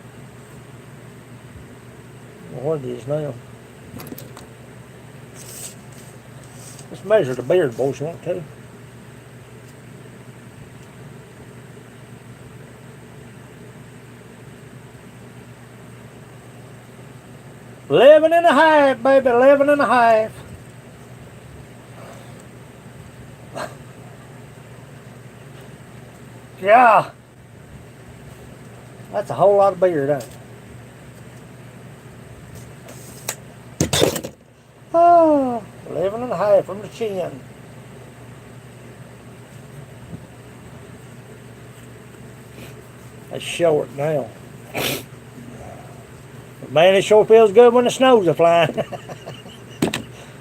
Speaker 1: What it is now. Let's measure the beard, boys, you want to? Eleven and a half, baby, 11 and a half. Yeah. That's a whole lot of beard, ain't it? Oh, 11 and a half from the chin. That's short now. But man, it sure feels good when the snows are flying.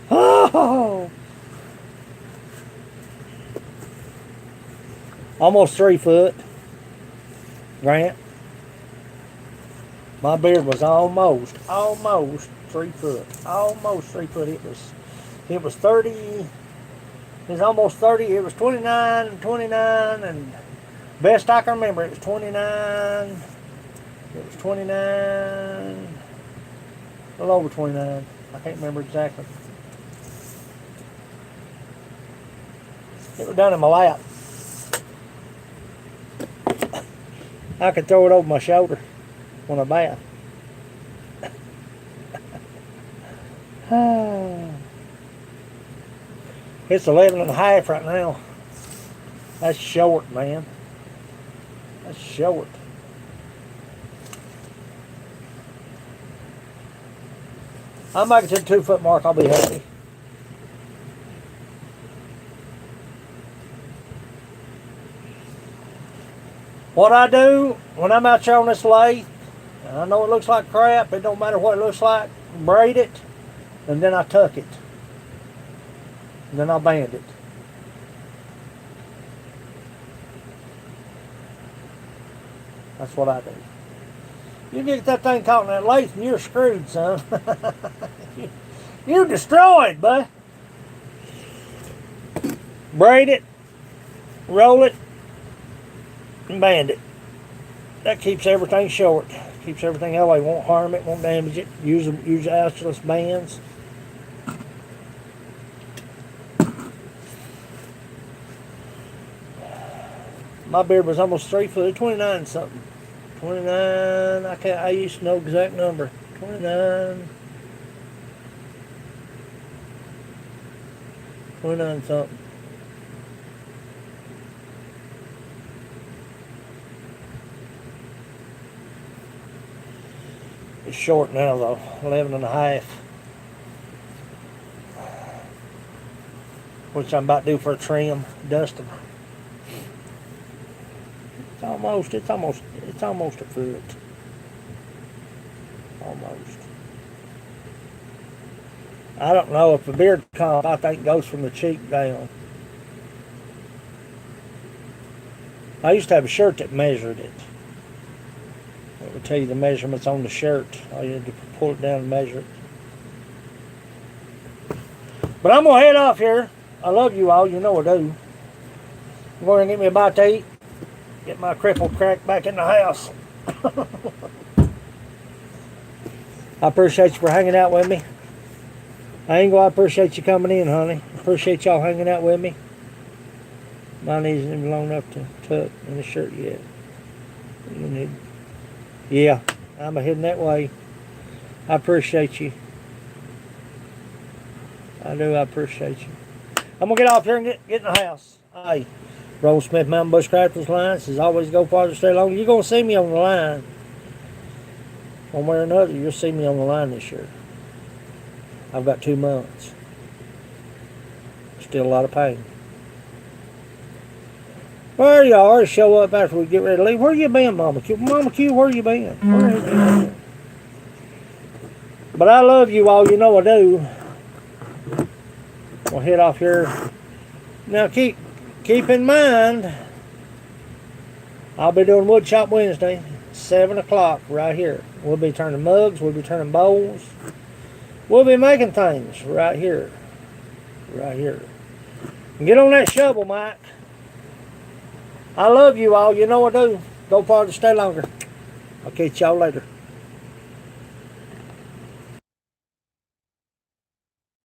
Speaker 1: Oh. Almost 3 foot. Grant. My beard was almost 3 foot. Almost 3 foot. It was 30. It was almost 30. It was 29, and best I can remember, it was 29. It was 29. A little over 29. I can't remember exactly. It was done in my lap. I could throw it over my shoulder when I bath. It's 11 and a half right now. That's short, man. That's short. I'll make it to the 2 foot mark. I'll be happy. What I do when I'm out there on this lathe, and I know it looks like crap, it don't matter what it looks like, braid it, and then I tuck it. And then I band it. That's what I do. You get that thing caught in that lathe and you're screwed, son. You're destroyed, bud. Braid it, roll it, and band it. That keeps everything short. Keeps everything that way. Won't harm it, won't damage it. Use Alcheless bands. My beard was almost 3 foot, 29 something. 29, I used to know exact number. 29 something. It's short now though, 11 and a half. Which I'm about to do for a trim, dust them. It's almost a foot. Almost. I don't know if the beard comb, I think, goes from the cheek down. I used to have a shirt that measured it. It would tell you the measurements on the shirt. All you had to pull it down and measure it. But I'm going to head off here. I love you all. You know I do. I'm going to get me a bite to eat. Get my crippled crack back in the house. I appreciate you for hanging out with me. Angle, I appreciate you coming in, honey. Appreciate y'all hanging out with me. My knees isn't even long enough to tuck in the shirt yet. You need. Yeah, I'm heading that way. I appreciate you. I do. I appreciate you. I'm gonna get off here and get in the house. Hey, Roll Smith Mountain Bushcrafters line says always go farther, stay longer. You're gonna see me on the line. One way or another, you'll see me on the line this year. I've got 2 months. Still a lot of pain. Where y'all are, show up after we get ready to leave. Where you been, Mama Q? Mama Q, where you been? Where have you been? But I love you all, you know I do. We'll head off here. Now keep in mind, I'll be doing Wood Shop Wednesday, 7 o'clock right here. We'll be turning mugs, we'll be turning bowls. We'll be making things right here. Right here. And get on that shovel, Mike. I love you all. You know I do. Go farther, stay longer. I'll catch y'all later.